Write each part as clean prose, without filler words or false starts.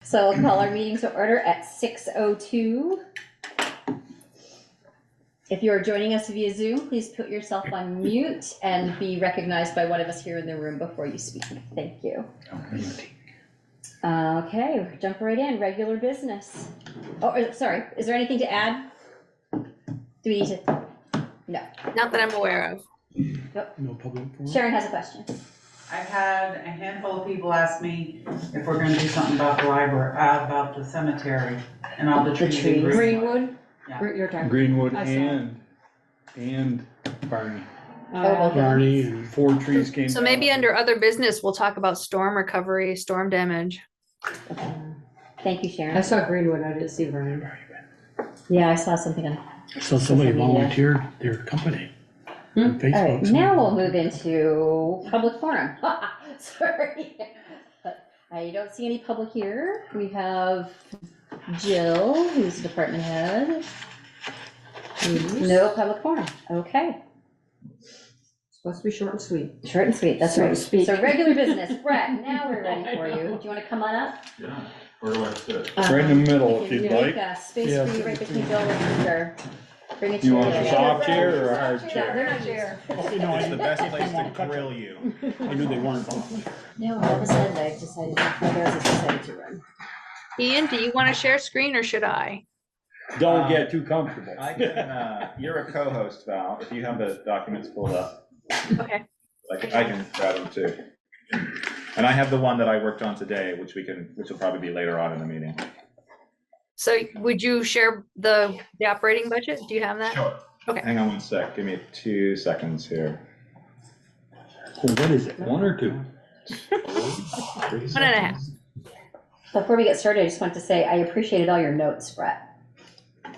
So I'll call our meeting to order at 6:02. If you are joining us via Zoom, please put yourself on mute and be recognized by one of us here in the room before you speak. Thank you. Okay, we'll jump right in. Regular business. Oh, sorry. Is there anything to add? Do we need to? No. Not that I'm aware of. Nope. No public forum? Sharon has a question. I've had a handful of people ask me if we're gonna do something about the library, about the cemetery and all the trees. in Greenwood? Yeah. You're talking. Greenwood I saw and Barney. Oh, Barney and 4 trees came down. So maybe under other business, we'll talk about storm recovery, storm damage. Thank you, I Sharon. saw Greenwood, I didn't see Vernon. Yeah, I saw something on. So somebody Social media. volunteered their company on All right, Facebook. now we'll move into public forum. Sorry. I don't see any public here. We have Jill, who's the department head. No public forum. Okay, Supposed to be short and sweet. short and sweet, that's So to right. speak. So regular business. Brett, now we're ready for you. Do you want to come on up? Yeah, where do I sit? Right in the middle, if you'd Make like. a space Yeah. for you right between Bill and her. Bring a chair. You want a there. soft chair or a hard Yeah, chair? they're not used. It's the best place to grill you. I knew they weren't. No, all of a sudden I decided, my girls have decided to run. Ian, do you want to share screen or should I? Don't get too comfortable. I can, you're a co-host, Val, if you have the documents pulled up, Okay. I can grab them too. And I have the one that I worked on today, which will probably be later on in the meeting. So would you share the operating budget? Do you have that? Sure. Okay. Hang on one sec, give me 2 seconds here. What is it, 1 or 2? 1.5. Before we get started, I just want to say I appreciated all your notes, Brett,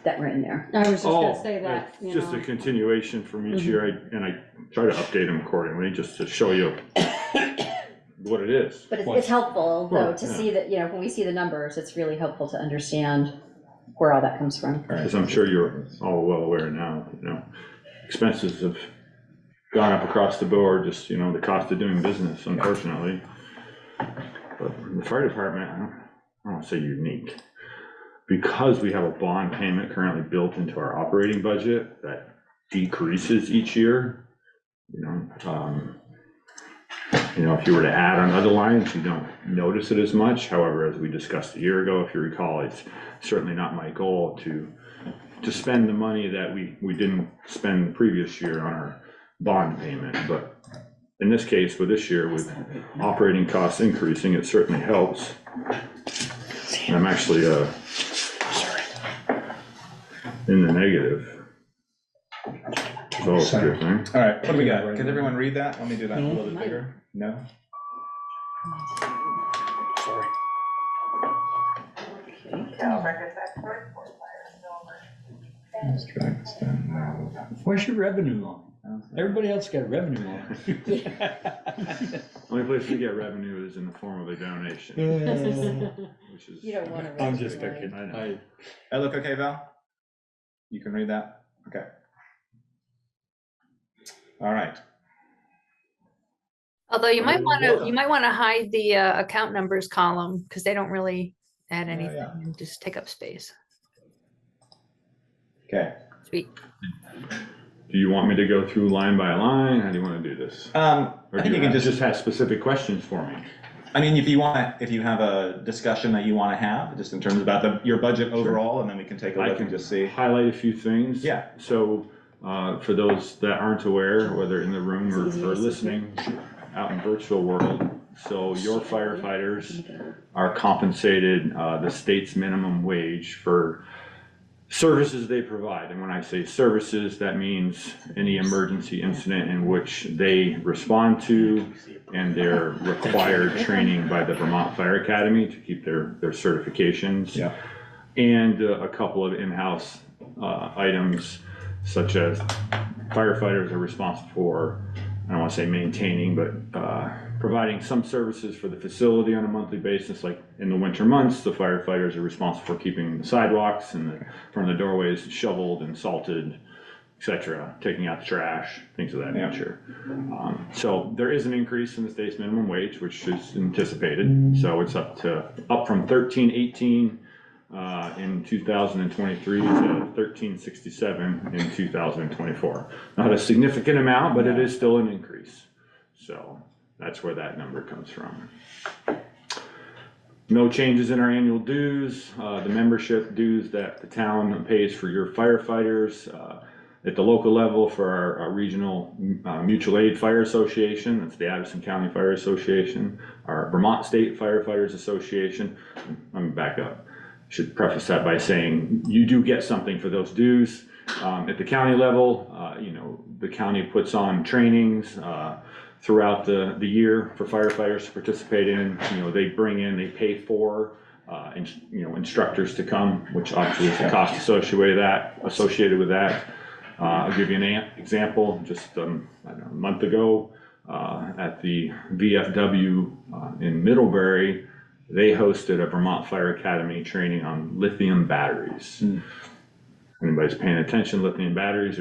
that were in there. I was just Oh, gonna say that, it's you just a know. continuation from each year, and I try to update them accordingly, just to show you what it is. But it's helpful, though, Well, to yeah. see that, you know, when we see the numbers, it's really helpful to understand where all that comes from. As I'm sure you're all well aware now, expenses have gone up across the board, just, the cost of doing business, unfortunately. But in the fire department, I don't want to say unique, because we have a bond payment currently built into our operating budget that decreases each year. If you were to add on other lines, you don't notice it as much. However, as we discussed a year ago, if you recall, it's certainly not my goal to spend the money that we didn't spend the previous year on our bond payment. But in this case, with this year, with operating costs increasing, it certainly helps. And I'm actually in the negative. So it's a good thing. All right, what do we got? Can everyone read that? Let me do that a little bit bigger. No? Sorry. Let's try this down. Where's your revenue line? Everybody else got a revenue line. Only place we get revenue is in the form of a donation, which is. You don't want to. I'm just picking. I know. I look okay, Val? You can read that? Okay. All right. Although you might want to hide the account numbers column because they don't really add anything and just take up space. Okay. Sweet. Do you want me to go through line by line? How do you want to do this? Or I do think you can just have specific questions for me? I mean, if you have a discussion that you want to have, just in terms about your budget overall, and then we can take a look and just see. Highlight a few things. Yeah. So for those that aren't aware, whether in the room or listening out in virtual world, so your firefighters are compensated the state's minimum wage for services they provide. And when I say services, that means any emergency incident in which they respond to, and their required training by the Vermont Fire Academy to keep their certifications. Yeah. And a couple of in-house items, such as firefighters are responsible for, I don't want to say maintaining, but providing some services for the facility on a monthly basis. Like in the winter months, the firefighters are responsible for keeping the sidewalks and the front of the doorways shoveled and salted et cetera, taking out the trash, things of that nature. So there is an increase in the state's minimum wage, which is anticipated. So it's up from $13.18 in 2023 to $13.67 in 2024. Not a significant amount, but it is still an increase. So that's where that number comes from. No changes in our annual dues. The membership dues that the town pays for your firefighters at the local level for our regional mutual aid fire association. That's the Addison County Fire Association. Our Vermont State Firefighters Association. Let me back up. Should preface that by saying you do get something for those dues. At the county level, the county puts on trainings throughout the year for firefighters to participate in. They pay for instructors to come, which obviously is the cost associated with that. I'll give you an example. Just a month ago at the VFW in Middlebury, they hosted a Vermont Fire Academy training on lithium batteries. Anybody's paying attention, lithium batteries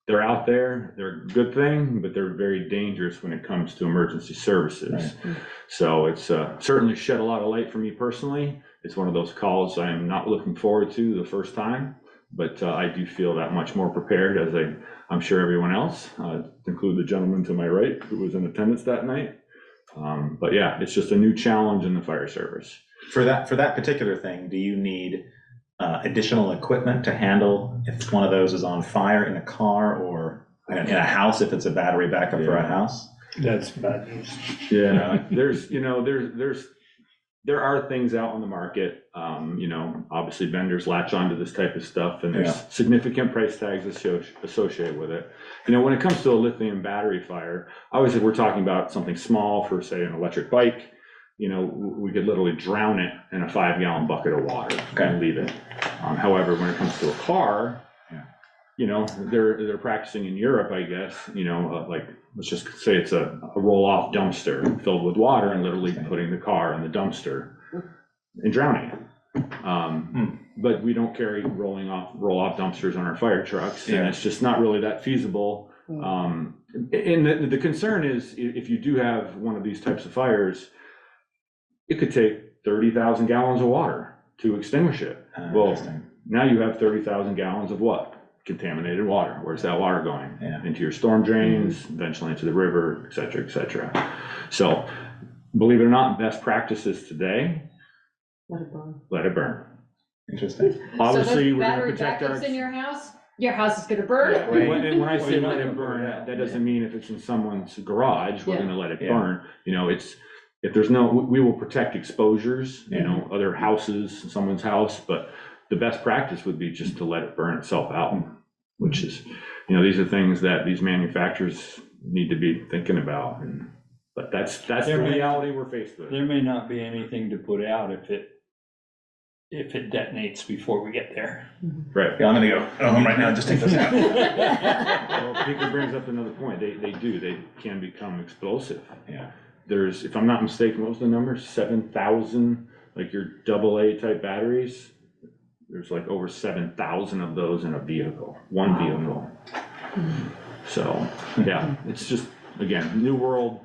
they're out there, they're a good thing, but they're very dangerous when it comes to emergency services. Right. So it's certainly shed a lot of light for me personally. It's one of those calls I am not looking forward to the first time, but I do feel that much more prepared, as I'm sure everyone else, to include the gentleman to my right who was in attendance that night. But yeah, it's just a new challenge in the fire service. For that particular thing, do you need additional equipment to handle if one of those is on fire in a car or in a house if it's a battery backup for a house? That's bad news. Yeah, there are things out on the market. Obviously vendors latch onto this type of stuff, and there's significant price tags associated with it. When it comes to a lithium battery fire, obviously we're talking about something small for, say, an electric bike. We could literally drown it in a 5-gallon bucket of water and leave it. However, when it comes to a car, they're practicing in Europe, I guess, like, let's just say it's a roll-off dumpster filled with water and literally putting the car in the dumpster and drowning it. But we don't carry roll-off dumpsters on our fire trucks, and it's just not really that feasible. And the concern is, if you do have one of these types of fires, it could take 30,000 gallons of water to extinguish it. Well, now you have 30,000 gallons of what? Contaminated water. Where's that water going? Into your storm drains, eventually into the river, et cetera, et cetera. So, believe it or not, best practices today, Let it burn. let it burn. Interesting. Obviously, we're gonna Battery protect our... backups in your house is gonna burn. And when I say let it burn, that doesn't mean if it's in someone's garage, we're gonna let it burn. If there's we will protect exposures, other houses, someone's house, but the best practice would be just to let it burn itself out, which is, these are things that these manufacturers need to be thinking about. But that's the reality we're faced with. There may not be anything to put out if it detonates before we get there. Right. Yeah, I'm gonna go home right now, just take this out. Well, Peter brings up another point. They can become explosive. Yeah. There's, if I'm not mistaken, what was the number? 7,000, like your AA type batteries. There's like over 7,000 of those in a vehicle, one vehicle. So, yeah, it's just, again, new world,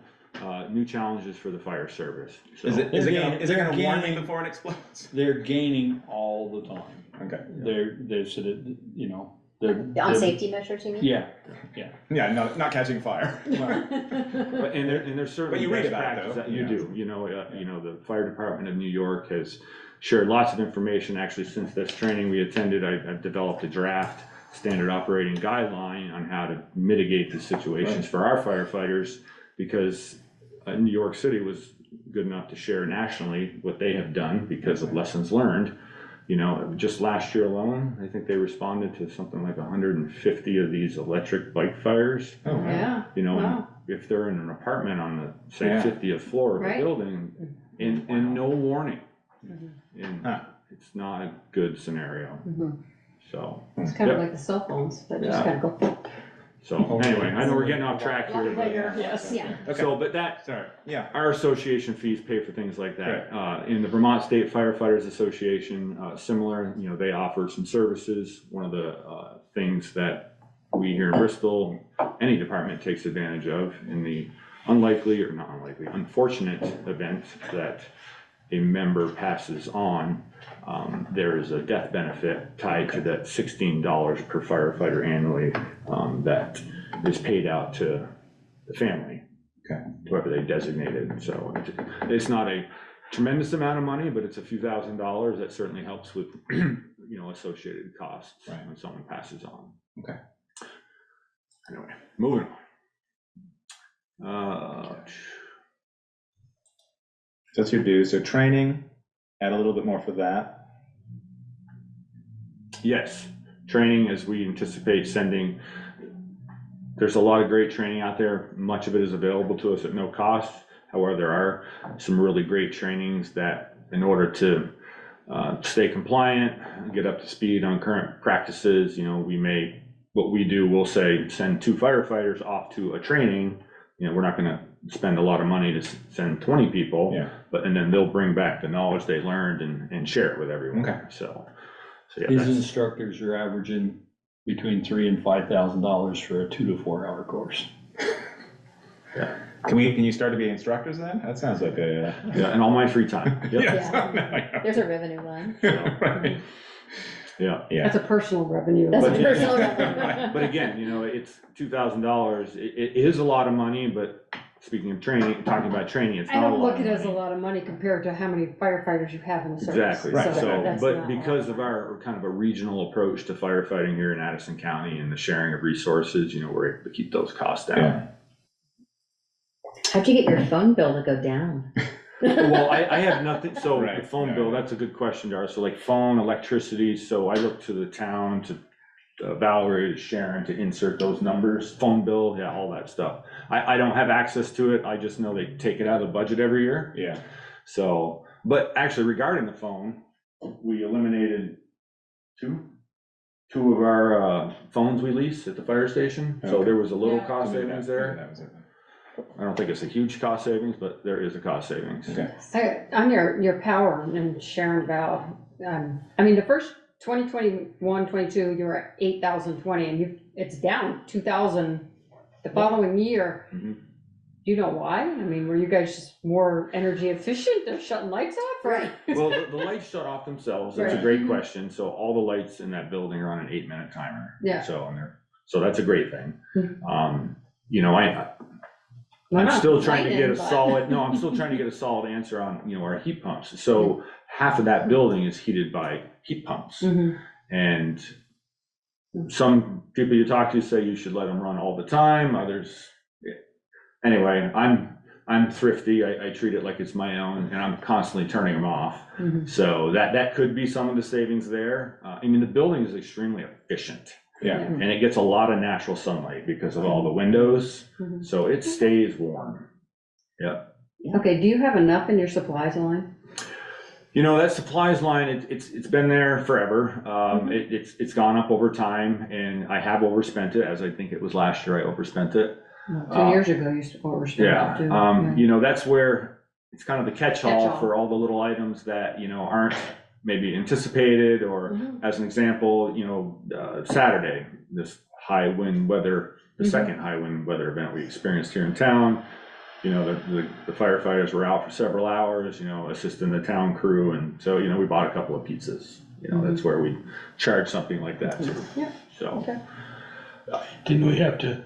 new challenges for the fire service. So, Is it gonna warn me before it explodes? They're gaining all the time. Okay. They're sort of, On safety measures, you mean? Yeah. Yeah, not catching fire. but there's certainly But you read best about it, practice though. that you do. The fire department of New York has shared lots of information. Actually, since this training we attended, I've developed a draft standard operating guideline on how to mitigate the situations for our firefighters, because New York City was good enough to share nationally what they have done because of lessons learned. Just last year alone, I think they responded to something like 150 of these electric bike fires. Oh, wow. Wow. If they're in an apartment on the, say, 50th floor of a building, and no warning. And it's not a good scenario. So. It's kind of like the cell phones, but just kind of go. So anyway, I know we're getting off track here. Yes. Yeah. Okay. So, but that, Sorry. Yeah. our association fees pay for things like that. In the Vermont State Firefighters Association, similar, they offer some services. One of the things that we here in Bristol, any department takes advantage of in the unfortunate event that a member passes on. There is a death benefit tied to that $16 per firefighter annually that is paid out to the family, whoever they designated. So it's not a tremendous amount of money, but it's a few $1,000s that certainly helps with associated costs when someone passes on. Okay. Anyway, moving on. So that's your due. So training, add a little bit more for that. Yes, training, as we anticipate sending. There's a lot of great training out there. Much of it is available to us at no cost. However, there are some really great trainings that, in order to stay compliant, get up to speed on current practices, we'll say send 2 firefighters off to a training. We're not going to spend a lot of money to send 20 people, and then they'll bring back the knowledge they learned and share it with everyone. Okay. So yeah, These instructors are averaging between $3,000 and $5,000 for a 2 to 4 hour course. Yeah. Can you start to be instructors then? That sounds like a in all my free time. Yep. Yeah. There's a revenue line. Right. Yeah. That's a personal revenue. That's But- a personal revenue. But again, it's $2,000. It is a lot of money, but speaking of training, talking about training, it's I not a don't lot look of at it as a money. lot of money compared to how many firefighters you have in the service. Exactly, Right. so, that's but not a because lot. of our kind of a regional approach to firefighting here in Addison County and the sharing of resources, we're able to keep those costs down. Yeah. How'd you get your phone bill to go down? Well, I have nothing, so Right, the phone yeah, bill, yeah. that's a good question, Dar. So like phone, electricity, so I look to the town, to Valerie, to Sharon to insert those numbers, phone bill, yeah, all that stuff. I don't have access to it, I just know they take it out of the budget every year. Yeah. So, but actually regarding the phone, we eliminated two of our phones we lease at the fire station. So Okay. there was a little Yeah. cost savings there. That was it. I don't think it's a huge cost savings, but there is a cost savings. Okay. On your power and Sharon Val, the first 2021, 22, you were at 8,020 and it's down 2,000 the following year. Mhm. Do you know why? Were you guys just more energy efficient? They're shutting lights off, right? Well, the lights shut off themselves. That's a Right. great question. So all the lights in that building are on an 8-minute timer. Yeah. So that's a great thing. Mhm. We're I'm not still trying to get a complaining, but- I'm still trying to get a solid answer on, our heat pumps. So half of that building is heated by heat pumps. Mhm. And some people you talk to say you should let them run all the time, others, anyway, I'm thrifty, I treat it like it's my own, and I'm constantly turning them off. Mhm. So that could be some of the savings there. The building is extremely efficient, Yeah. and it gets a lot of natural sunlight because of all the windows, Mhm. so it stays warm. Yep. Okay, do you have enough in your supplies line? That supplies line, it's been there forever. It's gone up over time, and I have overspent it, as I think it was last year I overspent it. Well, 2 years ago, you overspent Yeah, it too. that's where it's kind of the catch-all Catch-all. for all the little items that, aren't maybe anticipated, or Mhm. as an example, Saturday, this high wind weather, the Mhm. second high wind weather event we experienced here in town. The firefighters were out for several hours, assisting the town crew, and so, we bought a couple of pizzas. That's where we charge something like that too. Yeah. So, Okay. Didn't we have to,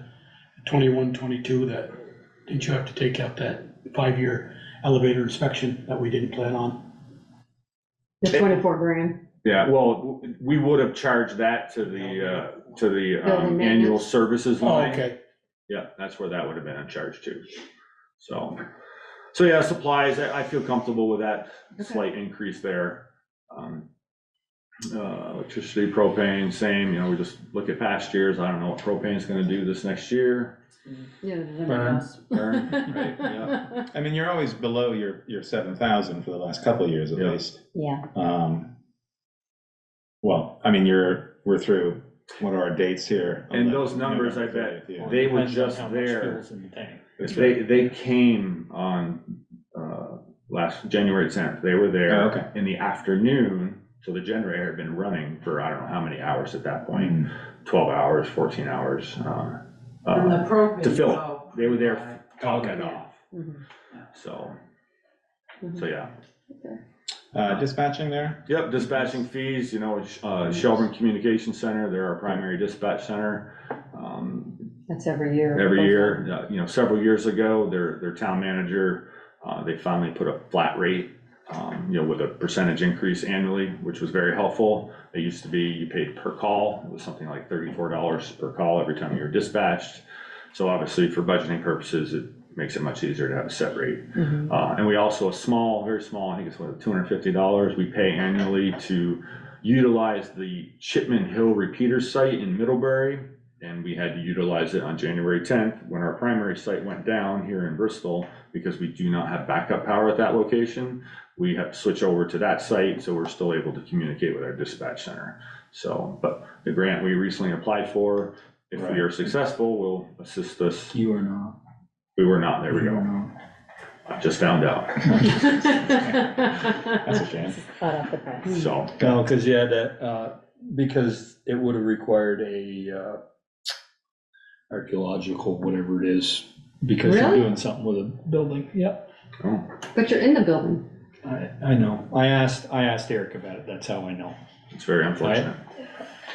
21, 22, didn't you have to take out that 5-year elevator inspection that we didn't plan on? The 24 grand. yeah, well, we would have charged that to the Building annual maintenance. services Oh, line. okay. Yeah, that's where that would have been a charge too. So yeah, supplies, I feel comfortable with that slight increase there. Electricity, propane, same, we just look at past years. I don't know what propane's gonna do this next year. Yeah, the limit Burn. house. Burn, right, yeah. You're always below your 7,000 for the last couple of years at Yeah. least. Yeah. We're through, what are our dates here? And those numbers, I bet, Yeah. they were Depends on just how much there. fuel's in the tank. That's right. They came on last January 10th. They were there Oh, okay. in the afternoon So the generator had been running for, I don't know how many hours at that point, 12 hours, 14 hours. And the propane. To fill it. oh, They were there, all cut Yeah. off. Mhm. So Mhm. yeah. Dispatching there? Yep, dispatching fees, Shelburne Communication Center, they're our primary dispatch center. That's every year. Every year, several years ago, their town manager, they finally put a flat rate, with a percentage increase annually, which was very helpful. It used to be you paid per call. It was something like $34 per call every time you were dispatched. So obviously for budgeting purposes, it makes it much easier to have a set rate. Mhm. And we also, very small, I think it's $250, we pay annually to utilize the Chipman Hill repeater site in Middlebury. And we had to utilize it on January 10th when our primary site went down here in Bristol, because we do not have backup power at that location. We have to switch over to that site, so we're still able to communicate with our dispatch center. So, but the grant we recently applied for, if we are successful, will assist us. You are not. We were not, there we go. I just found out. That's a shame. Hot off the press. So, No, because you had that, because it would have required a archaeological, whatever it is, because they're Really? doing something with a building. Yep. But you're in the building. I know. I asked Eric about it. That's how I know. it's very unfortunate.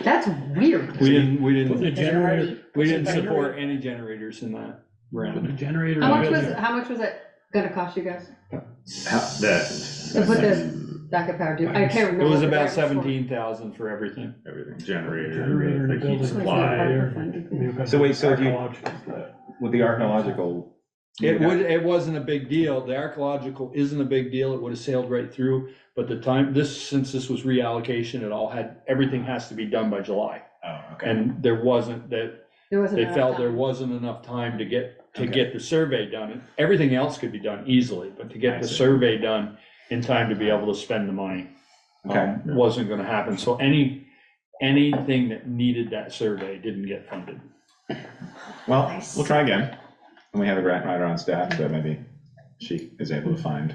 That's weird. We didn't Put the generator, support any generators in that put the round. generator. How in much the- how much was it gonna cost you guys That, to put the backup power to? I can't It remember. was what the about guy was for. 17,000 for everything. everything, Generator generator, in the the heat building. supply. So wait, so if you- Archaeological. With the archaeological. It wasn't a big deal. The archaeological isn't a big deal. It would have sailed right through. But since this was reallocation, everything has to be done by July. Oh, okay. And there wasn't that. There wasn't They enough felt there time. wasn't enough time to get Okay. the survey done. Everything else could be done easily, but to I get the see. survey done in time to be able to spend the money Okay. wasn't gonna happen. So anything that needed that survey didn't get funded. Well, we'll try again. And we have a grant writer on staff, so maybe she is able to find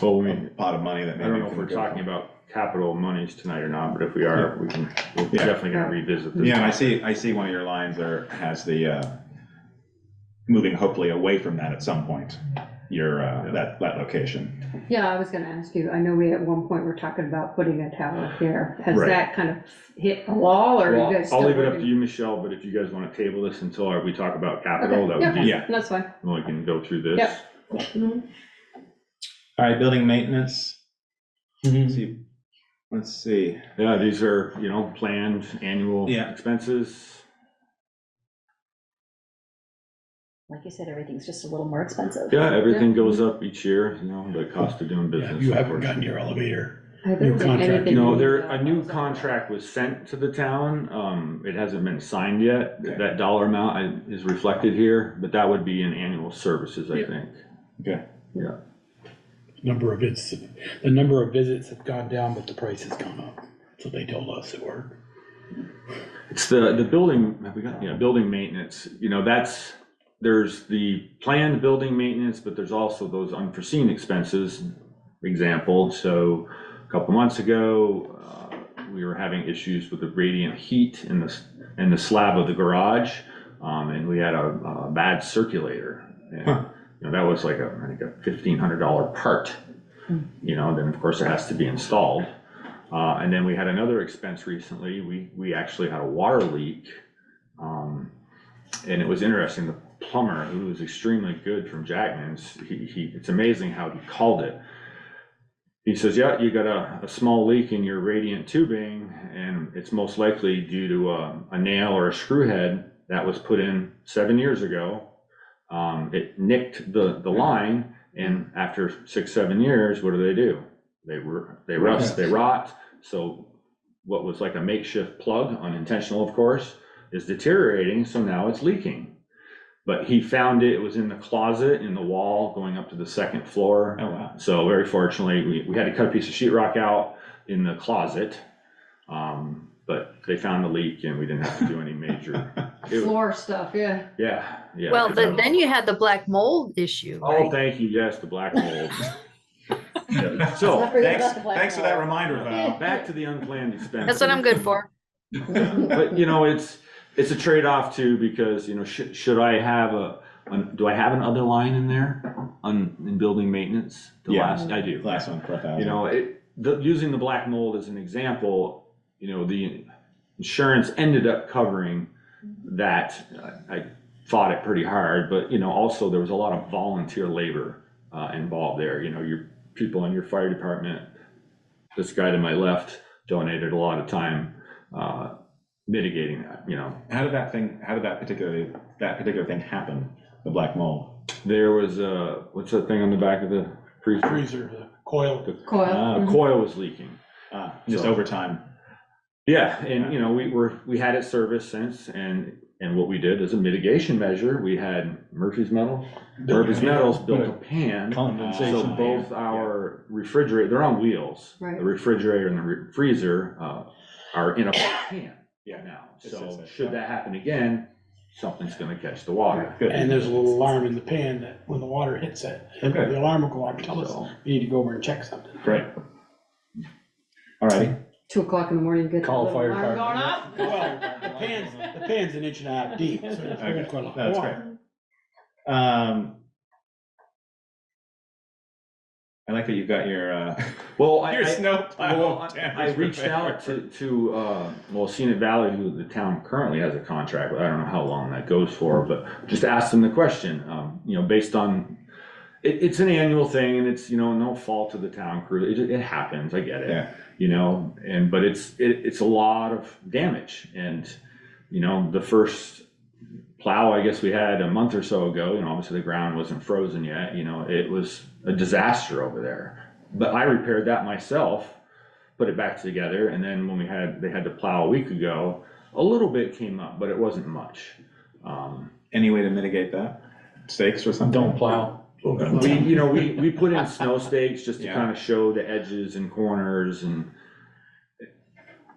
Well, a pot of money that I maybe. don't know if we're talking about capital monies tonight or not, but if we are, we're Yeah. definitely gonna revisit this. Yeah, and topic. I see one of your lines there has the, moving hopefully away from that at some point, that location. Yeah, I was gonna ask you, I know we at one point were talking about putting a tower here. Has Right. that kind of hit a wall, or are Well, you guys I'll still leave it up to working? you, Michelle, but if you guys wanna table this until we talk about capital, that Okay, would be, Yeah. That's fine. well, we can go through this. Yep. Mhm. All right, building maintenance. Mm-hmm. Let's see. Yeah, these are, planned annual Yeah. expenses. Like you said, everything's just a little more expensive. Yeah, everything goes up each year, the cost of doing Yeah, business. you of haven't course. gotten your elevator. I New didn't get contract. anything No, new a new about that. contract was sent to the town. It hasn't been signed yet. Okay. That dollar amount is reflected here, but that would be in annual services, I think. Okay. Yeah. The number of visits have gone down, but the price has gone up. So they told us at work. It's the building, building maintenance, there's the planned building maintenance, but there's also those unforeseen expenses. Example, so a couple months ago, we were having issues with the radiant heat in the slab of the garage, and we had a bad circulator. And, that was like I think a $1,500 part, then of course it has to be installed. And then we had another expense recently. We actually had a water leak. And it was interesting, the plumber, who was extremely good from Jackman's, it's amazing how he called it. He says, yeah, you got a small leak in your radiant tubing, and it's most likely due to a nail or a screw head that was put in 7 years ago. It nicked the line, and after 6-7 years, what do? They rust, they rot. So what was like a makeshift plug, unintentional of course, is deteriorating, so now it's leaking. But he found it was in the closet in the wall going up to the second floor. Oh, wow. So very fortunately, we had to cut a piece of sheetrock out in the closet. But they found the leak and we didn't have to do any major. Floor stuff, yeah. Yeah. Well, 'cause then you had the black mold issue, Oh, right? thank you, yes, the black mold. So, Not forget Thanks, about the black thanks for that mold. reminder, Val. back to the unplanned expenses. That's what I'm good for. But, it's a trade-off too, because, should I have do I have another line in there in building maintenance? I do. Last one for 1,000. Using the black mold as an example, the insurance ended up covering that. I fought it pretty hard, but, also there was a lot of volunteer labor involved there. Your people in your fire department, this guy to my left donated a lot of time mitigating that, How did that particular thing happen? The black mold? There was what's that thing on the back of the freezer? Freezer, the coil. Coil. The coil was leaking. Just So- over time. Yeah, and we had it serviced since, and what we did as a mitigation measure, we had Murphy's Metals built a pan. Condensation. So both our refrigerator, they're on wheels. Right. The refrigerator and the freezer are in a pan now. It's So just a- should that happen again, something's gonna catch the water. Good. And there's a little alarm in the pan that when the water hits it, Okay. the alarm will go off and tell us So- we need to go over and check something. Great. All righty. 2 o'clock in the morning, get that Call little fire alarm going department. off. Well, the pan's an inch and a half deep, so it's Okay, quite a lot of that's water. great. I like that you've got your Well, your snow plow. I reached out to Scenic Valley, who the town currently has a contract with. I don't know how long that goes for, but just asked them the question, based on, it's an annual thing, and it's, no fault of the town crew. It happens, I get it. Yeah. But it's a lot of damage. And, the first plow, I guess we had a month or so ago, obviously the ground wasn't frozen yet, it was a disaster over there. But I repaired that myself, put it back together, and then when they had to plow a week ago, a little bit came up, but it wasn't much. Any way to mitigate that? Stakes or something? Don't plow. We put in snow stakes just to Yeah. kind of show the edges and corners, and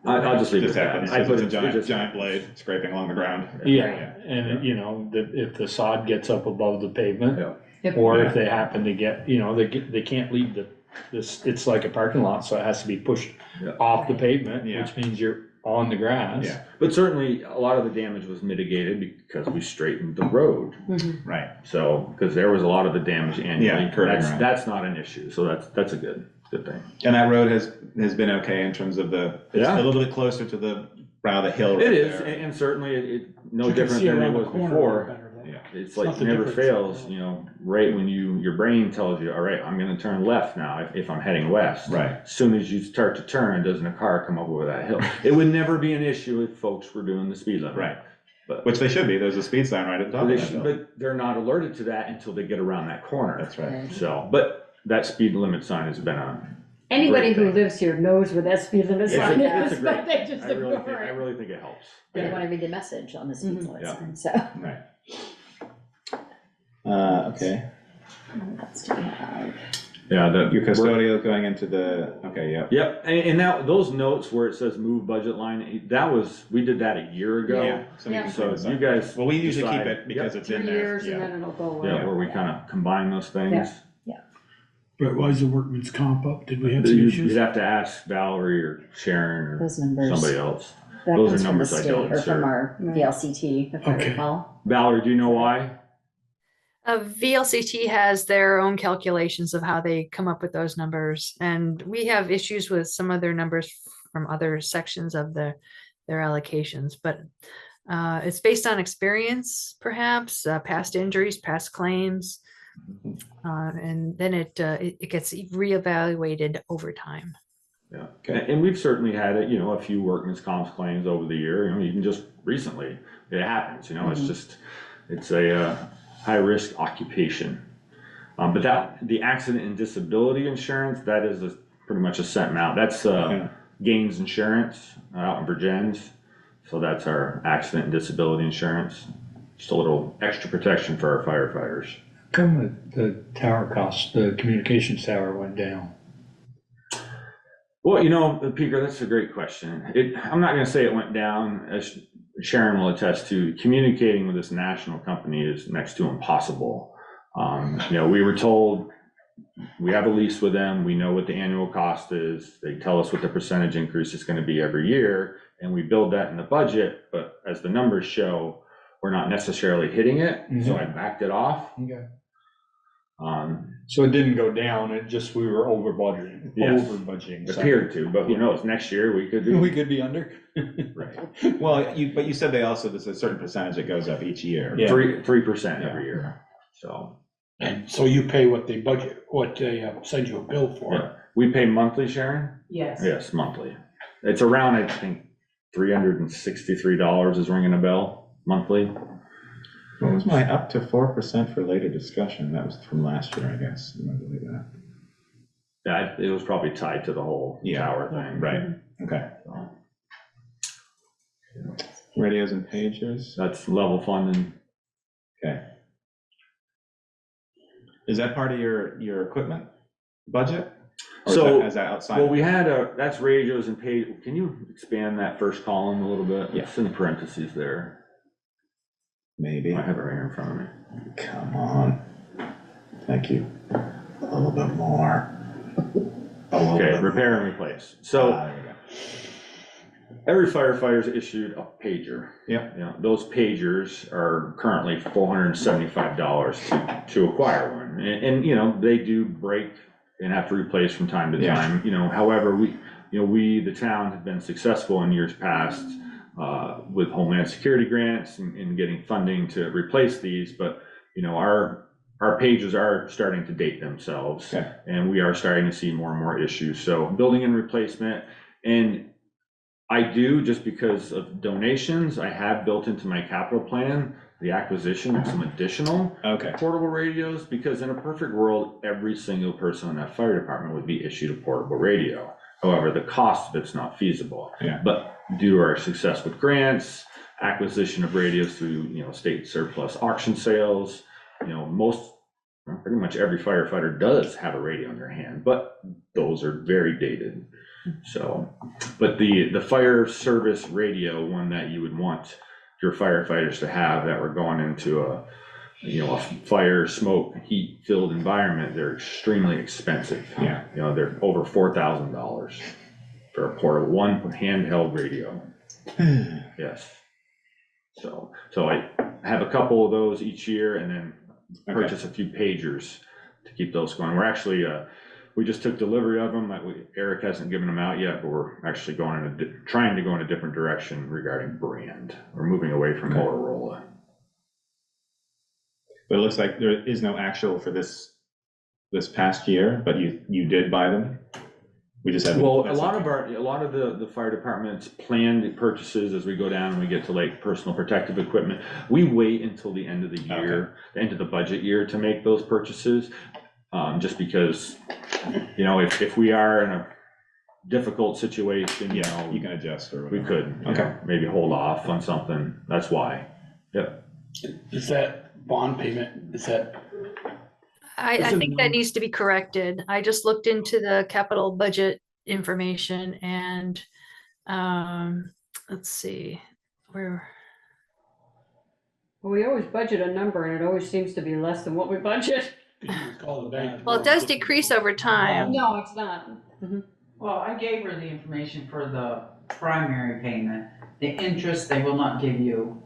I'll just leave it Just at happens, that. I put it's a it just giant blade scraping along the ground. Yeah, and if the sod gets up above the pavement, Yep. or if they happen to get, they can't leave this, it's like a parking lot, so it has to be pushed Yeah. off the pavement, Yeah. which means you're on the grass. Yeah. But certainly, a lot of the damage was mitigated because we straightened the road. Right. So, because there was a lot of the damage annually. Yeah, curving around. That's not an issue, so that's a good thing. And that road has been okay in terms of it's Yeah. a little bit closer to the brow of the hill. It right is, there. and certainly it no You can different see than it around the was corner before. better, though. Yeah. It's like nothing never different. fails, right when your brain tells you, all right, I'm gonna turn left now if I'm heading west. Right. As soon as you start to turn, doesn't a car come over that hill? It would never be an issue if folks were doing the speed limit. Right. But Which they should be. There's a speed sign right at the top of that hill. but they're not alerted to that until they get around that corner. That's right. So, but that speed limit sign has been on. Anybody Great who thing. lives here knows where that speed limit It's sign a is, great but they thing. just I really ignore think, I it. really think it helps. They don't wanna read the message on the speed limit Yeah. sign, so. Right. Okay. What else do we have? Yeah, Your custodial going into yeah. Yep, and now those notes where it says move budget line, we did that a year ago. Yeah. So we Yeah. can So clean this you up. guys. Well, we usually keep decide. it because Yep. it's in 3 there. years and Yeah. then it'll go away. Yeah, where we kind of combine those things. Yeah. But why is the workman's comp up? Did we have some You'd issues? have to ask Valerie or Sharon or Those numbers. somebody else. That those are comes from the numbers I state don't or insert. from our Right. VLCT, if I Okay. recall. Valerie, do you know why? VLCT has their own calculations of how they come up with those numbers, and we have issues with some of their numbers from other sections of their allocations, but it's based on experience, perhaps, past injuries, past claims, and then it gets reevaluated over time. Yeah, Okay. and we've certainly had a few workman's comp claims over the year, even just recently, it happens, it's a high-risk occupation. But the accident and disability insurance, that is pretty much a set amount, that's Gaines Insurance out in Virgins, so that's our accident and disability insurance, just a little extra protection for our firefighters. Come the tower cost, the communications tower went down. Well, Peter, that's a great question. I'm not gonna say it went down, as Sharon will attest to, communicating with this national company is next to impossible. We were told we have a lease with them, we know what the annual cost is, they tell us what the percentage increase is gonna be every year, and we build that in the budget, but as the numbers show, we're not necessarily hitting it, so I backed it off. Okay. Um, So it didn't go down, it just, we were over budgeting, Yes. over budgeting. appeared to, but who knows, next year we could We be, could be under. right, Well, but you said they also, there's a certain percentage that goes up each year. Yeah. 3% every year, so. And so you pay what they budget, what they send you a bill Yeah. for. We pay monthly, Sharon? Yes. Yes, monthly. It's around, I think, $363 is ringing a bell monthly. What was my up to 4% for later discussion? That was from last year, I guess. I believe that. Yeah, it was probably tied to the whole tower thing. Right, okay. So, Radios and pagers, that's level funding. okay. Is that part of your equipment budget? Or So, is that outside? Well, we had that's radios and page. Can you expand that first column a little bit? Yeah. It's in the parentheses there. Maybe. I have it right here in front of me. Come on. Thank you. A little bit more. A little Okay, bit repair and replace. So there we go. every firefighter's issued a pager. Yep. You know, those pagers are currently $475 to acquire one. And, you know, they do break and have to replace from time to Yeah. time. You know, however, we, the town, have been successful in years past with Homeland Security grants and getting funding to replace these. But, you know, our pages are starting to date themselves. Okay. And we are starting to see more and more issues. So building and replacement. And I do, just because of donations, I have built into my capital plan the acquisition of some additional Okay, portable radios, because in a perfect world, every single person in that fire department would be issued a portable radio. However, the cost of it's not feasible. Yeah. But due to our success with grants, acquisition of radios through, you know, state surplus auction sales, you know, pretty much every firefighter does have a radio in their hand, but those are very dated. So, but the fire service radio, one that you would want your firefighters to have that were going into a fire, smoke, heat filled environment, they're extremely expensive. Yeah. You know, they're over $4,000 for a portable one handheld radio. Yes. So I have a couple of those each year, and then purchase a few pagers to keep those going. We're actually, we just took delivery of them. Eric hasn't given them out yet, but we're actually trying to go in a different direction regarding brand. We're moving away from Motorola. but it looks like there is no actual for this past year, but you did buy them? We just haven't. Well, a lot of the fire departments planned purchases as we go down and we get to like personal protective equipment. We wait until the end of the year, the end of the budget year, to make those purchases. Just because, you know, if we are in a difficult situation, you know, You can adjust or we whatever. could, Okay. maybe hold off on something. That's why. Yep. Is that bond payment, is that, I Is it think that needs to be corrected. I just looked into the capital budget information and, let's see, where, Well, we always budget a number and it always seems to be less than what we budget. you can call the bank? well, it does decrease over time. No, it's not. Well, I gave her the information for the primary payment. The interest, they will not give you.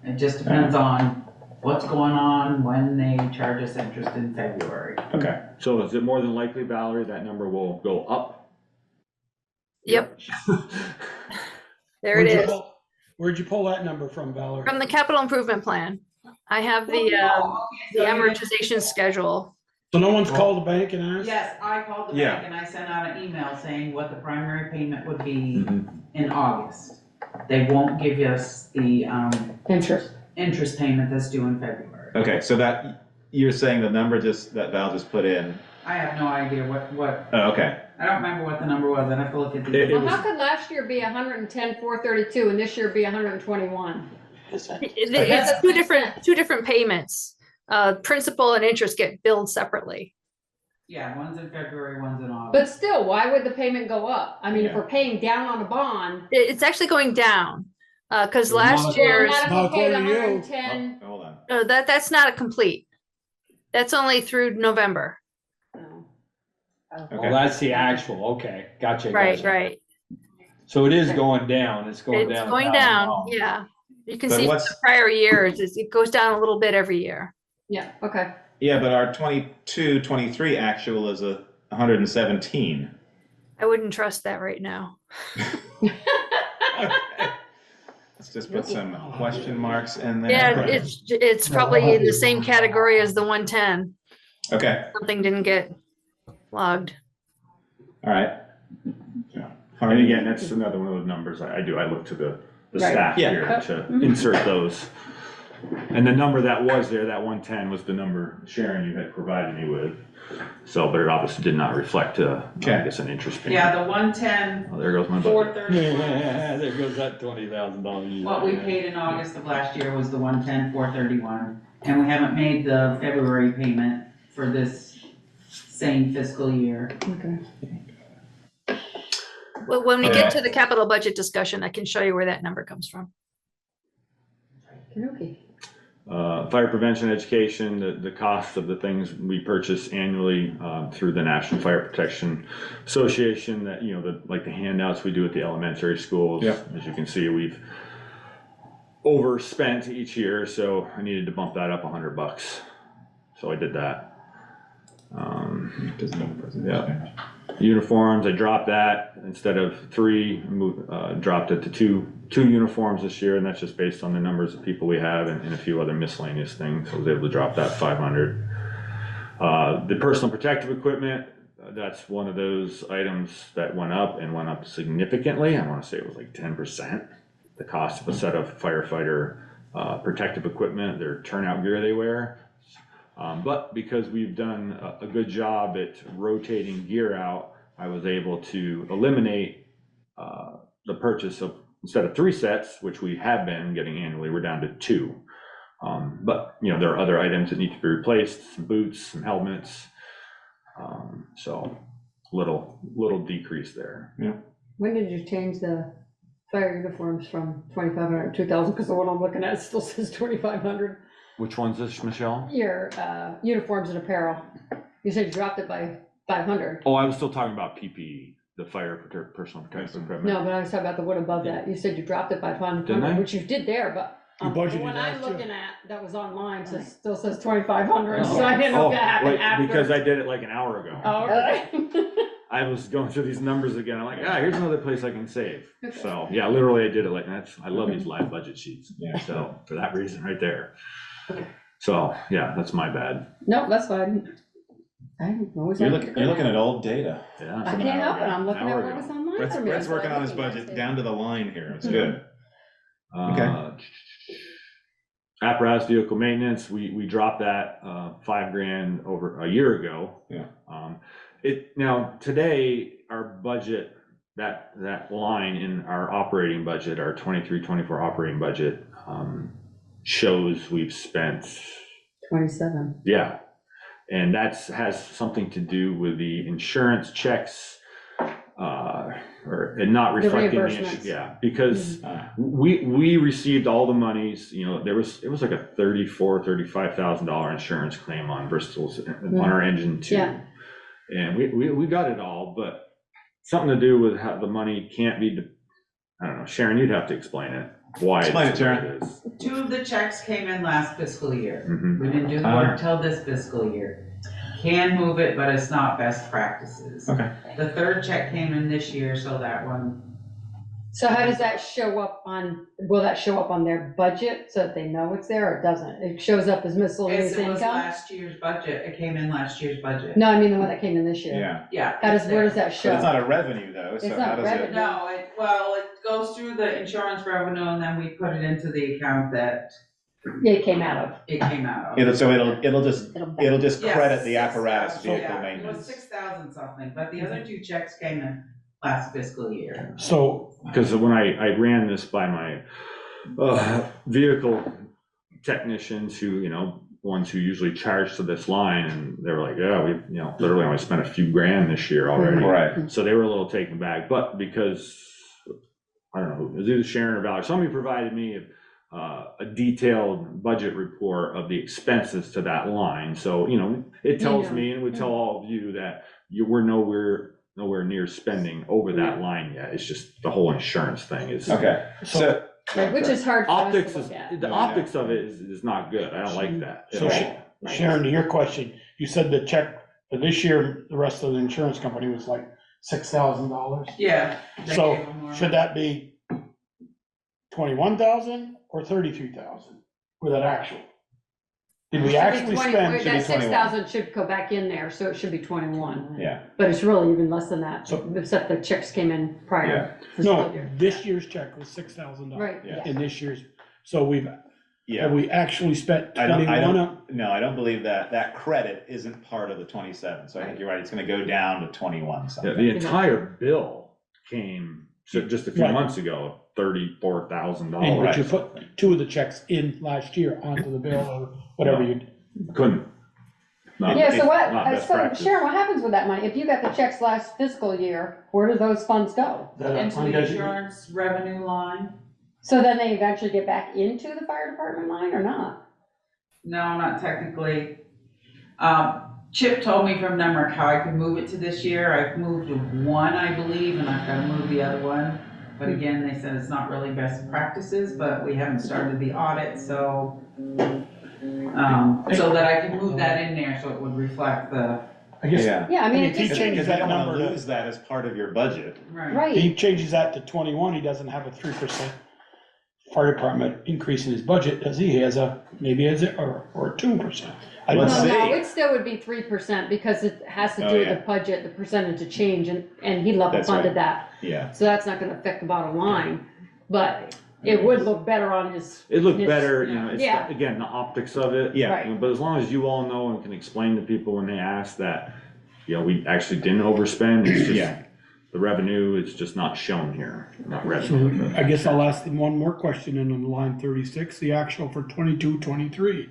It just depends on what's going on, when they charge us interest in February. Okay, So is it more than likely, Valerie, that number will go up? Yep, there it is. Where'd you pull that number from, Valerie? From the capital improvement plan. I have the amortization schedule. So no one's called the bank and asked? Yes, I called the Yeah. bank and I sent out an email saying what the primary payment would be Mhm. in August. They won't give us the, interest payment that's due in February. okay, so that, you're saying the number that Val just put in, I have no idea what, oh, okay, I don't remember what the number was, I'd have to look at It the. Well, was- how could last year be 110,432 and this year be 121? It's two different payments. Principal and interest get billed separately. Yeah, one's in February, one's in But August. still, why would the payment go up? I mean, if Yeah. we're paying down on a bond. It's actually going down, because Well, last not- year's, Not if Not we paid according to you. 110. hold on. that's not a complete. That's only through November. No. Oh, that's the actual, okay, gotcha, Right, gotcha. right. So it is going down, it's going It's down. going down, yeah. You can But see from what's- the prior years, it goes down a little bit every year. Yeah, okay. Yeah, but our 22, 23 actual is 117. I wouldn't trust that right now. Okay. Let's just put some question marks in there. Yeah, it's probably in the same category as the 110. Okay, Something didn't get logged. all right. And again, that's another one of those numbers I look to the Right. staff Yeah. here to insert those. And the number that was there, that 110 was the number Sharon you had provided me with. So, but it obviously did not reflect, I Okay. guess, an interest payment. Yeah, the 110, Oh, there goes my budget. 431. Yeah, there goes that $20,000. What we paid in August of last year was the 110, 431, and we haven't made the February payment for this same fiscal year. Okay. Well, when we get to the capital budget discussion, I can show you where that number comes from. Okay. Fire prevention education, the cost of the things we purchase annually through the National Fire Protection Association, that, you know, like the handouts we do at the elementary schools. Yeah. As you can see, we've overspent each year, so I needed to bump that up $100. So I did that. Yeah. Uniforms, I dropped that instead of 3, dropped it to two uniforms this year, and that's just based on the numbers of people we have and a few other miscellaneous things. So I was able to drop that 500. The personal protective equipment, that's one of those items that went up significantly. I want to say it was like 10%. The cost of a set of firefighter protective equipment, their turnout gear they wear. But because we've done a good job at rotating gear out, I was able to eliminate the purchase of, instead of 3 sets, which we have been getting annually, we're down to 2. But, you know, there are other items that need to be replaced, some boots, some helmets. So little decrease there. When did you change the fire uniforms from 2,500 to 2,000? Because the one I'm looking at still says 2,500. Which one's this, Michelle? Your uniforms and apparel. You said you dropped it by 500. Oh, I was still talking about PPE, the personal protective equipment. No, but I was talking about the one above that. You said you dropped it by Didn't I? 500, which you did there, but You the budgeted one I'm last year. looking at that was online still says 2,500. So I didn't know if that happened wait, after. because I did it like an hour ago. Oh, okay. I was going through these numbers again. I'm like, here's another place I can save. So, yeah, literally I did it like that. I love these live budget sheets. Yeah. So, for that reason right there. So, yeah, that's my bad. No, that's fine. I'm always You're like, looking at old data. Yeah. I can't help it. I'm looking at Hour what ago. was online Brett's for me. Brett's so working I on his think budget that's it. down to the line here. It's good. Apparatus vehicle maintenance, we dropped that $5,000 over a year ago. Yeah. Now today, our budget, that line in our operating budget, our 23-24 operating budget, shows we've spent, 27. yeah. And has something to do with the insurance checks, and not reflecting the reimbursements. yeah, because we received all the monies, you know, it was like a $35,000 insurance claim on Bristol's, on our engine 2. Yeah. And we got it all, but something to do with how the money can't be, I don't know, Sharon, you'd have to explain it, why Explain it's it, the way Sharon. it is. 2 of the checks came in last fiscal year. Mhm. We didn't do the work till this fiscal year. Can move it, but it's not best practices. Okay. The 3rd check came in this year, so that one, So how does that show up will that show up on their budget so that they know it's there, or it doesn't? It shows up as miscellaneous it was income? last year's budget, it came in last year's budget. No, I mean the one that came in this year. Yeah. Yeah. How it's where does there. that But show? it's not a revenue though, so It's how not does revenue. it? No, it goes through the insurance revenue and then we put it into the account that Yeah, it came out of. it came out of. It'll just Yes, credit the apparatus 6,000, vehicle yeah, It maintenance. was 6,000 something, but the other 2 checks came in last fiscal year. So, Because when I ran this by my vehicle technicians who, you know, ones who usually charge to this line, and they were like, yeah, we, you know, literally only spent a few grand this year already. Right. So they were a little taken back, but because, I don't know, it was either Sharon or Valerie, somebody provided me a detailed budget report of the expenses to that line. So, you know, it tells me, and it would tell all of you that we're nowhere near spending over that line yet. It's just the whole insurance thing is. Okay, so, Right, which is hard for us Optics to is, look at. the optics of it is not good. I don't like that at So all. Sharon, to your question, you said the check for this year, the rest of the insurance company was like $6,000. Yeah. they So gave them more. should that be 21,000 or 33,000 with that actual? Did we actually spend? should be That 21. 6,000 should go back in there, so it should be 21, yeah, but it's really even less than that, So- except the checks came in Yeah. prior. fiscal No, year. this year's check was $6,000. Right, Yeah. And this year's, so have yeah. we actually spent I don't- 21 on? No, I don't believe that credit isn't part of the 27, so I think you're right, it's gonna go down to 21 Yeah, something. the entire bill came, so just a few Right. months ago, $34,000. And but you put two of the checks in last year onto the bill or whatever you, Couldn't. Not- Yeah, so what, not best so practice. Sharon, what happens with that money? If you got the checks last fiscal year, where do those funds go? Into the insurance revenue line? So then they eventually get back into the fire department line or not? No, not technically. Chip told me from Nemrick how I could move it to this year. I've moved one, I believe, and I've gotta move the other one. But again, they said it's not really best practices, but we haven't started the audit, so that I can move that in there so it would reflect the, I guess, Yeah, Yeah, I mean, if it he just, changes because you that don't wanna number to, lose that as part of your budget. right. right. he changes that to 21, he doesn't have a 3% fire department increase in his budget, does he? He has maybe or 2%. I don't Let's No, know. see. no, it still would be 3% because it has to Oh, do with yeah. the budget, the percentage of change, and he level That's right. funded that. Yeah, So that's not gonna affect the bottom line, but it would look better on his. It looked his- better, you know, it's, Yeah. again, the optics of it. yeah, Right. You know, but as long as you all know and can explain to people when they ask that, you know, we actually didn't overspend, it's just, Yeah. the revenue is just not shown here, not So revenue. I guess I'll ask them one more question in on line 36, the actual for 22-23.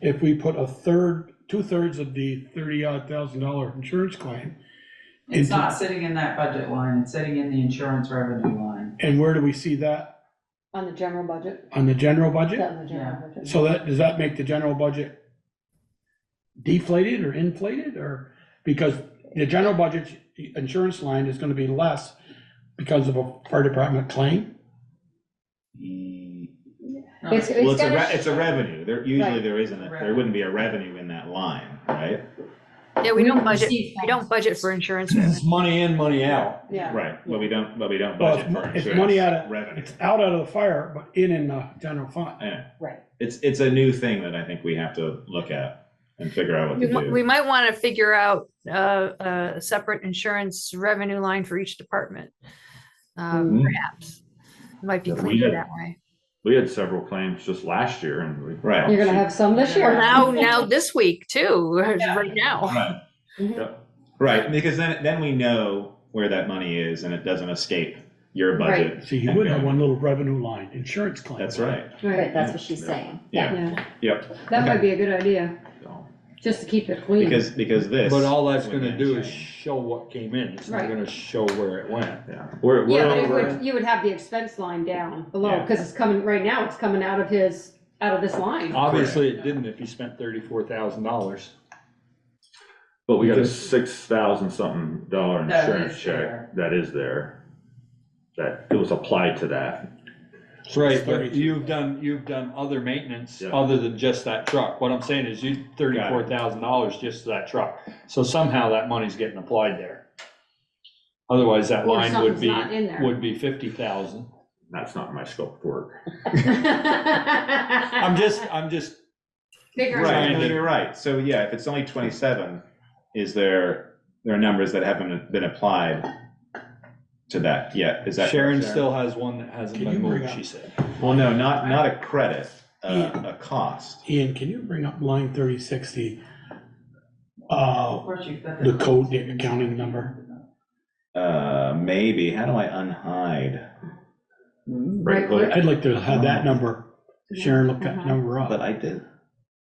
If we put 2/3 of the $30-odd thousand insurance claim, It's Into- not sitting in that budget line, it's sitting in the insurance revenue line. and where do we see that? On the general budget? On the general Is budget? that in the general budget? So does that make the general budget deflated or inflated, or, because the general budget insurance line is gonna be less because of a fire department claim? It's well, it's gonna it's a revenue, usually Right. there isn't, there wouldn't be a revenue in that line, right? Yeah, we don't budget, receive we don't budget for insurance revenue. It's money in, money out. Yeah. Right, but we don't Well, budget for it's insurance money out of, revenue. it's out of the fire, but in the general fund. Yeah. Right. It's a new thing that I think we have to look at and figure out what to do. We might want to figure out a separate insurance revenue line for each department. Mhm. Perhaps. It might be Yeah, we cleaner did. that way. We had several claims just last year and we. Right. You're gonna have some this Well, year. now this week too, right now. Right. Mhm. Right, because then we know where that money is and it doesn't escape your budget. See, you would have one little revenue line, insurance claim. That's right, Right, That's what she's saying. yeah, yeah, yep, that might be a good idea, So, just to keep it clean. because this. But all that's we gonna can't do is change. show what came in, it's not Right. gonna show where it went. yeah, we're Yeah, but it over, would, you would have the expense line down below, Yeah. because it's coming, right now, it's coming out of this line. Obviously, it didn't if you spent $34,000. but we got a Because- $6,000 something That insurance is check there. that is there. That it was applied to that. Right, It's but 32. you've done other maintenance Yeah. other than just that truck. What I'm saying is you $34,000 just to that truck. So somehow that money's getting applied there. Otherwise, that Or line would something's be, not in there. would be 50,000. That's not my scope of work. I'm just, Figuring Right, Trying no, to- you're right, so yeah, if it's only 27, there are numbers that haven't been applied to that yet, is that correct, Sharon still has one that hasn't Can been you bring moved, up- she said. Well, no, not a credit, a cost. Ian, can you bring up line 3060? Of course, you've got The code, the accounting number? Maybe, how do I unhide? Right, click. I'd like to have that number, Sharon look that number But up. I did,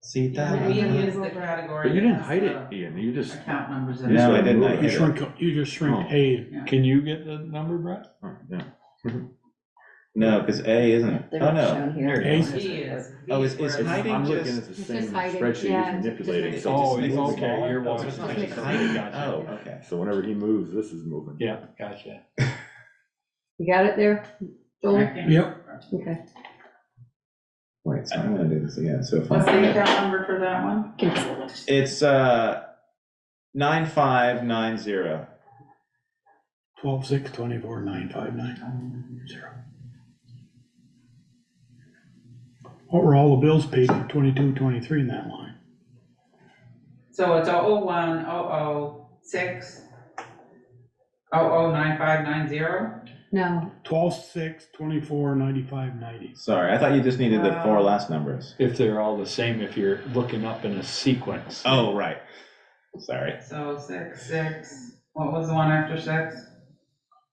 see So that? Ian is the category. But you didn't that has hide it, the Ian, you just. Account numbers in it. No, I didn't, I You hid it. shrink, you just shrink Oh. A. Can you get the number, Brett? Oh, yeah. No, because A isn't, They're oh, not no. shown here. Ace. He is. Oh, He's is where it's- hiding I'm just- looking at the It's same just hiding, spreadsheet yeah, he's it just manipulating. makes- so Oh, just it's moves okay, along. you're Oh, so watching. it's not actually Gotcha. hiding. Gotcha. Oh, okay. So whenever he moves, this is moving. Yeah, gotcha. You got it there, Joel? Yep. Okay. Wait, so I'm gonna do this again, so if What's the I, account number for that one? it's, 9590. 12/6/24/9590. What were all the bills paid for 22/23 in that line? So it's 001, 006, 009590? No, 12/6/24/9590. Sorry, I thought you just needed the four last numbers. If they're all the same, if you're looking up in a sequence. Oh, right. Sorry. So 66, what was the one after 6?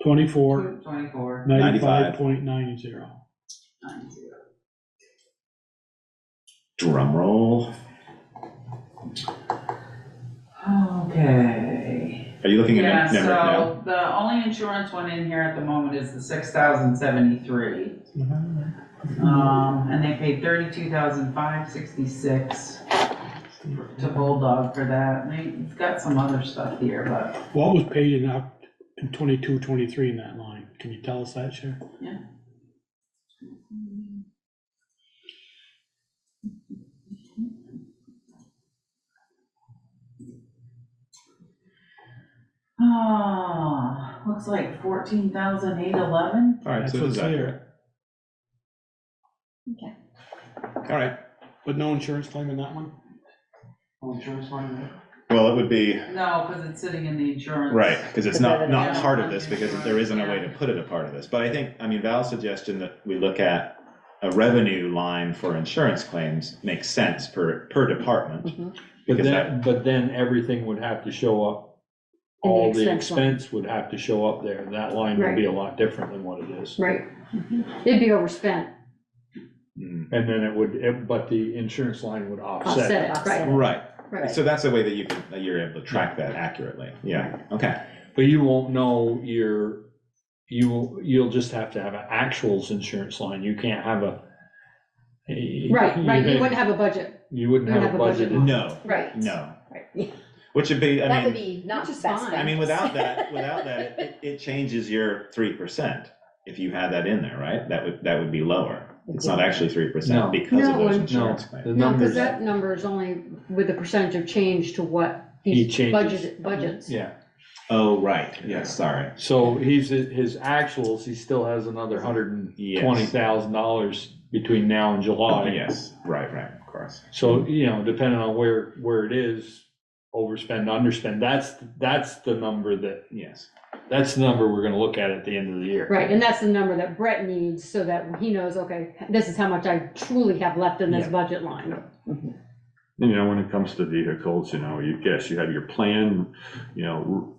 24 24. 95.90. Drum roll. Okay. Are you looking Yeah, at Nemrick now? so the only insurance one in here at the moment is the 6,073. And they paid 32,566 to Bulldog for that. And they've got some other stuff here, but What was paid in 22/23 in that line? Can you tell us that, Sharon? yeah. Looks like 14,811. All right, That's so what's it's accurate. Okay. All right. But no insurance claim in that one? No insurance claim in that? Well, it would be, No, because it's sitting in the insurance. right, because it's not Yeah. part of this, because there isn't a way to put it a part of this. But I think, I mean, Val's suggestion that we look at a revenue line for insurance claims makes sense per department. Mhm. But Because then everything would have to show up. In the All the expense line. expense would have to show up there. That line would be a lot different than what it is. right. It'd be overspent, Mm, And then it would, but the insurance line would offset offset. it, right, Right, right. so that's the way that you're able to track that accurately. Yeah, okay. But you won't know you'll just have to have an actuals insurance line. You can't have a. Right, you wouldn't have a budget, You wouldn't have a budget. No, right. no. Right. Yeah. Which would be, That I would mean, be not Which is best fine. I mean, practice. without that, it changes your 3%. If you had that in there, right? That would be lower. It's not actually 3% No. because No, of it those wouldn't. No, insurance claims. the No, because numbers, that number is only with the percentage of change to what He he's changes. budgets. yeah. Oh, right, yes, sorry. So his actuals, he still has another $120,000 between now and July. Yes, right, of course. So, depending on where it is, overspend, underspend, that's the number Yes. that's the number we're gonna look at the end of the year. Right, and that's the number that Brett needs, so that he knows, okay, this is how much I truly have left in this Yeah. budget line. When it comes to vehicles, you have your planned,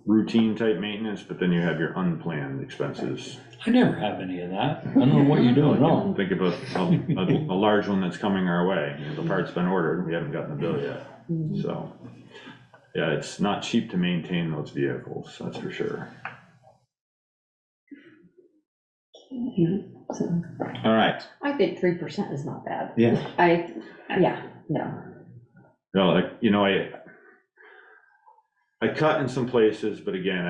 routine type maintenance, but then you have your unplanned expenses. I never have any of that. I don't know what you're doing wrong. Think about a large one that's coming our way. The part's been ordered, we haven't gotten the bill yet. So, yeah, it's not cheap to maintain those vehicles, that's for sure. So, All right, I think 3% is not bad. yeah. No, I cut in some places, but again,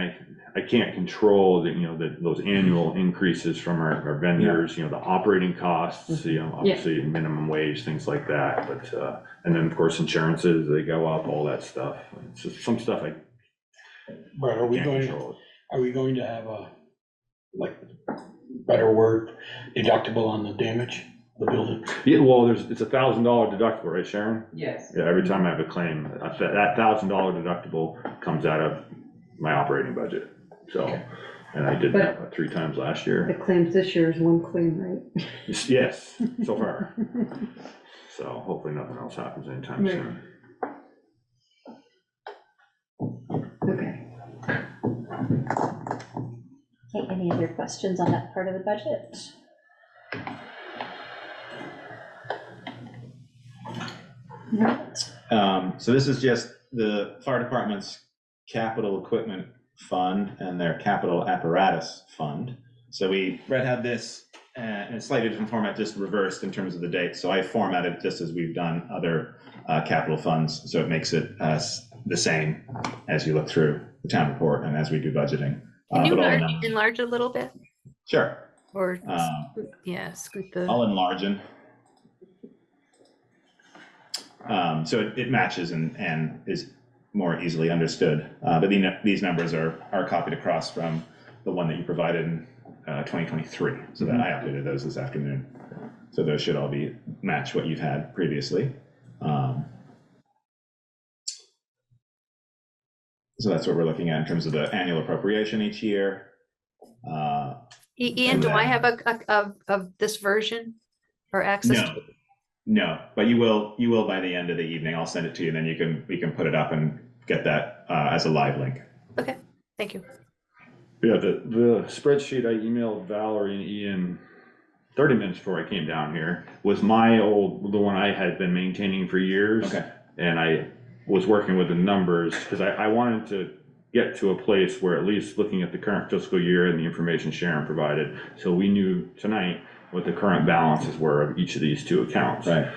I can't control those annual increases from our vendors, the operating costs, obviously minimum wage, things like that, but, and then of course insurances, they go up, all that stuff. It's just some stuff I Brett, are we can't going, control. are we going to have a, better word, deductible on the damage, of the building? Yeah, well, it's $1,000 deductible, right, Sharon? Yes. Yeah, every time I have a claim, that $1,000 deductible comes out of my operating budget, so. And I did that 3 times last the year. claims this year is one claim, right? Yes, so far. So hopefully nothing else happens anytime Right. soon. Okay. Okay, any other questions on that part of the budget? So this is just the fire department's capital equipment fund and their capital apparatus fund. So Brett had this in a slightly different format, just reversed in terms of the date. So I formatted it just as we've done other capital funds, so it makes it the same as you look through the town report and as we do budgeting. Can you But all the numbers- enlarge a little bit? Sure. Or, yeah, scoot the, I'll enlarge it. So it matches and is more easily understood. But these numbers are copied across from the one that you provided in 2023. So that I updated those this afternoon. So those should all match what you've had previously. So that's what we're looking at in terms of the annual appropriation each year. Ian, do I have of this version or access to? No, but you will by the end of the evening. I'll send it to you, and then we can put it up and get that as a live link. Okay, thank you. Yeah, the spreadsheet I emailed Valerie and Ian 30 minutes before I came down here was the one I had been maintaining for years. Okay. And I was working with the numbers because I wanted to get to a place where, at least looking at the current fiscal year and the information Sharon provided, so we knew tonight what the current balances were of each of these two accounts. Right.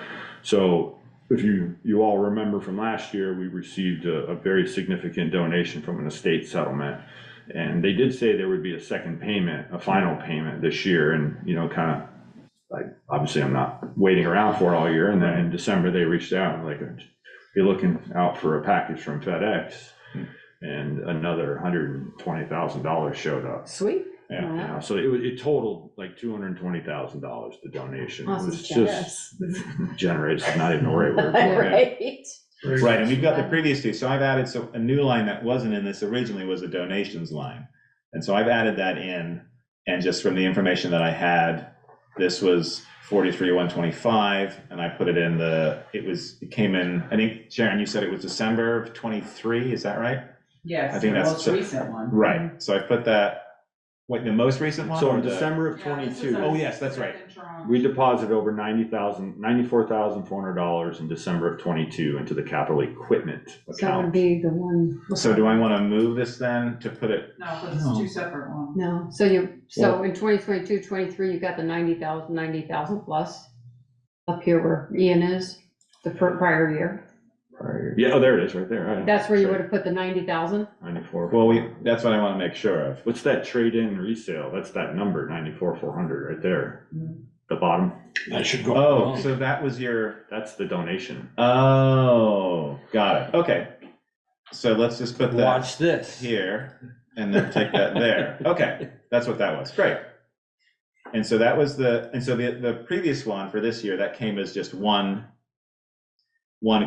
So if you all remember from last year, we received a very significant donation from an estate settlement. And they did say there would be a second payment, a final payment this year. And, kind of like, obviously I'm not waiting around for it all year. And then in December, they reached out and like, be looking out for a package from FedEx. And another $120,000 showed up. Sweet. Yeah. Wow. So it totaled like $220,000, the donation. It Awesome. was just generated, it's not even the right word. Right. Right, and we've got the previous two, so I've added, a new line that wasn't in this originally was a donations line. And so I've added that in, and just from the information that I had, this was 43,125, and I put it in it came in, I think, Sharon, you said it was December of 23, is that right? Yes, I think the that's most recent one. Right, so I put that, the most recent one? So or in the- December of Yeah, this is 22, a Oh, yes, that's right. second tranche. we deposited over $94,400 in December of 22 into the capital equipment So that would account. be the one. So do I want to move this then to put it, No, because it's two separate ones. No, so in 2022, 23, you got the 90,000 plus up here where Ian is, the prior year. Yeah, oh, there it is, right there. Right. That's where you would have put the 90,000. 94. well, that's what I want to make sure of. What's that trade-in resale? That's that number, 94,400 right there. The bottom, That should go. Oh, so that was your, that's the donation. oh, got it, okay. So let's just put that Watch this. here and then take that there. Okay, that's what that was, great. And so that was the previous one for this year, that came as just one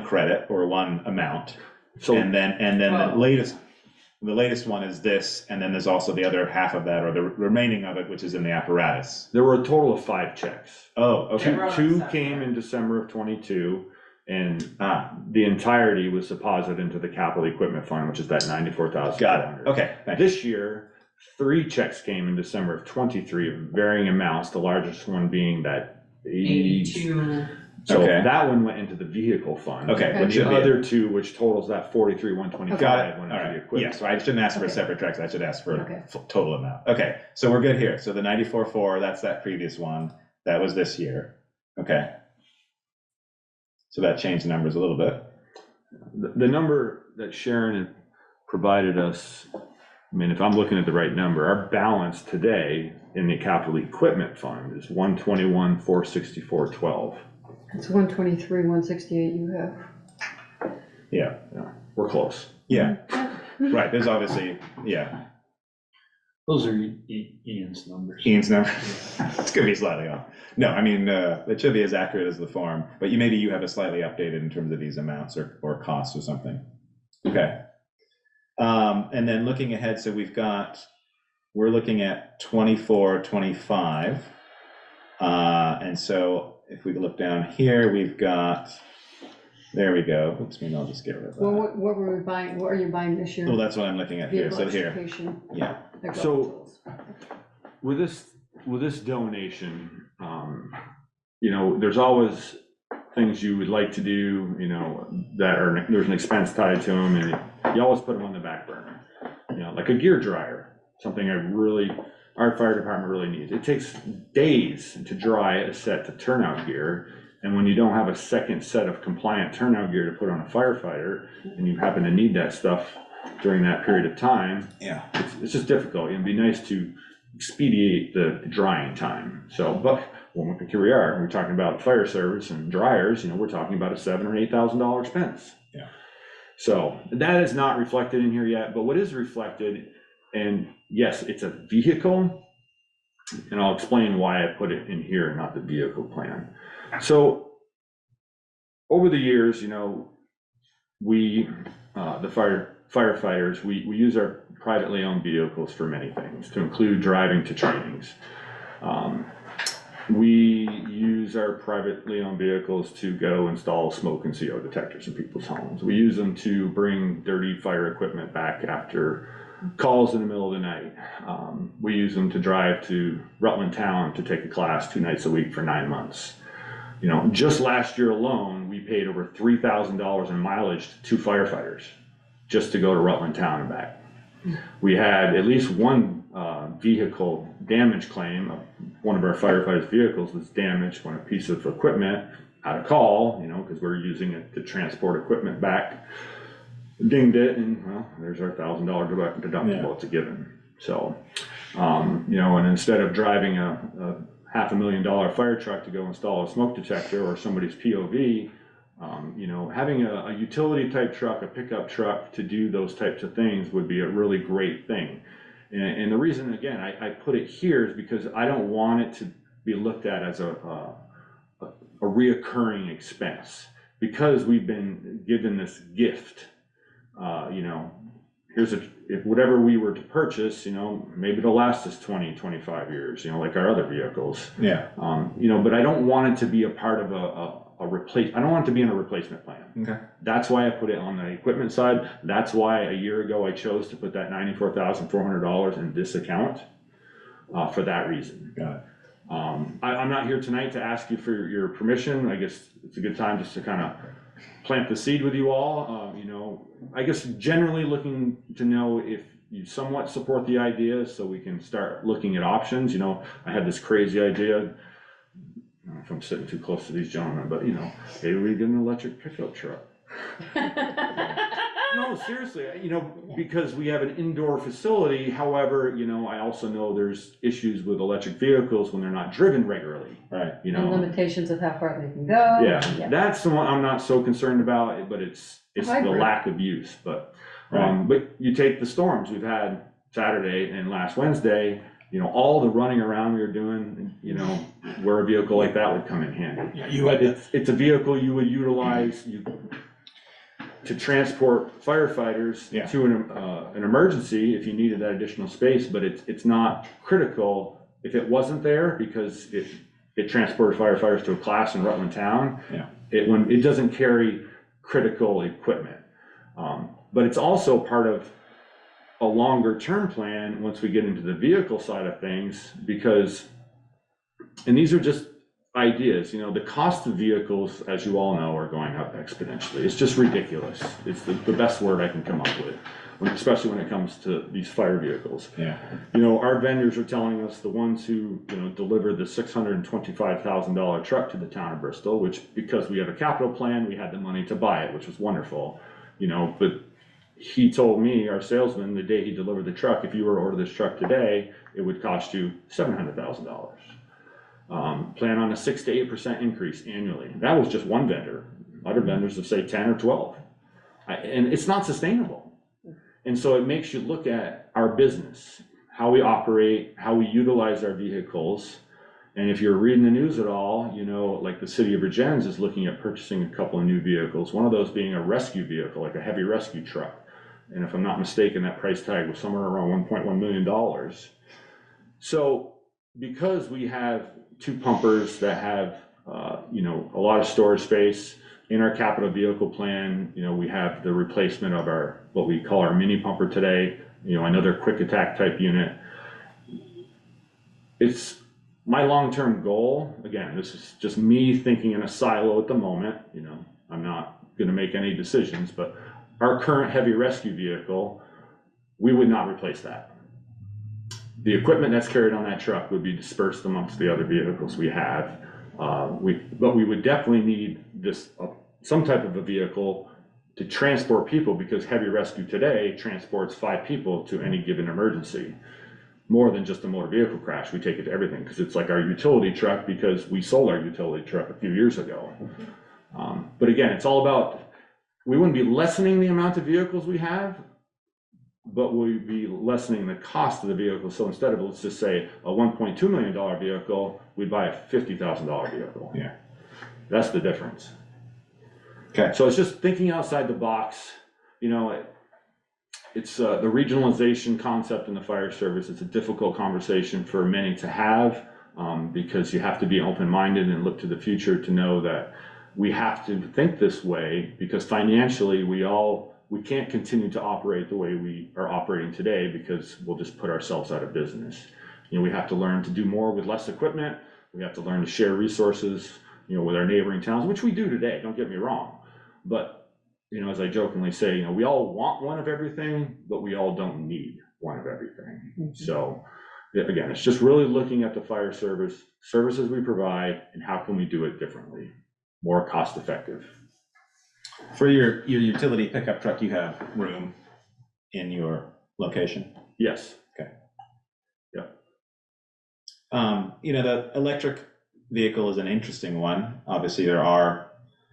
credit or one amount. So And then Wow. the latest one is this, and then there's also the other half of that, or the remaining of it, which is in the apparatus. there were a total of 5 checks. Oh, okay. Yeah. Two came in December of 22, and the entirety was deposited into the capital equipment fund, which is that 94,000. Got it, okay, thank you. This year, 3 checks came in December of 23 of varying amounts, the largest one being that 82. So Okay. that one went into the vehicle fund. Okay, And which should the be other two, which totals that 43,125, Got it, went all into the right, equipment. yeah, so I shouldn't ask for a Okay. separate check, I should ask for Okay. a total amount. Okay, so we're good here, so the 94,400, that's that previous one, that was this year, okay. So that changed the numbers a little bit. The number that Sharon had provided us, I mean, if I'm looking at the right number, our balance today in the capital equipment fund is 121,464.12. It's 123, 168 you have. Yeah, We're close. yeah, right, there's obviously, yeah, Those are Ian's numbers. Ian's number, it's gonna be slightly off. No, I mean, it should be as accurate as the form, but maybe you have it slightly updated in terms of these amounts or costs or something. Okay. And then looking ahead, so we're looking at 24, 25. And so if we look down here, we've got, there we go. Oops, maybe I'll just get rid of Well, that. what were we buying, what are you buying this year? Well, that's what I'm looking at here, so here, Vehicle yeah. So- With this donation, there's always things you would like to do, there's an expense tied to them, and you always put them on the back burner. Like a gear dryer, something I really our fire department really needs. It takes days to dry a set of turnout gear. And when you don't have a second set of compliant turnout gear to put on a firefighter, and you happen to need that stuff during that period of time, Yeah. it's just difficult. It'd be nice to expedite the drying time. So, but well, here we are, we're talking about fire service and dryers, we're talking about a $7,000 or $8,000 expense. Yeah. So that is not reflected in here yet, but what is reflected, and yes, it's a vehicle, and I'll explain why I put it in here, not the vehicle plan. So over the years, we, the firefighters, we use our privately owned vehicles for many things, to include driving to trainings. We use our privately owned vehicles to go install smoke and CO detectors in people's homes. We use them to bring dirty fire equipment back after calls in the middle of the night. We use them to drive to Rutland Town to take a class 2 nights a week for 9 months. Just last year alone, we paid over $3,000 in mileage to 2 firefighters just to go to Rutland Town and back. We had at least one vehicle damage claim. One of our firefighters' vehicles was damaged when a piece of equipment had a call, because we're using it to transport equipment back. Dinged it, and well, there's our $1,000 deductible. It's a given. So, and instead of driving a $500,000 fire truck to go install a smoke detector or somebody's POV, having a utility type truck, a pickup truck to do those types of things would be a really great thing. And the reason, again, I put it here is because I don't want it to be looked at as a reoccurring expense, because we've been given this gift. Here's if whatever we were to purchase, maybe it'll last us 20, 25 years, like our other vehicles. Yeah. But I don't want it to be a part of a replace. I don't want it to be in a replacement plan. Okay. That's why I put it on the equipment side. That's why a year ago I chose to put that $94,400 in this account, for that reason. Got it. I'm not here tonight to ask you for your permission. I guess it's a good time just to kind of plant the seed with you all. I guess generally looking to know if you somewhat support the idea, so we can start looking at options. I had this crazy idea. I don't know if I'm sitting too close to these gentlemen, but maybe we get an electric pickup truck. No, seriously, because we have an indoor facility. However, I also know there's issues with electric vehicles when they're not driven regularly. Right. And limitations of how far they can go. Yeah, that's the one I'm not so concerned about, but it's the Hybrid. lack of use. But Right. but you take the storms we've had Saturday and last Wednesday, all the running around we were doing, where a vehicle like that would come in handy. Yeah, you had, It's a vehicle you would utilize to transport firefighters Yeah. to an emergency if you needed that additional space, but it's not critical if it wasn't there, because it transported firefighters to a class in Rutland Town. Yeah. It doesn't carry critical equipment. But it's also part of a longer term plan once we get into the vehicle side of things, because, and these are just ideas, the cost of vehicles, as you all know, are going up exponentially. It's just ridiculous. It's the best word I can come up with, especially when it comes to these fire vehicles. Yeah. Our vendors are telling us, the ones who, delivered the $625,000 truck to the town of Bristol, which, because we have a capital plan, we had the money to buy it, which was wonderful, but he told me, our salesman, the day he delivered the truck, if you were to order this truck today, it would cost you $700,000. Plan on a 6 to 8% increase annually. That was just one vendor. Other vendors have say 10 or 12. And it's not sustainable. And so it makes you look at our business, how we operate, how we utilize our vehicles. And if you're reading the news at all, like the city of Virgins is looking at purchasing a couple of new vehicles, one of those being a rescue vehicle, like a heavy rescue truck. And if I'm not mistaken, that price tag was somewhere around $1.1 million. So because we have 2 pumpers that have, a lot of storage space in our capital vehicle plan, we have the replacement of what we call our mini pumper today, another quick attack type unit. It's my long-term goal. Again, this is just me thinking in a silo at the moment. I'm not going to make any decisions, but our current heavy rescue vehicle, we would not replace that. the equipment that's carried on that truck would be dispersed amongst the other vehicles we have. But we would definitely need some type of a vehicle to transport people, because heavy rescue today transports 5 people to any given emergency. More than just a motor vehicle crash, we take it to everything, because it's like our utility truck, because we sold our utility truck a few years ago. But again, it's all about, we wouldn't be lessening the amount of vehicles we have, but we'd be lessening the cost of the vehicle. So instead of, let's just say, a $1.2 million vehicle, we'd buy a $50,000 vehicle. Yeah. That's the difference. Okay. So it's just thinking outside the box. You know, it's the regionalization concept in the fire service. It's a difficult conversation for many to have, because you have to be open-minded and look to the future to know that we have to think this way, because financially we can't continue to operate the way we are operating today, because we'll just put ourselves out of business. You know, we have to learn to do more with less equipment. We have to learn to share resources, you know, with our neighboring towns, which we do today, don't get me wrong. But, you know, as I jokingly say, you know, we all want one of everything, but we all don't need one of everything. So again, it's just really looking at the fire services we provide, and how can we do it differently, more cost effective. For your utility pickup truck, you have room in your location? Yes. Okay. Yep. You know, the electric vehicle is an interesting one. Obviously, there are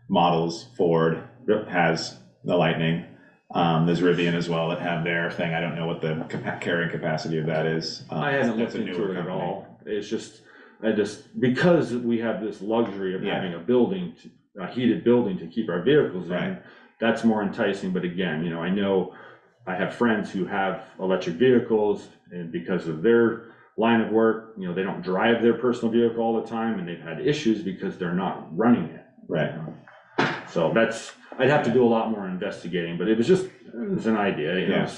models. Ford has the Lightning. There's Rivian as well that have their thing. I don't know what the carrying capacity of that is. I haven't looked into it at all. It's just, because we have this luxury of having a heated building to keep our vehicles in, Right. That's more enticing. But again, you know I have friends who have electric vehicles, and because of their line of work, you know, they don't drive their personal vehicle all the time, and they've had issues because they're not running it. Right. So I'd have to do a lot more investigating, but it was an idea, you know, Yeah.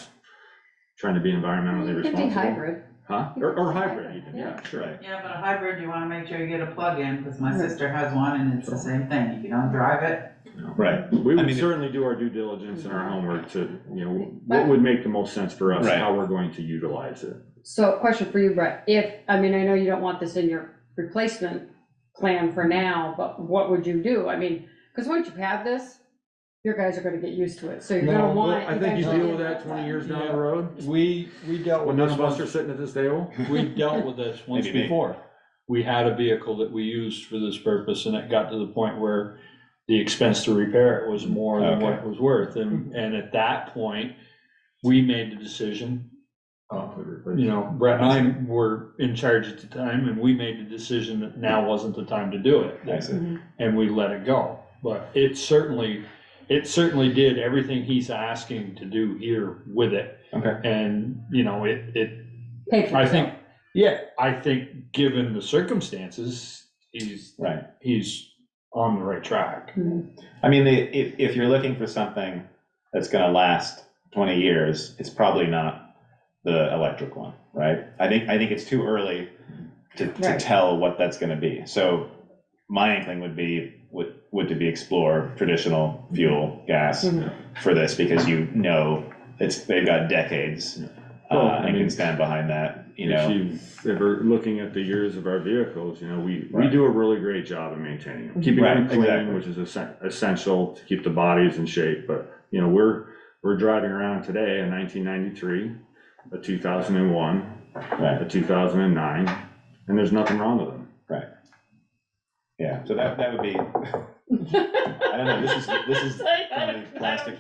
trying to be environmentally It could be responsible. hybrid. Huh? Or hybrid even, yeah, sure. Right. Yeah, but a hybrid, you wanna make sure you get a plug-in, because my sister has one and it's the same thing. If you don't drive it, Right. We I would mean, certainly do our due diligence and our homework to, you know, what would make the most sense for us, Right. how we're going to utilize it. So question for you, Brett, I know you don't want this in your replacement plan for now, but what would you do? I mean, because once you have this, your guys are gonna get used to it, so you're gonna want it I think you eventually. deal with that 20 years down the road. We dealt When with none this of us once. are sitting at this table. We dealt with this once Maybe me. before. We had a vehicle that we used for this purpose, and it got to the point where the expense to repair it was more than what it was worth. And at that point, we made the decision. You know, Brett and I were in charge at the time, and we made the decision that now wasn't the time to do it. I see. And we let it go. But it certainly did everything he's asking to do here with it. Okay. And, you know, Paid for I itself. think given the circumstances, he's on the right track. I mean, if you're looking for something that's gonna last 20 years, it's probably not the electric one, right? I think it's too early to Right. tell what that's gonna be. So my inkling would to be explore traditional fuel, gas for this, because they've got decades and can stand behind that, you know. If you've ever looking at the years of our vehicles, you know, we do a really great job of maintaining them, keeping them clean, exactly. which is essential to keep the bodies in shape. But, you know, we're driving around today a 1993, a 2001, Right. a 2009, and there's nothing wrong with them. Yeah, so that would be, I don't know, this is probably plastic.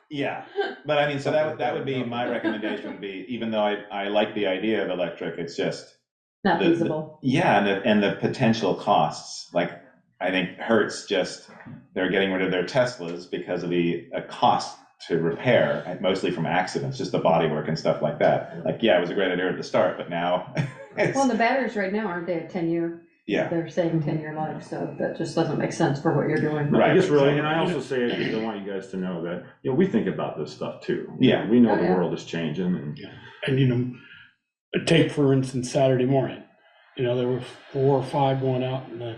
Yeah, but I mean, so that would be, my recommendation would be, even though I like the idea of electric, it's just, Not feasible. yeah, and the potential costs, like, I think Hertz they're getting rid of their Teslas because of the cost to repair, mostly from accidents, just the bodywork and stuff like that. Like, yeah, it was a great idea at the start, but now Well, the batteries right now, aren't they a 10-year? yeah, They're saying 10-year life, so that just doesn't make sense for what you're doing. Right. I guess really, exactly. and I also say it because I want you guys to know that, you know, we think about this stuff too. Yeah. We know Oh, the yeah. world is changing, and And, you know, take for instance, Saturday morning, you know, there were 4 or 5 going out in the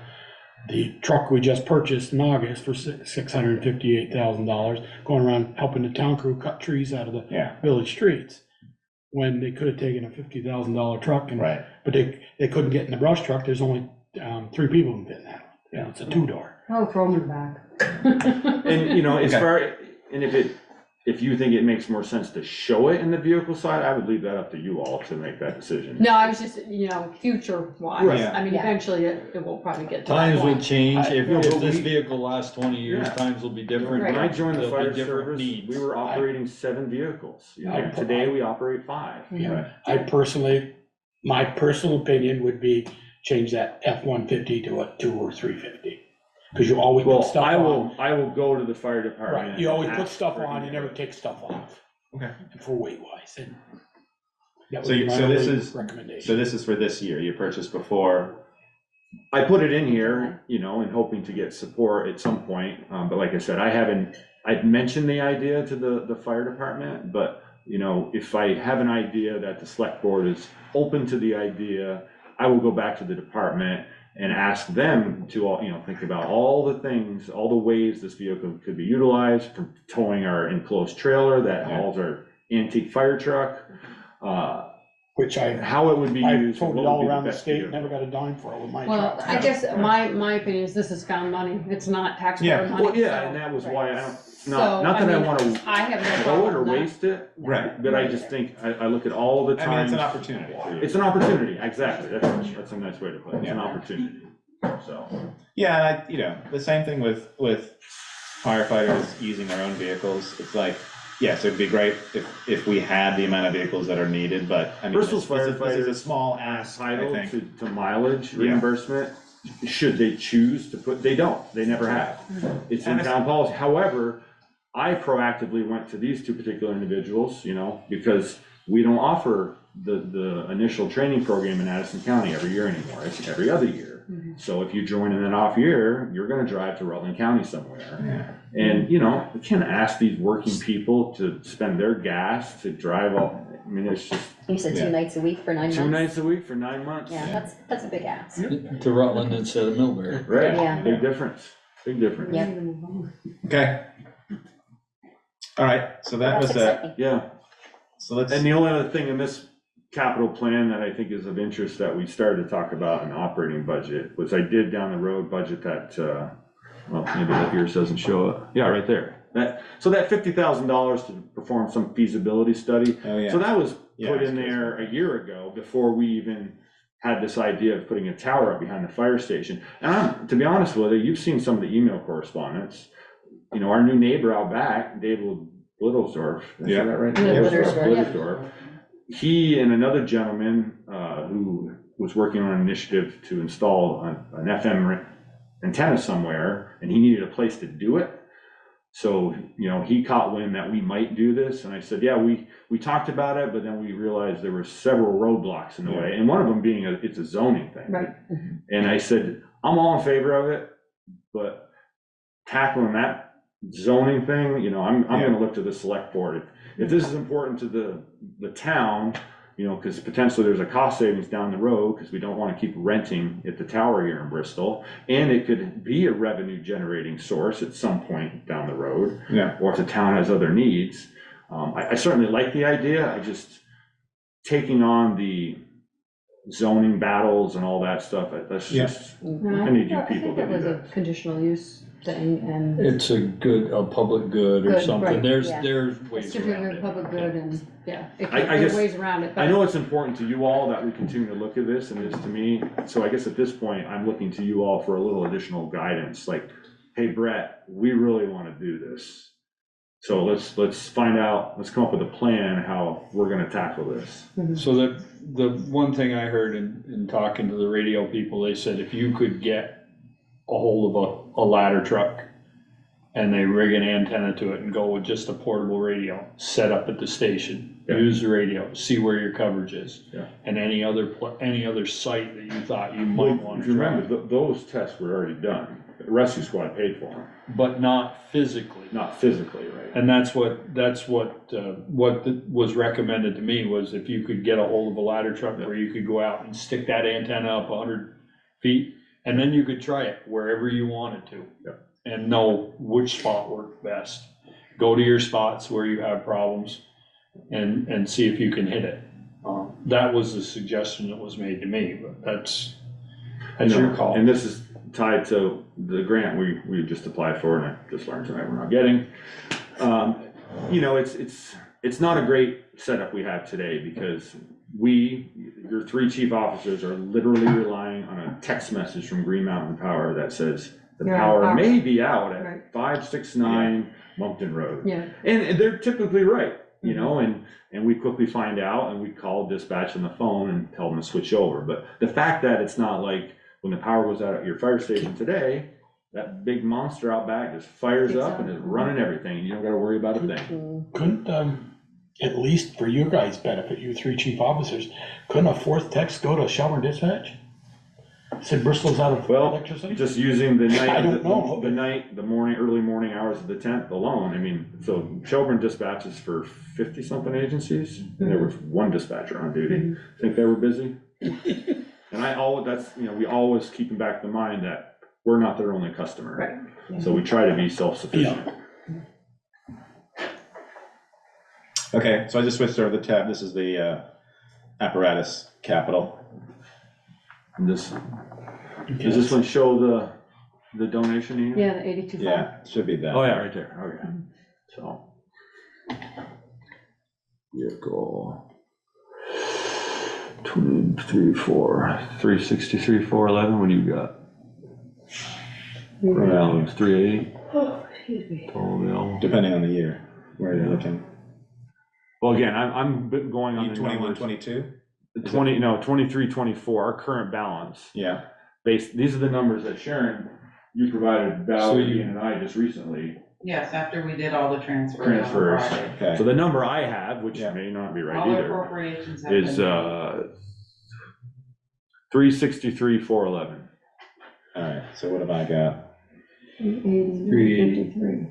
truck we just purchased in August for $658,000, going around helping the town crew cut trees out of the yeah, village streets. when they could have taken a $50,000 truck and, Right. but they couldn't get in the brush truck, there's only, 3 people who can fit in that. You know, it's a 2-door. Oh, throw them in the back. And, you know, as Okay. far, and if you think it makes more sense to show it in the vehicle side, I would leave that up to you all to make that decision. No, I was just, future wise, Right. I mean, Yeah. eventually it will probably get to that Times will point. change, I- if no, but this we- vehicle lasts 20 years, Yeah. times will be different. When I joined the There'll be fire different service, needs. we were operating 7 vehicles. You know, I- today we operate 5. Right. I personally, my personal opinion would be change that F-150 to a 2 or 350. Because you always put Well, stuff I on. will go to the fire department. Right, you always and put ask stuff for on, you never input. take stuff off. Okay. And for weight wise, and that So would be you- my so this only is- recommendation. So this is for this year, you purchased before, I put it in here, you know, and hoping to get support at some point, but like I said, I'd mentioned the idea to the fire department, but, you know, if I have an idea that the select board is open to the idea, I will go back to the department and ask them to all, you know, think about all the things, all the ways this vehicle could be utilized, from towing our enclosed trailer that hauls our antique fire truck, Which how it would be I've used. told what it would all be the around the best state, vehicle. never got a dime for it with my Well, truck. I guess my opinion is this is found money, it's not taxpayer Yeah. money. Well, yeah, so- and that was why I don't, So, not that I mean, wanna I have no blow it or problem with waste it, right, but I just think, I look at all the I mean, it's times. an opportunity for you. It's an opportunity, exactly, that's a nice way to put it, it's an Yeah. opportunity, so. Yeah, and the same thing with firefighters using their own vehicles, it's like, yes, it'd be great if we had the amount of vehicles that are needed, but I mean, Bristol's this is a firefighters small ask, I Title think. to mileage Yeah. reimbursement, should they choose to put, they don't, they never have. It's in And it's- town policy, however, I proactively went to these 2 particular individuals, you know, because we don't offer the initial training program in Addison County every year anymore, it's every other year. So if you join in an off year, you're gonna drive to Rutland County somewhere. Yeah. And, you know, we can't ask these working people to spend their gas to drive all, I mean, it's just You said Yeah. 2 nights a week for 9 months? 2 nights a week for 9 months. Yeah, that's a big ask. To Rutland instead of Millbury. Right, Yeah. big difference, big difference. Yeah. Okay. All right, so that That's was that, exciting. Yeah, so let's, and the only other thing in this capital plan that I think is of interest that we started to talk about in the operating budget was I did down the road budget that, well, maybe that yours doesn't show it. Yeah, right there. So that $50,000 to perform some feasibility study. oh, yeah. So that was Yeah, put I in suppose. there a year ago before we even had this idea of putting a tower up behind the fire station. And to be honest with you, you've seen some of the email correspondence. You know, our new neighbor out back, David Blittlesdorf, is Yeah. that right? Blittersdorf, yeah. Blittersdorf. He and another gentleman who was working on an initiative to install an FM antenna somewhere, and he needed a place to do it. So, you know, he caught wind that we might do this, and I said, yeah, we talked about it, but then we realized there were several roadblocks in the way, and one of them being it's a zoning thing. Right. And I said, I'm all in favor of it, but tackling that zoning thing, you know, I'm gonna look to the select board. If this is important to the town, you know, because potentially there's a cost savings down the road, because we don't want to keep renting at the tower here in Bristol, and it could be a revenue generating source at some point down the road, Yeah, or if the town has other needs. I certainly like the idea, I just, taking on the zoning battles and all that stuff, that's Yeah. just, No, I need you I people think to that do was a that. conditional use thing, and It's a public good or Good, something, right, there's yeah. ways it's to around do it. with public good, and, yeah, I there's guess- ways around it, but. I know it's important to you all that we continue to look at this, and it's to me, so I guess at this point, I'm looking to you all for a little additional guidance, like, hey, Brett, we really wanna do this. So let's find out, let's come up with a plan how we're gonna tackle this. So the one thing I heard in talking to the radio people, they said if you could get a hold of a ladder truck and they rig an antenna to it and go with just a portable radio, set up at the station, Yeah. use the radio, see where your coverage is. Yeah. And any other site that you thought you might want If to you try, remember, those tests were already done, the rescue squad paid for them, but not physically. not physically, right? And that's what was recommended to me, was if you could get a hold of a ladder truck where you could go out and stick that antenna up 100 feet, and then you could try it wherever you wanted to. Yeah. And know which spot worked best. Go to your spots where you have problems and see if you can hit it. That was the suggestion that was made to me, but that's your call. And this is tied to the grant we just applied for, and I just learned tonight we're not getting. You know, it's not a great setup we have today, because your 3 chief officers are literally relying on a text message from Green Mountain Power that says the Yeah, power may power. be out at Right. 569 Moncton Road. Yeah, And they're typically right, you know, and we quickly find out, and we call dispatch on the phone and tell them to switch over. But the fact that it's not like when the power goes out at your fire station today, that big monster out back just fires up and is running everything, and you don't gotta worry about a thing. Couldn't, at least for you guys' benefit, you 3 chief officers, couldn't a 4th text go to Shelburne Dispatch? Said Bristol's out of Well, electricity? just using the night, I don't know. the early morning hours of the 10th alone, I mean, so Shelburne dispatches for 50-something agencies, and there was 1 dispatcher on duty. Think they were busy? And we always keep in back the mind that we're not their only customer. Right. So we try to be self-sufficient. Okay, so I just switched over the tab. This is the apparatus capital. And does this one show the donation, Ian? yeah, the 82. Yeah, it should be that. Oh, yeah, right there, okay. So. Vehicle. 363, 411, what do you got? Front balance, 380. Oh, excuse me. Total available. Depending on the year, where you're looking. Well, again, I'm going on You the 21, numbers. 22? 23, 24, our current balance. Yeah, These are the numbers that Sharon, you provided Val, So Ian, and I just recently. Yes, after we did all the transfers on Transfers. Friday. okay. So the number I have, which Yeah. may not be right All either, appropriations have been is made. 363, 411. All right, so what have I got? 53.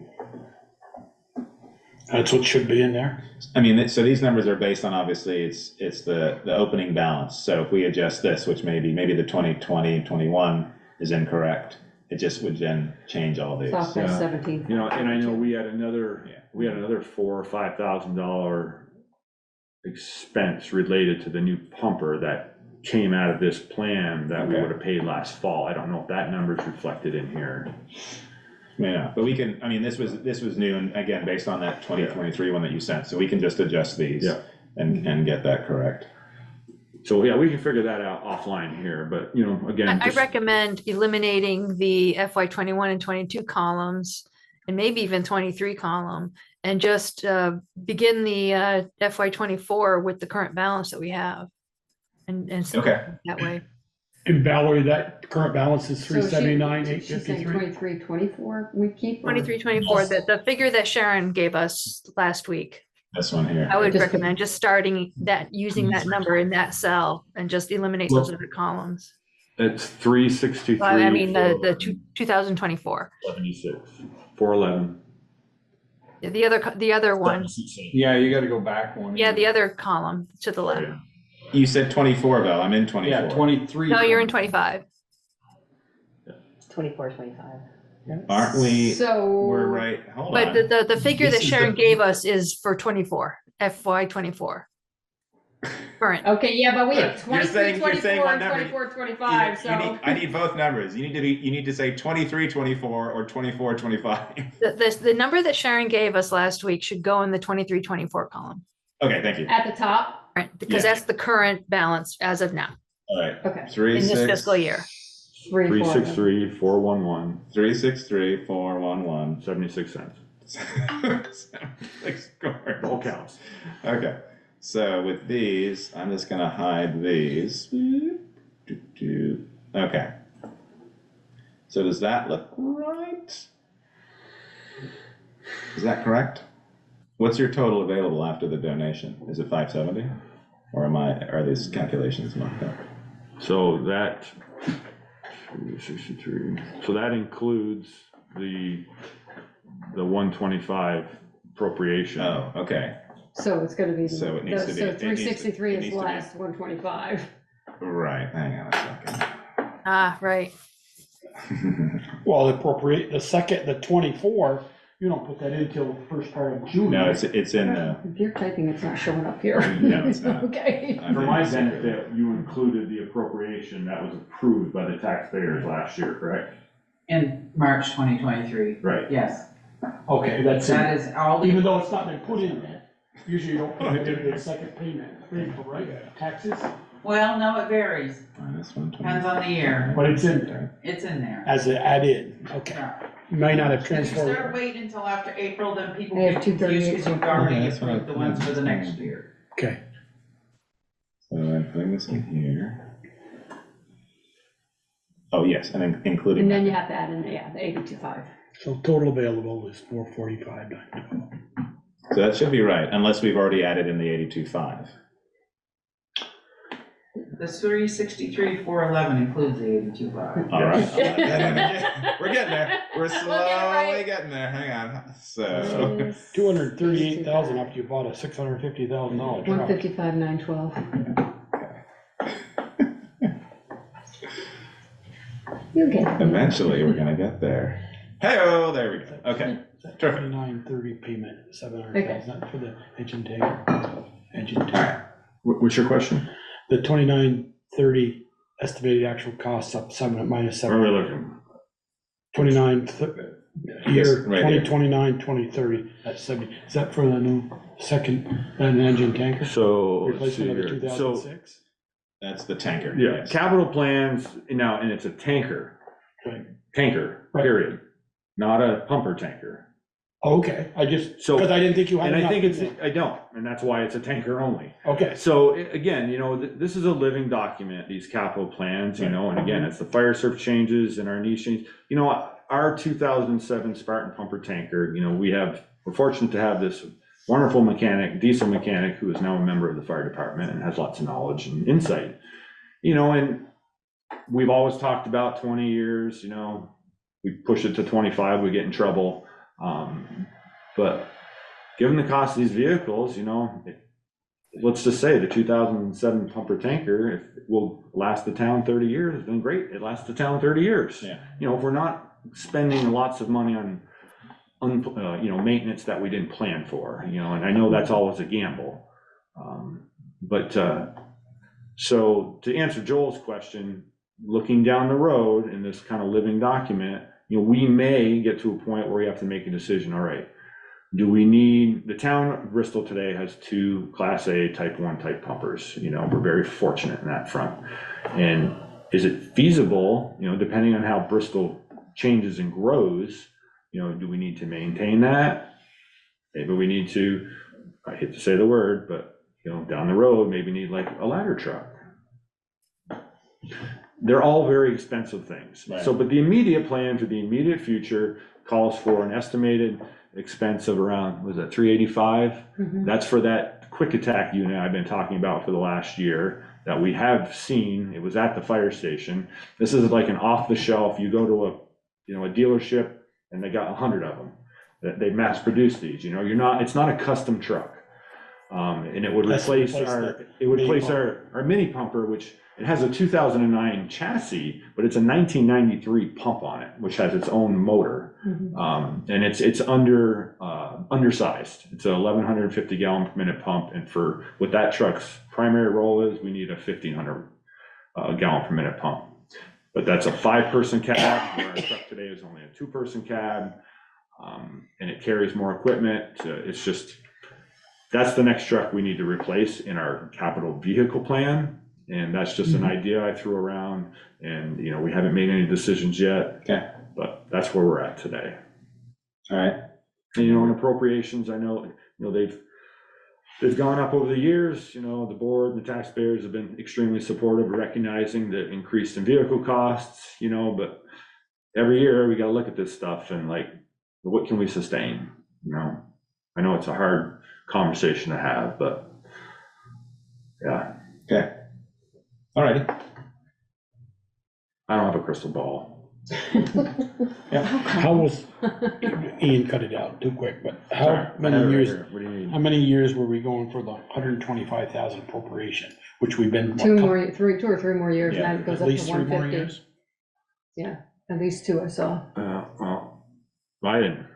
That's what should be in there. I mean, so these numbers are based on, obviously, it's the opening balance. So if we adjust this, which maybe the 2020, 21 is incorrect, it just would then change all these. Soft by Yeah. 17. You know, and I know we had another Yeah. $4,000 or $5,000 expense related to the new pumper that came out of this plan that we Okay. would have paid last fall. I don't know if that number's reflected in here. Yeah, but we can, I mean, this was new, and again, based on that 2023 one that you sent, so we can just adjust these Yeah. and get that correct. So, yeah, we can figure that out offline here, but, you know, again. I just- recommend eliminating the FY 21 and 22 columns, and maybe even 23 column, and just begin the FY 24 with the current balance that we have. And so Okay. that way. And Valerie, that current balance is So she- 379, She's saying 853? 23, 24 we keep? or- 23, 24, the figure that Sharon gave us last week. This one here. I would Just- recommend just starting that, using that number in that cell and just eliminate those other columns. It's 363. Well, I mean, the 2024. 76, 411. The other one, Yeah, you gotta go back one. yeah, the other column to the left. Yeah. You said 24, though, I'm in 24. Yeah, 23. No, you're in 25. 24, 25. Aren't we, So. we're right, hold But on. the figure This that is Sharon the- gave us is for 24, FY 24. Current. Okay, yeah, but we have You're 23, saying 24, what number? 24, 25, so. I need both numbers. You need to say 23, 24 or 24, 25. The number that Sharon gave us last week should go in the 23, 24 column, Okay, thank you. At the top, right? Because Yeah. that's the current balance as of now, All right. okay. 3, in this 6, fiscal year. 363, 411, 363, 411. 76 cents. 6 scores. All counts. Okay, so with these, I'm just gonna hide these. Okay. So does that look right? Is that correct? What's your total available after the donation? Is it 570? Or are these calculations marked up? So that, 363, so that includes the 125 appropriation. Oh, okay, So it's gonna be. So it needs to be- So it needs to- 363 it is needs to be- less, 125. right, hang on a Ah, right. Well, the 24, You don't put that in till the first part of June. No, right? it's in the, If you're typing, it's not showing up here. No, it's not. Okay. I'm For in my the secret. benefit, you included the appropriation that was approved by the taxpayers last year, correct? In March 2023, Right. yes. Okay, that's it. That is all the Even though it's not been put in yet, usually you don't put it in the second payment, April, right? Taxes, Well, no, it varies, Minus 120. depends on the year, but it's in there it's in there. as an add-in, okay. Yeah. You might not have If you start transferred. waiting until after April, then people I have get confused 238. because you've already Yeah, that's what approved I- the ones for the next year. Okay, So I'm putting this in here. Oh, yes, and then including. And then you have to add in, yeah, the 82.5. so total available is 445. So that should be right, unless we've already added in the 82.5. The 363,411 includes the 82.5. All right. Yes. We're getting there. We're We'll get it slowly right. getting there. Hang on. So, 238,000 after you bought a $650,000 truck. 155,912. You'll get it. eventually we're gonna get there. Hey-oh, there we go. Okay, terrific. 2930 payment, 700,000 for the engine tank. Engine tank. What's your question? The 2930 estimated actual costs up minus Where are we 7. looking? 29, Yes, year right here. 2029, 2030, that's 70. Is that for the new second, an engine tanker? So, let's see Replacement of the here. So, 2006? That's the tanker. yeah, yes. capital plans, now, and it's a tanker. Right. Tanker, Right. period. Not a pumper tanker. Okay, I just, So, because I didn't think you had and I enough. think it's, in there. I don't, and that's why it's a tanker only. Okay, So again, this is a living document, these capital plans, and again, it's the fire surf changes and our niche change. Our 2007 Spartan pumper tanker, we're fortunate to have this wonderful mechanic, diesel mechanic, who is now a member of the fire department and has lots of knowledge and insight. And we've always talked about 20 years, we push it to 25, we get in trouble. But given the cost of these vehicles, let's just say the 2007 pumper tanker, if it will last the town 30 years, then great, it lasts the town 30 years. Yeah. If we're not spending lots of money on, maintenance that we didn't plan for, and I know that's always a gamble. So to answer Joel's question, looking down the road in this kind of living document, we may get to a point where we have to make a decision, all right, do we need, the town of Bristol today has 2 Class A Type 1 type pumpers, we're very fortunate in that front. And is it feasible, depending on how Bristol changes and grows, do we need to maintain that? Maybe we need to, I hate to say the word, but, down the road, maybe need like a ladder truck. They're all very expensive things. Right. So, but the immediate plan for the immediate future calls for an estimated expense of around, was that 385? Mhm. That's for that quick attack unit I've been talking about for the last year that we have seen. It was at the fire station. This is like an off the shelf. You go to a dealership and they got 100 of them. They mass produce these, it's not a custom truck. And it would That's replace the our mini mini pumper, which it has a 2009 chassis, but it's a 1993 pump on it, which has its own motor. Mhm. And it's undersized. It's a 1150 gallon per minute pump. And for what that truck's primary role is, we need a 1500 gallon per minute pump. But that's a 5-person cab, where our truck today is only a 2-person cab. And it carries more equipment. It's just, that's the next truck we need to replace in our capital vehicle plan. And that's just an idea I threw around, and, we haven't made any decisions yet. Okay. But that's where we're at today. All right. And, in appropriations, I know, they've gone up over the years, the board and the taxpayers have been extremely supportive of recognizing the increase in vehicle costs, but every year we gotta look at this stuff and what can we sustain, I know it's a hard conversation to have, but yeah, Okay. All righty. I don't have a crystal ball. How was, Ian cut it out too quick, but Sorry, how I have it many right years, here. What do you need? how many years were we going for the 125,000 appropriation, which we've been? what, 2 or 3 more years, and Yeah, then it goes At up to least 3 more 150. years? Yeah, at least 2 I saw. Well, I didn't.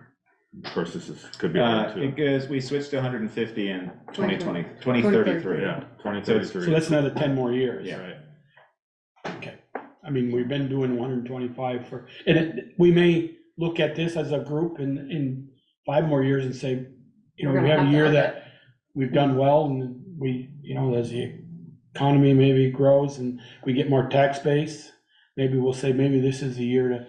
Of course, could be hard too. Because we switched to 150 in 2020, 2033. 2033. Yeah, 2033. So that's another 10 more years. Yeah. Right. Okay. I mean, we've been doing 125 we may look at this as a group in 5 more years and say, you know, We're we gonna have a have to year up that we've done well and we, you know, as the economy maybe grows and we get more tax base, maybe we'll say, maybe this is the year to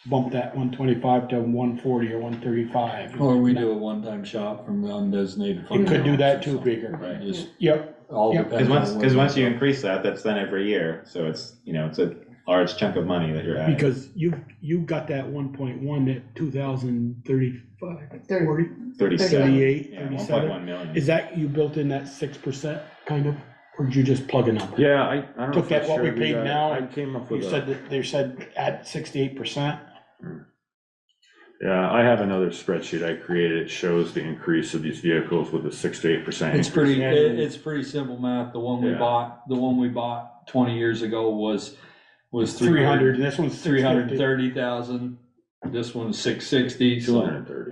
bump that 125 to 140 or 135. Or we do a one-time shop from the undesignated fund. You could do that balance or too, something. bigger. Right, just Yep, all Yep. depends. Because once you increase that, that's then every year. So it's, you know, it's a large chunk of money that you're adding. because you've got that 1.1 at 2035, 40, 37. 38, Yeah, 37. 1.1 million. Is that, you built in that 6% kind of, or did you just plug a number? Yeah, I don't know. Took if I that what we shared with paid you. now I and came up You with said that, they said at 68%? yeah, I have another spreadsheet I created. It shows the increase of these vehicles with a 6 to 8%. It's pretty, it's pretty simple math. The one we Yeah. bought 20 years ago was 300, and this one's 650. 330,000. This one's 660, so 230.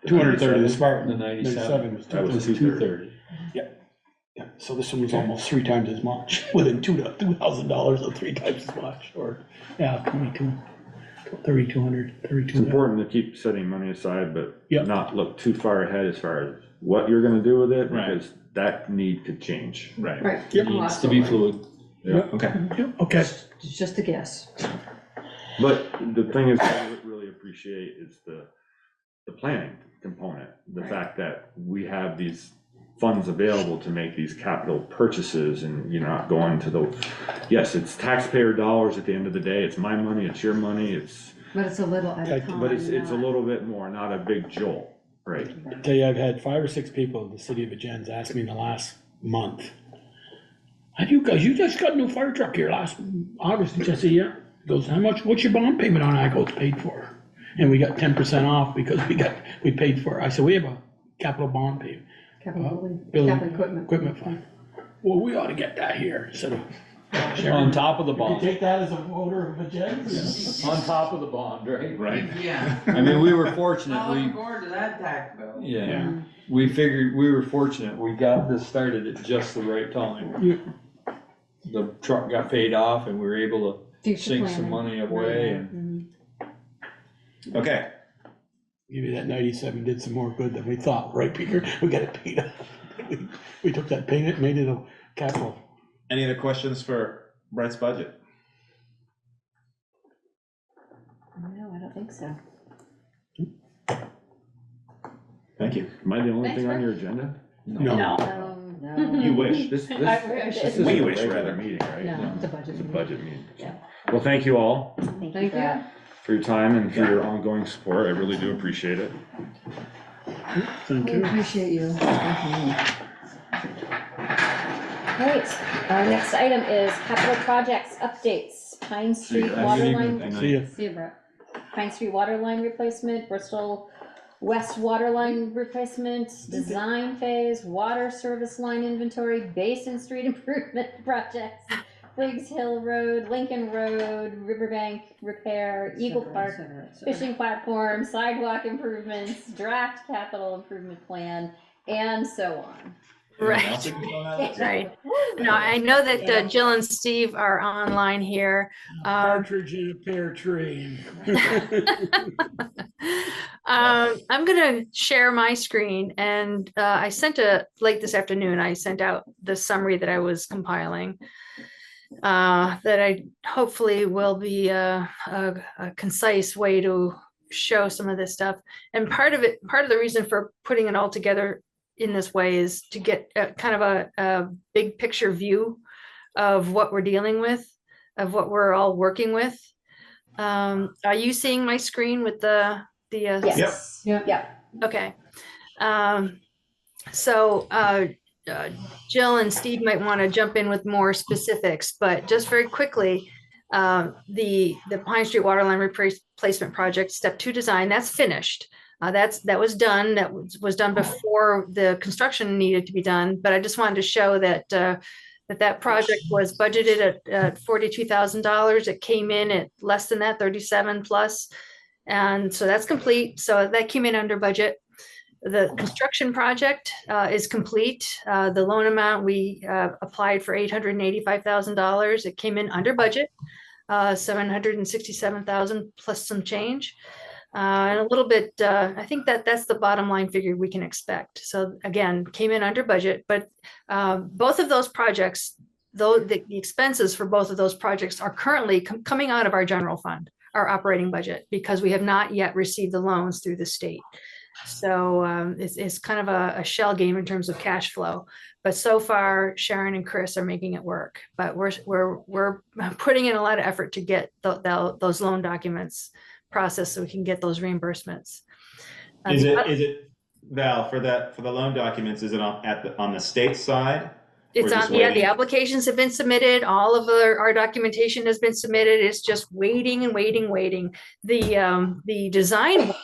230, the the Spartan, 97. was That was 230. 230. Yeah, so this one was almost 3 times as much, within $2,000 of 3 times as much, or, yeah, 3,200, It's 3,200. important to keep setting money aside, but Yep. not look too far ahead as far as what you're gonna do with it, Right. because that need could change. Right. Right. Yep. Needs to be fluid. Okay. Okay, It's just a guess. But the thing is, what I really appreciate is the planning component, the Right. fact that we have these funds available to make these capital purchases, and you're not going to yes, it's taxpayer dollars at the end of the day, it's my money, it's your money, But it's a little at a Okay, time. but it's a not- little bit more, not a big jolt, right? I tell you, I've had 5 or 6 people in the city of Virgins ask me in the last month, you just got a new fire truck here last August, and I said, yeah. He goes, what's your bond payment on it? I go, it's paid for. And we got 10% off because we paid for it. I said, we have a capital bond payment. Capital Building equipment. fund. Well, we ought to get that here instead of. On top of the You bond, take that as a voter of Virgins? on top of the bond, right? Right. Yeah. I mean, we were Not fortunate, looking forward to that tax bill. yeah, we figured, we were fortunate, we got this started at just the right time. Yeah. The truck got paid off and we were able to Future sink some planning. money away and Mhm. Okay. Maybe that 97 did some more good than we thought, right, Peter? We got it paid off. We took that payment, made it a capital. Any other questions for Brett's budget? No, I don't think so. Thank you. Am I the only Thanks, thing on Rick. your agenda? No. No. You wish. This I wish. is We a wish, regular rather. meeting, right? No, it's a budget. It's a meeting. budget meeting. Yeah. Well, thank you all Thank you Thank for you. that. for your time and for your ongoing support. I really do appreciate it. Thank We you. appreciate you. Great, our next item is capital projects updates, Pine Street guys. water Good line. evening. See ya. See you, Brett. Pine Street water line replacement, Bristol West water line replacement, design phase, water service line inventory, Basin Street improvement projects, Briggs Hill Road, Lincoln Road, Riverbank repair, Eagle Park fishing platform, sidewalk improvements, draft capital improvement plan, and so on. Right, right. No, I know that Jill and Steve are online here. Partridge in a pear tree. I'm gonna share my screen, and I sent late this afternoon, I sent out the summary that I was compiling. That I hopefully will be a concise way to show some of this stuff. And part of the reason for putting it all together in this way is to get kind of a big picture view of what we're dealing with, of what we're all working with. Are you seeing my screen with the Yes. Yep. Yep. Okay. So Jill and Steve might want to jump in with more specifics, but just very quickly, the Pine Street Waterline Replacement Project, Step 2 design, that's finished. That was done. That was done before the construction needed to be done. But I just wanted to show that that project was budgeted at $42,000. It came in at less than that, 37 plus. And so that's complete. So that came in under budget. The construction project is complete. The loan amount, we applied for $885,000. It came in under budget, 767,000 plus some change. And a little bit, I think that's the bottom line figure we can expect. So again, came in under budget, but both of those projects, though the expenses for both of those projects are currently coming out of our general fund, our operating budget, because we have not yet received the loans through the state. So it's kind of a shell game in terms of cash flow. But so far, Sharon and Chris are making it work. But we're putting in a lot of effort to get those loan documents processed so we can get those reimbursements. Is it Val, for the loan documents? Is it on the state side? It's We're on, just yeah, the waiting? applications have been submitted. All of our documentation has been submitted. It's just waiting and waiting, waiting. The design one,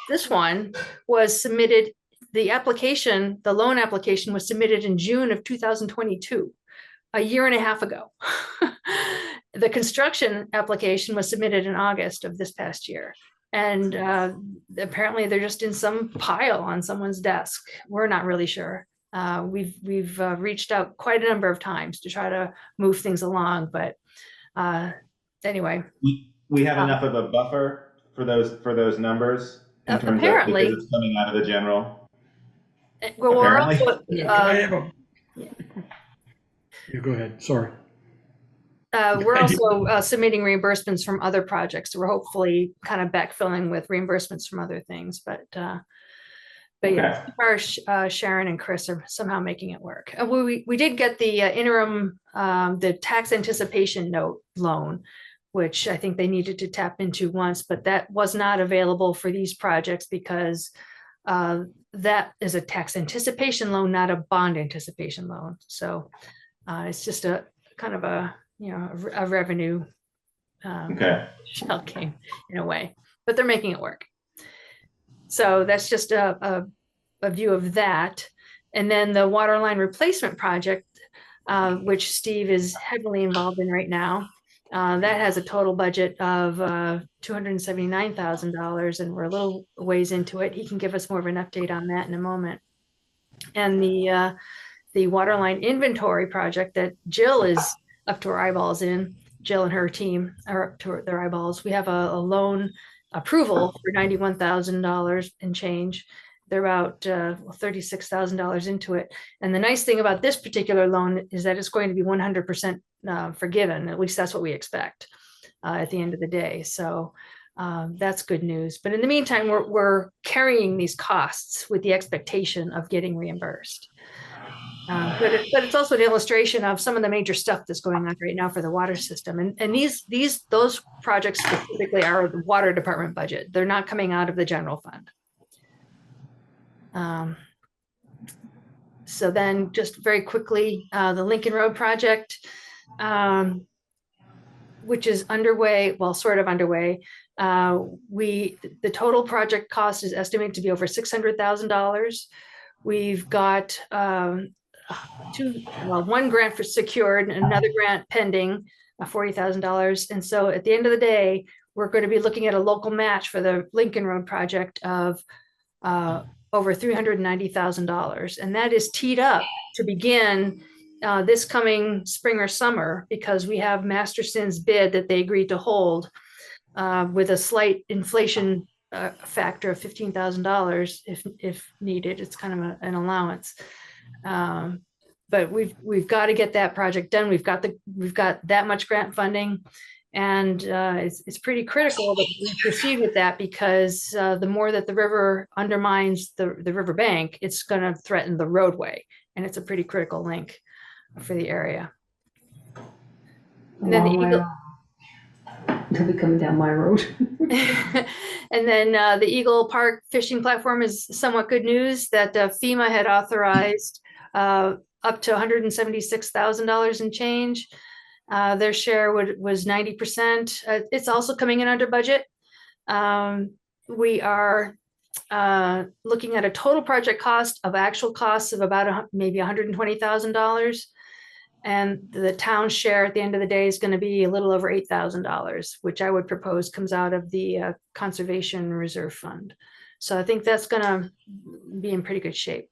this one was submitted, the application, the loan application was submitted in June of 2022, a year and a half ago. The construction application was submitted in August of this past year. And apparently they're just in some pile on someone's desk. We're not really sure. We've reached out quite a number of times to try to move things along, but anyway. We have enough of a buffer for those numbers in terms Apparently. of, because it's coming out of the general. Well, we're Apparently. also, Can I have a? Yeah, go ahead, sorry. we're also submitting reimbursements from other projects. So we're hopefully kind of backfilling with reimbursements from other things, but yeah, Sharon and Chris are somehow making it work. We did get the interim, the tax anticipation note loan, which I think they needed to tap into once, but that was not available for these projects because that is a tax anticipation loan, not a bond anticipation loan. So it's just a kind of a, a revenue shell game in a way, but they're making it work. So that's just a view of that. And then the water line replacement project, which Steve is heavily involved in right now, that has a total budget of $279,000, and we're a little ways into it. He can give us more of an update on that in a moment. And the water line inventory project that Jill is up to her eyeballs in, Jill and her team are up to their eyeballs. We have a loan approval for $91,000 and change. They're about $36,000 into it. And the nice thing about this particular loan is that it's going to be 100% forgiven. At least that's what we expect at the end of the day. So that's good news. But in the meantime, we're carrying these costs with the expectation of getting reimbursed. But it's also an illustration of some of the major stuff that's going on right now for the water system. And those projects specifically are the water department budget. They're not coming out of the general fund. So then just very quickly, the Lincoln Road project, which is underway, well, sort of underway. The total project cost is estimated to be over $600,000. We've got one grant for secured and another grant pending, $40,000. And so at the end of the day, we're going to be looking at a local match for the Lincoln Road project of over $390,000. And that is teed up to begin this coming spring or summer, because we have Masterson's bid that they agreed to hold with a slight inflation factor of $15,000 if needed. It's kind of an allowance. But we've got to get that project done. We've got that much grant funding, and it's pretty critical that we proceed with that, because the more that the river undermines the river bank, it's going to threaten the roadway, and it's a pretty critical link for the area. And then the Eagle, They'll be coming down my road. and then the Eagle Park fishing platform is somewhat good news that FEMA had authorized up to $176,000 in change. Their share was 90%. It's also coming in under budget. We are looking at a total project cost of actual costs of about maybe $120,000. And the town share at the end of the day is going to be a little over $8,000, which I would propose comes out of the Conservation Reserve Fund. So I think that's going to be in pretty good shape.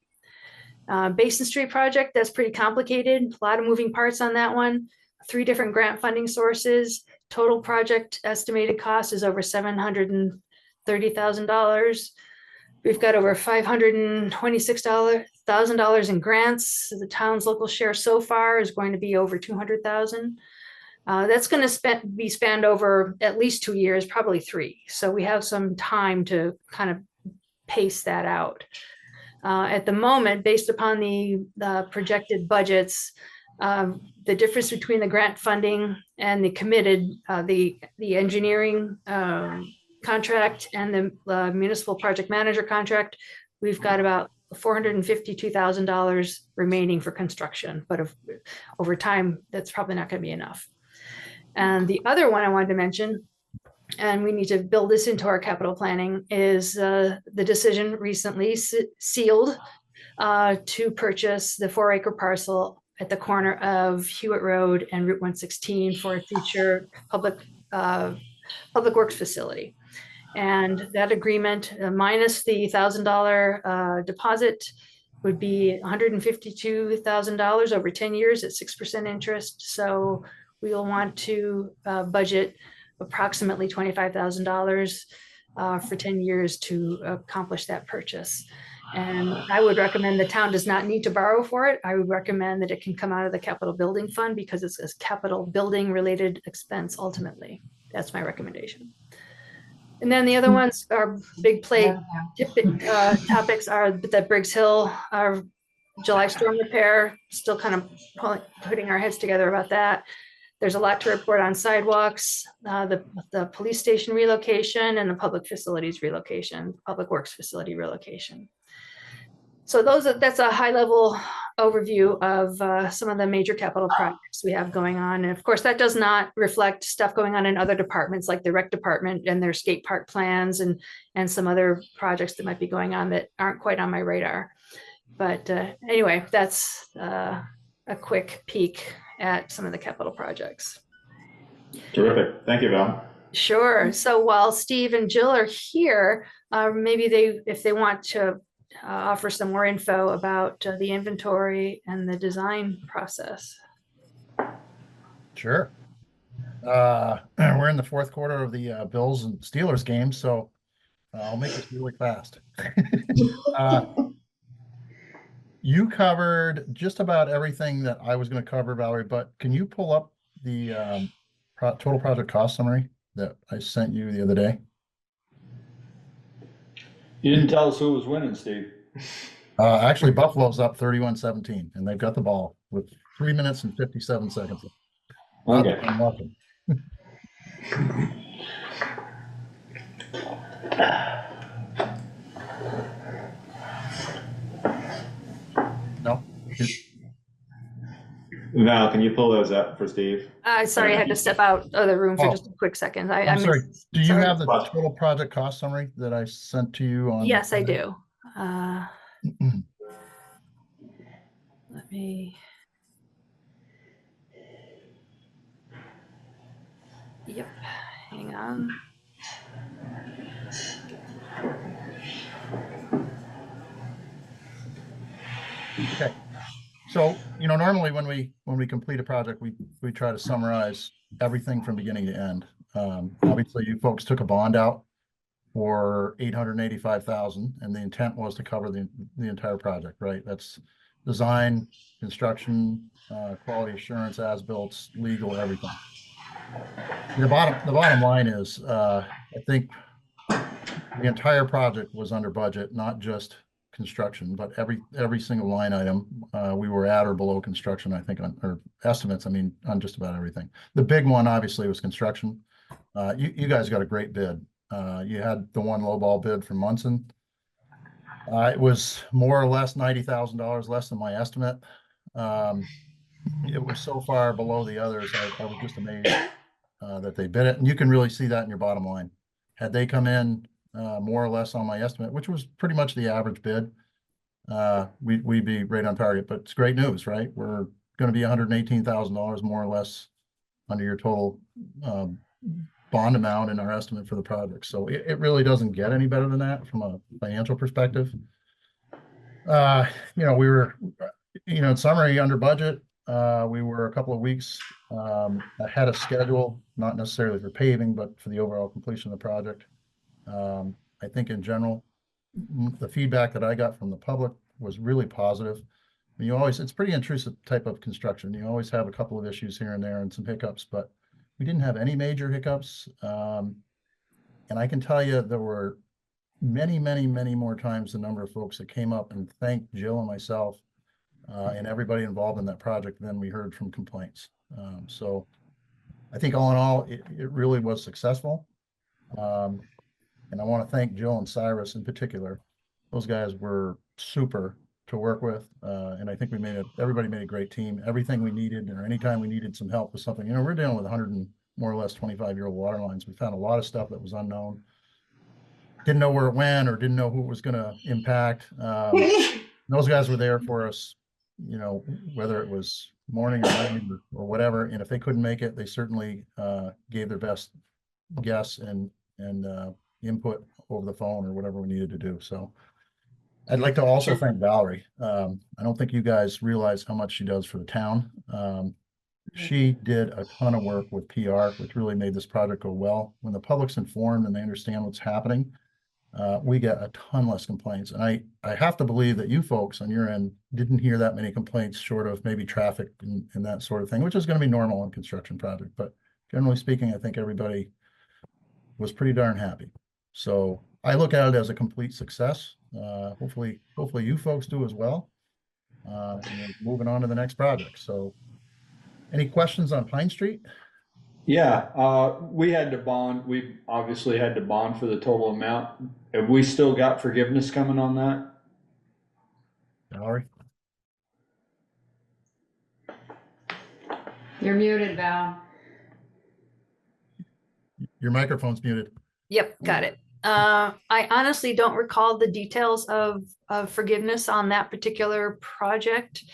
Basin Street project, that's pretty complicated. A lot of moving parts on that one. 3 different grant funding sources. Total project estimated cost is over $730,000. We've got over $526,000 in grants. The town's local share so far is going to be over 200,000. That's going to be spent over at least 2 years, probably 3. So we have some time to kind of pace that out. At the moment, based upon the projected budgets, the difference between the grant funding and the committed, the engineering contract and the municipal project manager contract, we've got about $452,000 remaining for construction, but over time, that's probably not going to be enough. And the other one I wanted to mention, and we need to build this into our capital planning, is the decision recently sealed to purchase the 4-acre parcel at the corner of Hewitt Road and Route 116 for a future public works facility. And that agreement, minus the $1,000 deposit, would be $152,000 over 10 years at 6% interest. So we will want to budget approximately $25,000 for 10 years to accomplish that purchase. And I would recommend the town does not need to borrow for it. I would recommend that it can come out of the capital building fund because it's a capital building related expense ultimately. That's my recommendation. And then the other ones are big play topics are the Briggs Hill, our July storm repair, still kind of putting our heads together about that. There's a lot to report on sidewalks, the police station relocation and the public facilities relocation, public works facility relocation. So that's a high level overview of some of the major capital projects we have going on. And of course, that does not reflect stuff going on in other departments like the rec department and their skate park plans and some other projects that might be going on that aren't quite on my radar. But anyway, that's a quick peek at some of the capital projects. Terrific. Thank you, Val. Sure. So while Steve and Jill are here, maybe if they want to offer some more info about the inventory and the design process. Sure. We're in the 4th quarter of the Bills and Steelers game, so I'll make this really fast. You covered just about everything that I was going to cover, Valerie, but can you pull up the total project cost summary that I sent you the other day? You didn't tell us who was winning, Steve. Actually, Buffalo's up 31-17, and they've got the ball with 3 minutes and 57 seconds. Okay. I'm welcome. No. Val, can you pull those up for Steve? Sorry, I had to step out of the room for just a quick second. I'm sorry. Do you have the total project cost summary that I sent to you on? Yes, I do. Let me. Yep, hang on. Okay. So, normally when we complete a project, we try to summarize everything from beginning to end. Obviously, you folks took a bond out for $885,000, and the intent was to cover the entire project, right? That's design, construction, quality assurance, as-built, legal, everything. The bottom line is, I think the entire project was under budget, not just construction, but every single line item, we were at or below construction, I think, or estimates, on just about everything. The big one, obviously, was construction. You guys got a great bid. You had the one lowball bid from Munson. It was more or less $90,000 less than my estimate. It was so far below the others, I was just amazed that they bid it. And you can really see that in your bottom line. Had they come in more or less on my estimate, which was pretty much the average bid, we'd be right on target. But it's great news, right? We're gonna be $118,000 more or less under your total, bond amount in our estimate for the project. So it really doesn't get any better than that from a financial perspective. You know, we were, in summary, under budget. We were a couple of weeks ahead of schedule, not necessarily for paving, but for the overall completion of the project. I think in general, the feedback that I got from the public was really positive. You always, it's pretty intrusive type of construction. You always have a couple of issues here and there and some hiccups, but we didn't have any major hiccups. And I can tell you there were many, many, many more times the number of folks that came up and thanked Jill and myself and everybody involved in that project than we heard from complaints. So I think all in all, it really was successful. And I want to thank Jill and Cyrus in particular. Those guys were super to work with. And I think everybody made a great team. Everything we needed, or anytime we needed some help with something, we're dealing with 100 and more or less 25-year-old water lines. We found a lot of stuff that was unknown. Didn't know where it went or didn't know who it was going to impact. Those guys were there for us, whether it was morning or night or whatever. And if they couldn't make it, they certainly gave their best guess and input over the phone or whatever we needed to do. So I'd like to also thank Valerie. I don't think you guys realize how much she does for the town. She did a ton of work with PR, which really made this project go well. When the public's informed and they understand what's happening, we get a ton less complaints. And I have to believe that you folks on your end didn't hear that many complaints, short of maybe traffic and that sort of thing, which is going to be normal in construction project. But generally speaking, I think everybody was pretty darn happy. So I look at it as a complete success. Hopefully you folks do as well. And then moving on to the next project. So any questions on Pine Street? Yeah, we had to bond, we obviously had to bond for the total amount. Have we still got forgiveness coming on that? Valerie? You're muted, Val. Your microphone's muted. Yep, got it. I honestly don't recall the details of forgiveness on that particular project.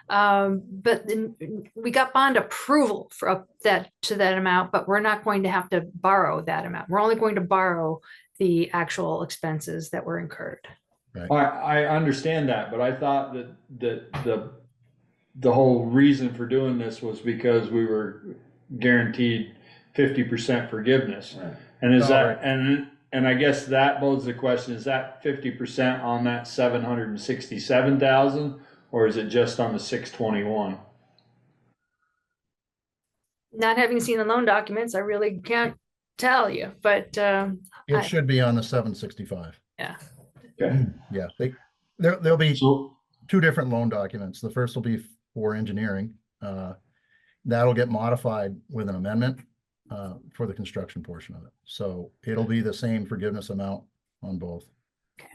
But then we got bond approval for up to that amount, but we're not going to have to borrow that amount. We're only going to borrow the actual expenses that were incurred. Right. I understand that, but I thought that the whole reason for doing this was because we were guaranteed 50% forgiveness. Right. And is that, right. and I guess that poses the question, is that 50% on that 767,000? Or is it just on the 621? Not having seen the loan documents, I really can't tell you, but It should be on the 765. yeah. Okay. Yeah, there'll be two different loan documents. The first will be for engineering. That'll get modified with an amendment for the construction portion of it. So it'll be the same forgiveness amount on both. Okay.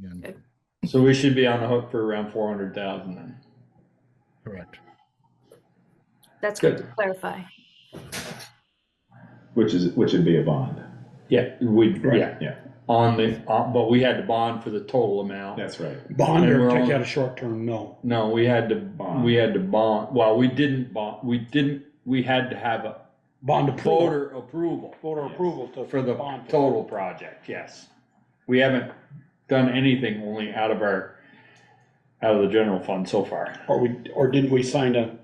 And, Good. So we should be on the hook for around 400,000 then. correct. That's good to Good. clarify. Which would be a bond. Yeah, Yeah, but we had to bond for the total amount. that's right. Bond And or we're take on- out a short term, no. No, we had to bond, well, we didn't bond, we had to have a Bond approval, voter approval voter approval to. for the bond. total project, yes. We haven't done anything only out of the general fund so far. Or didn't we sign a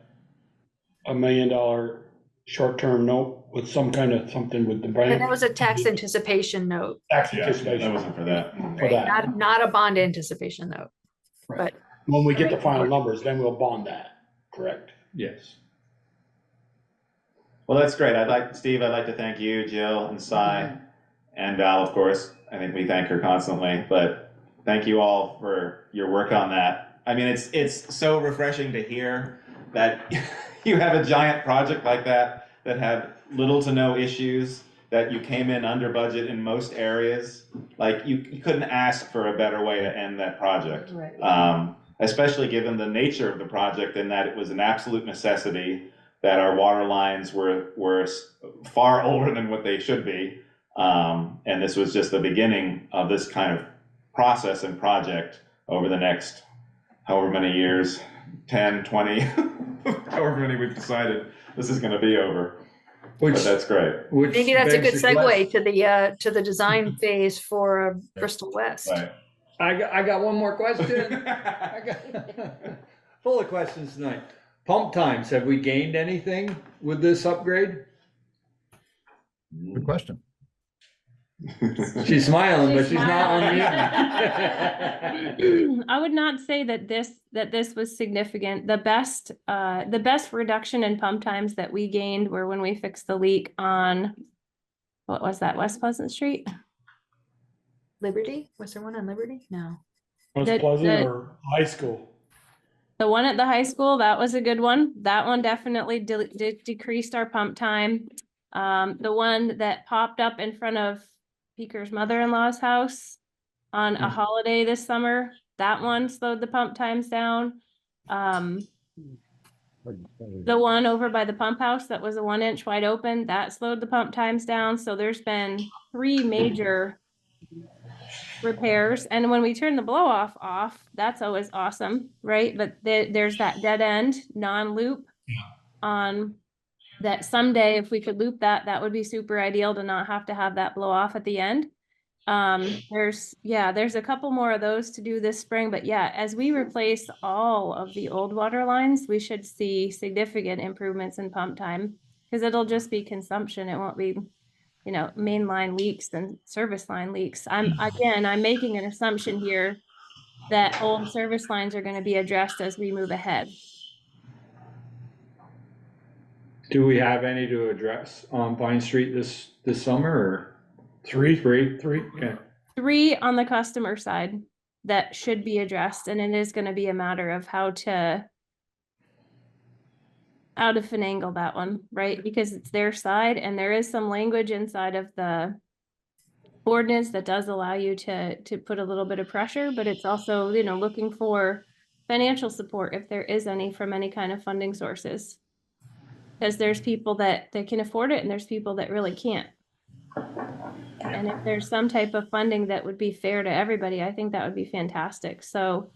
$1 million short-term note with some kind of something with the And bank? that was a tax anticipation note, Tax Yeah, that anticipation wasn't for that. for right? that. Not a bond anticipation note. Right. When we get the final numbers, then we'll bond that, correct? Yes. Well, that's great. Steve, I'd like to thank you, Jill and Cy, and Val, of course. I think we thank her constantly, but thank you all for your work on that. I mean, it's so refreshing to hear that you have a giant project like that had little to no issues, that you came in under budget in most areas. Like you couldn't ask for a better way to end that project. Right. Especially given the nature of the project and that it was an absolute necessity, that our water lines were far older than what they should be. And this was just the beginning of this kind of process and project over the next however many years, 10, 20, however many we've decided this is gonna be over. But Which, that's great. which Maybe that's a good begs the segue question- to the design phase for Bristol West. Right. I got one more question. I got full of questions tonight. Pump times, have we gained anything with this upgrade? Good question. She's smiling, but She's she's not on mute. I would not say that this was significant. The best reduction in pump times that we gained were when we fixed the leak on, what was that, West Pleasant Street? Liberty? Was there one on Liberty? No. West The- Pleasant the- or high school? The one at the high school, that was a good one. That one definitely decreased our pump time. The one that popped up in front of Peaker's mother-in-law's house on a holiday this summer, that one slowed the pump times down. The one over by the pump house that was a 1 inch wide open, that slowed the pump times down. So there's been 3 major repairs. And when we turn the blow off, that's always awesome, right? But there's that dead end non-loop on that. Someday, if we could loop that, that would be super ideal to not have to have that blow off at the end. There's a couple more of those to do this spring, but yeah, as we replace all of the old water lines, we should see significant improvements in pump time, because it'll just be consumption. It won't be, mainline leaks and service line leaks. I'm making an assumption here that old service lines are going to be addressed as we move ahead. Do we have any to address on Pine Street this summer, or? Three. Okay. 3 on the customer side that should be addressed, and it is going to be a matter of how to finagle that one, right? Because it's their side, and there is some language inside of the ordinance that does allow you to put a little bit of pressure, but it's also, looking for financial support if there is any from any kind of funding sources. Because there's people that can afford it, and there's people that really can't. And if there's some type of funding that would be fair to everybody, I think that would be fantastic. So,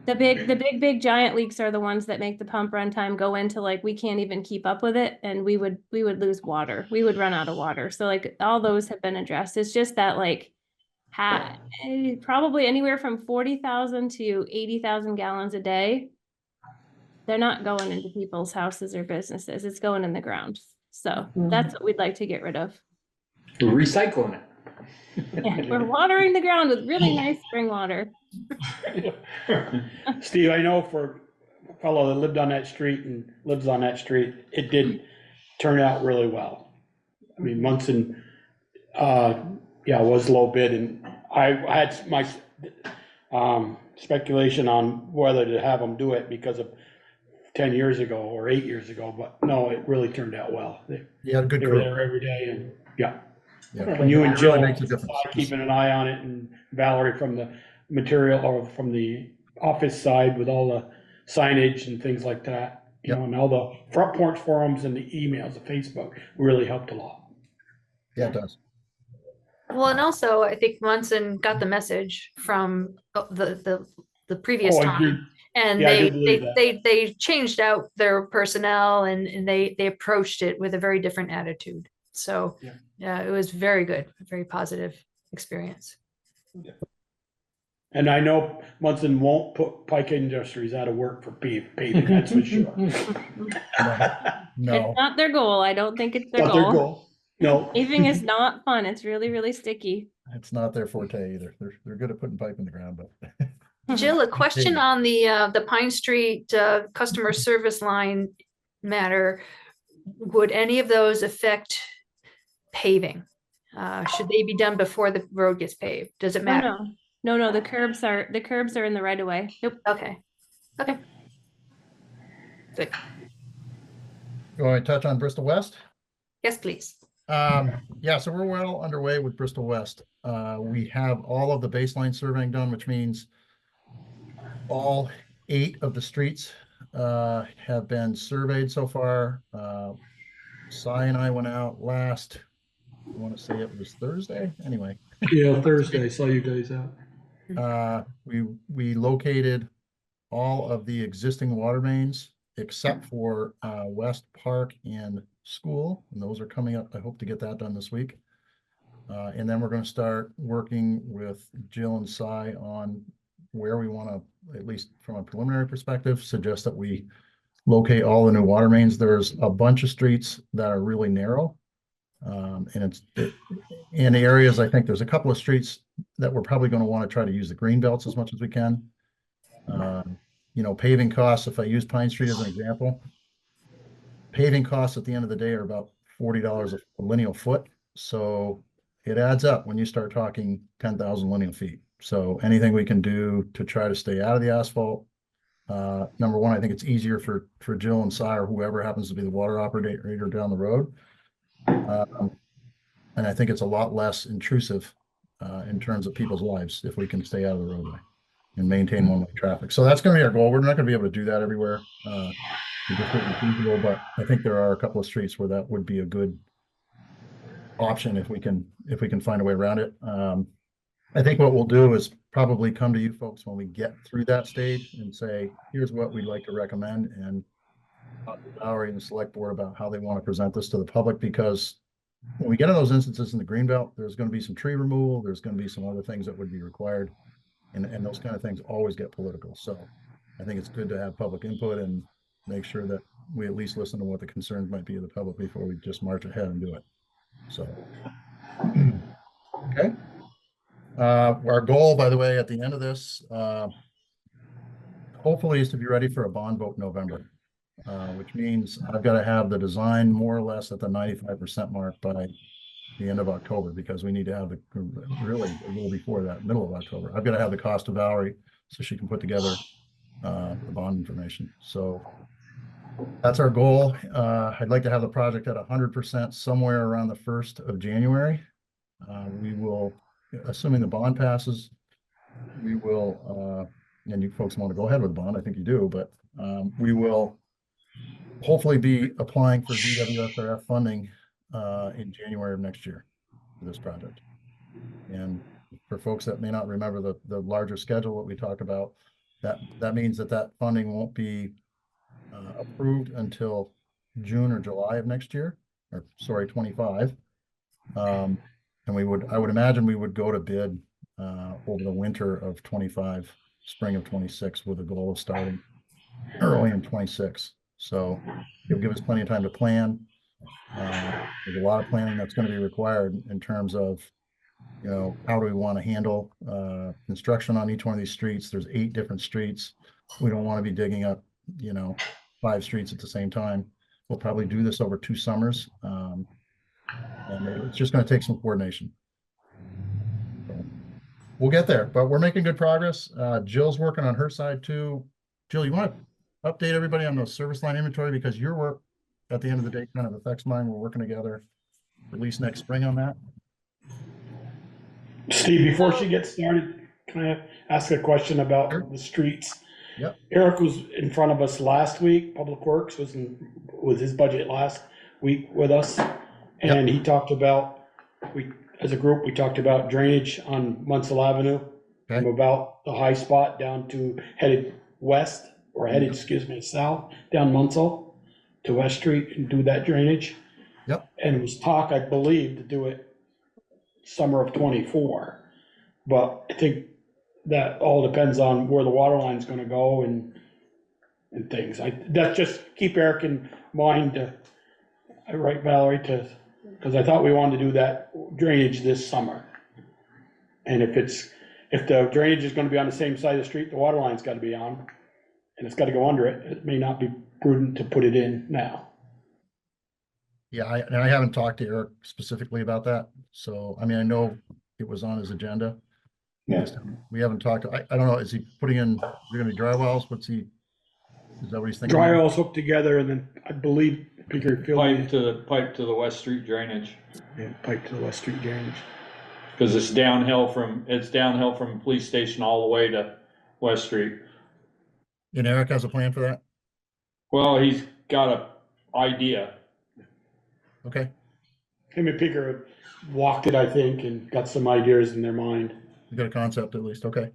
the big giant leaks are the ones that make the pump run time go into we can't even keep up with it, and we would lose water. We would run out of water. So all those have been addressed. It's just that probably anywhere from 40,000 to 80,000 gallons a day. They're not going into people's houses or businesses. It's going in the ground. So that's what we'd like to get rid of. We're recycling it. Yeah, we're watering the ground with really nice spring water. Steve, I know for a fellow that lived on that street and lives on that street, it did turn out really well. I mean, Munson, was low bid, and I had my speculation on whether to have them do it because of 10 years ago or 8 years ago, but no, it really turned out well. They Yeah, good were crew. there every day, and Yeah. and you and It Jill really makes a difference. keeping an eye on it, and Valerie from the material or from the office side with all the signage and things like that, and all the front porch forums and the emails, the Facebook really helped a lot. Yeah, it does. Well, and also I think Munson got the message from the previous Oh, I time. do. And Yeah, I do believe they changed out their personnel, and they approached it with a very different attitude. So yeah, it was very good, a very positive experience. And I know Munson won't put Pike Industries out of work for paving, that's for sure. No, It's not their goal. I don't think it's their Not their goal. goal. No. Paving is not fun. It's really, really sticky. it's not their forte either. They're good at putting pipe in the ground, but Jill, a question on the Pine Street customer service line matter. Would any of those affect paving? Should they be done before the road gets paved? Does it matter? No, the curbs are in the right of way. Nope. Okay. Good. you want to touch on Bristol West? Yes, please. So we're well underway with Bristol West. We have all of the baseline surveying done, which means all 8 of the streets have been surveyed so far. Cy and I went out last, I want to say it was Thursday, anyway. Yeah, Thursday, I saw you guys out. we located all of the existing water mains except for West Park and School, and those are coming up. I hope to get that done this week. And then we're going to start working with Jill and Cy on where we want to, at least from a preliminary perspective, suggest that we locate all the new water mains. There's a bunch of streets that are really narrow. And in the areas, I think there's a couple of streets that we're probably going to want to try to use the green belts as much as we can. You know, paving costs, if I use Pine Street as an example, paving costs at the end of the day are about $40 a lineal foot. So it adds up when you start talking 10,000 lineal feet. So anything we can do to try to stay out of the asphalt. Number one, I think it's easier for Jill and Cy or whoever happens to be the water operator down the road. And I think it's a lot less intrusive in terms of people's lives if we can stay out of the roadway and maintain one-way traffic. So that's going to be our goal. We're not going to be able to do that everywhere. It just wouldn't be feasible, but I think there are a couple of streets where that would be a good option if we can find a way around it. I think what we'll do is probably come to you folks when we get through that stage and say, here's what we'd like to recommend, and talk to Valerie and the select board about how they want to present this to the public, because when we get in those instances in the greenbelt, there's going to be some tree removal, there's going to be some other things that would be required, and those kind of things always get political. So I think it's good to have public input and make sure that we at least listen to what the concerns might be of the public before we just march ahead and do it. So, okay. Our goal, by the way, at the end of this, hopefully is to be ready for a bond vote in November, which means I've got to have the design more or less at the 95% mark by the end of October, because we need to have the, really a little before that, middle of October. I've got to have the cost of Valerie so she can put together the bond information. So that's our goal. I'd like to have the project at 100% somewhere around the 1st of January. We will, assuming the bond passes, we will, and you folks want to go ahead with the bond, I think you do, but we will hopefully be applying for DWSRF funding in January of next year for this project. And for folks that may not remember the larger schedule that we talked about, that means that funding won't be approved until June or July of next year, or sorry, 25. And I would imagine we would go to bid over the winter of 25, spring of 26, with a goal of starting early in 26. So it'll give us plenty of time to plan. There's a lot of planning that's going to be required in terms of, you know, how do we want to handle construction on each one of these streets? There's 8 different streets. We don't want to be digging up, you know, 5 streets at the same time. We'll probably do this over 2 summers. And it's just going to take some coordination. So we'll get there, but we're making good progress. Jill's working on her side too. Jill, you want to update everybody on the service line inventory, because your work at the end of the day kind of affects mine. We're working together at least next spring on that. Steve, before she gets started, can I ask a question about Sure. the streets? Yep. Eric was in front of us last week. Public Works was his budget last week with us. And he talked about, as a group, we talked about drainage on Munsell Avenue. Okay. From about the high spot down to headed west, or headed, south, down Munsell to West Street, and do that drainage. Yep. And it was talk, I believe, to do it summer of 24. But I think that all depends on where the water line's gonna go and things. That's just keep Eric in mind, right, Valerie, because I thought we wanted to do that drainage this summer. And if the drainage is gonna be on the same side of the street, the water line's gotta be on, and it's gotta go under it, it may not be prudent to put it in now. Yeah, I haven't talked to Eric specifically about that. So, I mean, I know it was on his agenda. Yeah. We haven't talked, I don't know, is he putting in, is there gonna be dry wells? Is that what he's thinking? Dry wells hooked together, and then I believe Picker Pipe to the West Street drainage, pipe to the West Street drainage. because it's downhill from the police station all the way to West Street. And Eric has a plan for that? Well, he's got a idea. Okay, Him and Picker walked it, I think, and got some ideas in their mind. you got a concept at least, okay.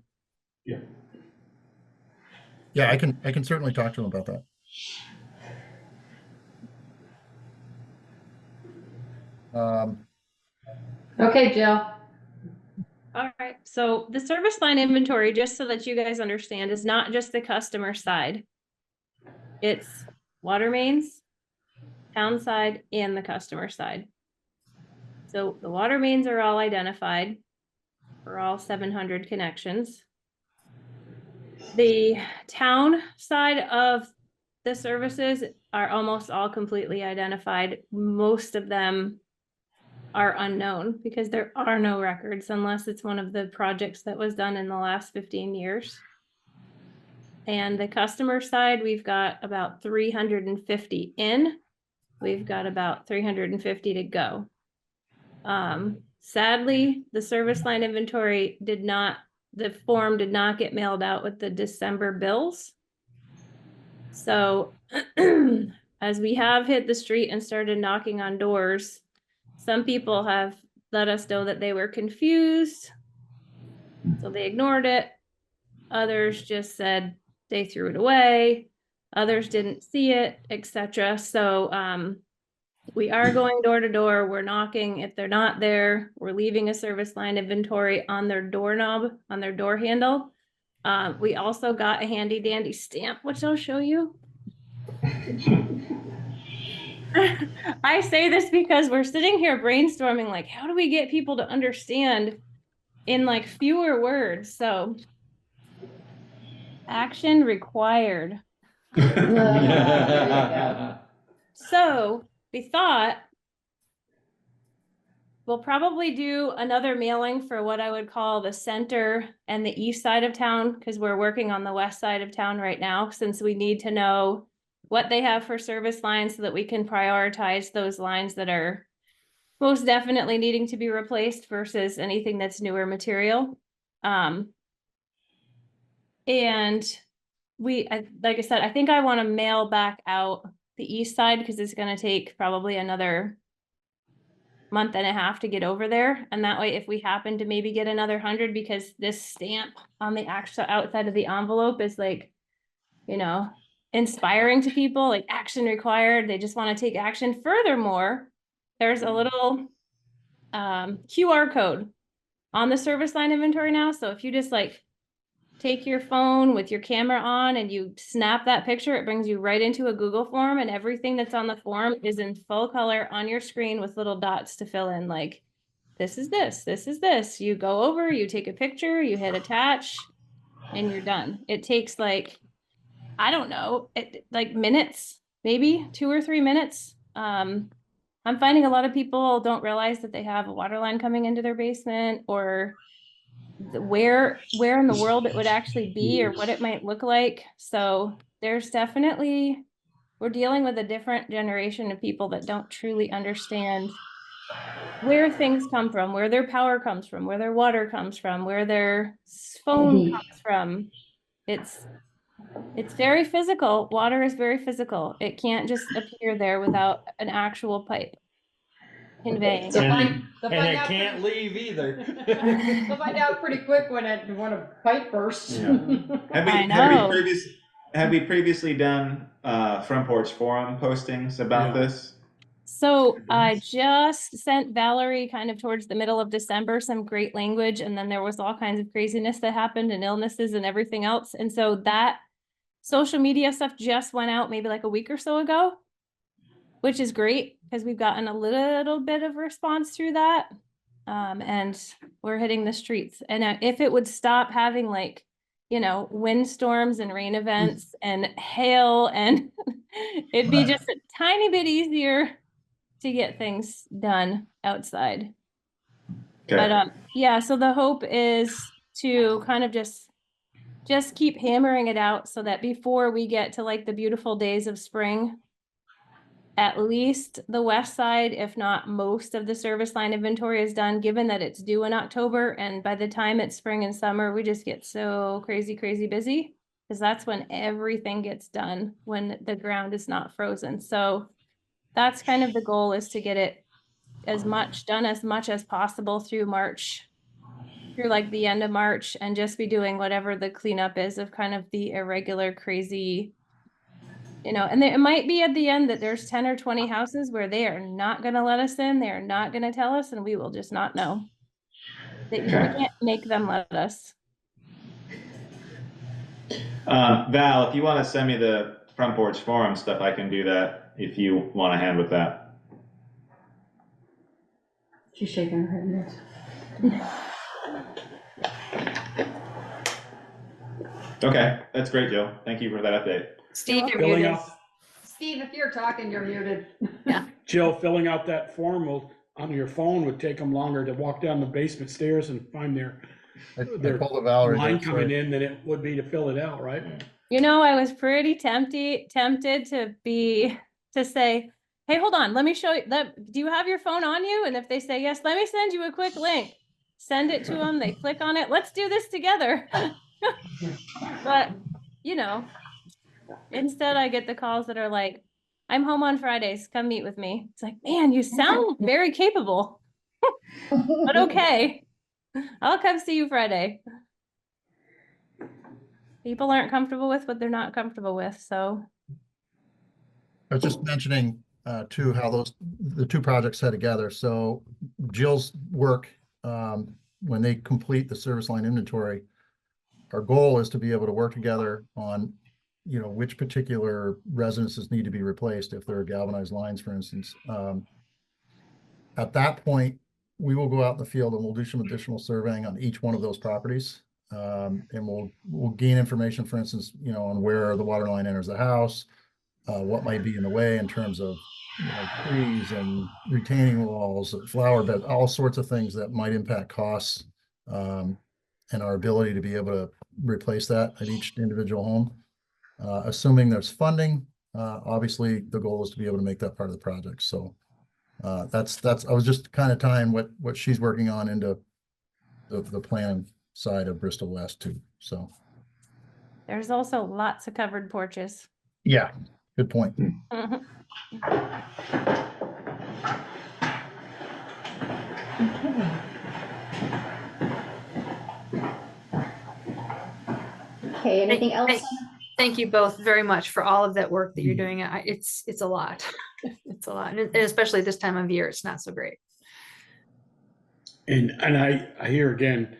Yeah, I can certainly talk to him about that. Okay, Jill. All right, so the service line inventory, just so that you guys understand, is not just the customer side. It's water mains, town side, and the customer side. So the water mains are all identified for all 700 connections. The town side of the services are almost all completely identified. Most of them are unknown because there are no records unless it's one of the projects that was done in the last 15 years. And the customer side, we've got about 350 in. We've got about 350 to go. Sadly, the service line inventory the form did not get mailed out with the December bills. So as we have hit the street and started knocking on doors, some people have let us know that they were confused, so they ignored it. Others just said they threw it away. Others didn't see it, etc. So we are going door to door. We're knocking. If they're not there, we're leaving a service line inventory on their doorknob, on their door handle. We also got a handy dandy stamp, which I'll show you. I say this because we're sitting here brainstorming, like, how do we get people to understand in like fewer words? So, action required. So we thought we'll probably do another mailing for what I would call the center and the east side of town, because we're working on the west side of town right now, since we need to know what they have for service lines so that we can prioritize those lines that are most definitely needing to be replaced versus anything that's newer material. And like I said, I think I want to mail back out the east side because it's going to take probably another month and a half to get over there. And that way, if we happen to maybe get another 100, because this stamp on the actual outside of the envelope is like, inspiring to people, like action required. They just want to take action. Furthermore, there's a little QR code on the service line inventory now. So if you just like take your phone with your camera on and you snap that picture, it brings you right into a Google form, and everything that's on the form is in full color on your screen with little dots to fill in, like, this is this, this is this. You go over, you take a picture, you hit attach, and you're done. It takes like, I don't know, like minutes, maybe 2 or 3 minutes. I'm finding a lot of people don't realize that they have a water line coming into their basement, or where in the world it would actually be or what it might look like. So there's definitely, we're dealing with a different generation of people that don't truly understand where things come from, where their power comes from, where their water comes from, where their phone comes from. It's very physical. Water is very physical. It can't just appear there without an actual pipe conveying. And They'll and find it out can't pretty- leave either. They'll find out pretty quick when a pipe bursts. I know. Have we previously done front porch forum postings about Yeah. this? So I just sent Valerie kind of towards the middle of December some great language, and then there was all kinds of craziness that happened and illnesses and everything else. And so that social media stuff just went out maybe like a week or so ago, which is great because we've gotten a little bit of response through that. And we're hitting the streets. And if it would stop having like, windstorms and rain events and hail, and it'd be just a tiny bit easier to get things done outside. Okay. But yeah, so the hope is to kind of just keep hammering it out so that before we get to like the beautiful days of spring, at least the west side, if not most of the service line inventory is done, given that it's due in October. And by the time it's spring and summer, we just get so crazy busy, because that's when everything gets done, when the ground is not frozen. So that's kind of the goal, is to get it as much as possible through March through like the end of March and just be doing whatever the cleanup is of kind of the irregular, crazy, and it might be at the end that there's 10 or 20 houses where they are not gonna let us in, they are not gonna tell us, and we will just not know. We can't make them let us. Val, if you want to send me the front porch forum stuff, I can do that if you want a hand with that. She's shaking her head. Okay, that's great, Jill. Thank you for that update. Steve, you're Filling muted. out, Steve, if you're talking, you're muted. Jill, filling out that form on your phone would take them longer to walk down the basement stairs and find their I pulled a Valerie. line that's coming right. in than it would be to fill it out, right? I was pretty tempted to say, hey, hold on, let me show you that. Do you have your phone on you? And if they say yes, let me send you a quick link. Send it to them. They click on it. Let's do this together. But, instead I get the calls that are like, I'm home on Fridays. Come meet with me. It's like, man, you sound very capable. But okay, I'll come see you Friday. People aren't comfortable with what they're not comfortable with, so. I was just mentioning too, how the two projects head together. So Jill's work, when they complete the service line inventory, our goal is to be able to work together on, which particular residences need to be replaced if there are galvanized lines, for instance. At that point, we will go out in the field and we'll do some additional surveying on each one of those properties. And we'll gain information, for instance, on where the water line enters the house, what might be in the way in terms of trees and retaining walls, flower beds, all sorts of things that might impact costs, and our ability to be able to replace that at each individual home. Assuming there's funding, obviously the goal is to be able to make that part of the project. So that's I was just kind of tying what she's working on into the plan side of Bristol West too. So There's also lots of covered porches. yeah, good point. Okay, anything else? Thank you both very much for all of that work that you're doing. It's a lot. It's a lot, and especially this time of year, it's not so great. And I hear again,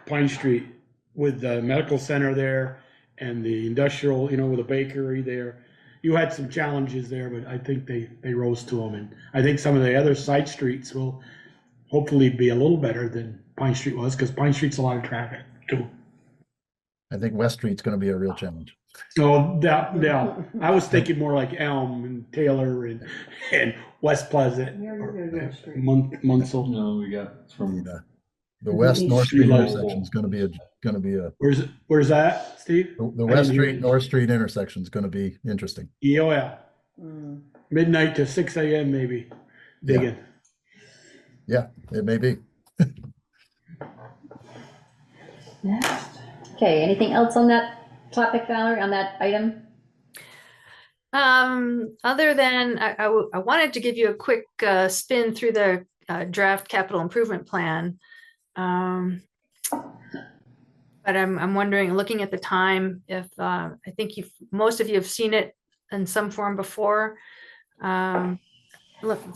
Pine Street with the medical center there and the industrial, with the bakery there. You had some challenges there, but I think they rose to them. And I think some of the other side streets will hopefully be a little better than Pine Street was, because Pine Street's a lot of traffic too. I think West Street's going to be a real challenge. So I was thinking more like Elm and Taylor and West Pleasant, Munsell. No, we got from The West North Street Street intersection is going to be a Where's that, Steve? the West Street North Street intersection is going to be interesting. Yeah. Midnight to 6 a.m. maybe. Digging. Yeah, it may be. Okay, anything else on that topic, Valerie, on that item? Other than I wanted to give you a quick spin through the draft capital improvement plan. But I'm wondering, looking at the time, if I think most of you have seen it in some form before. So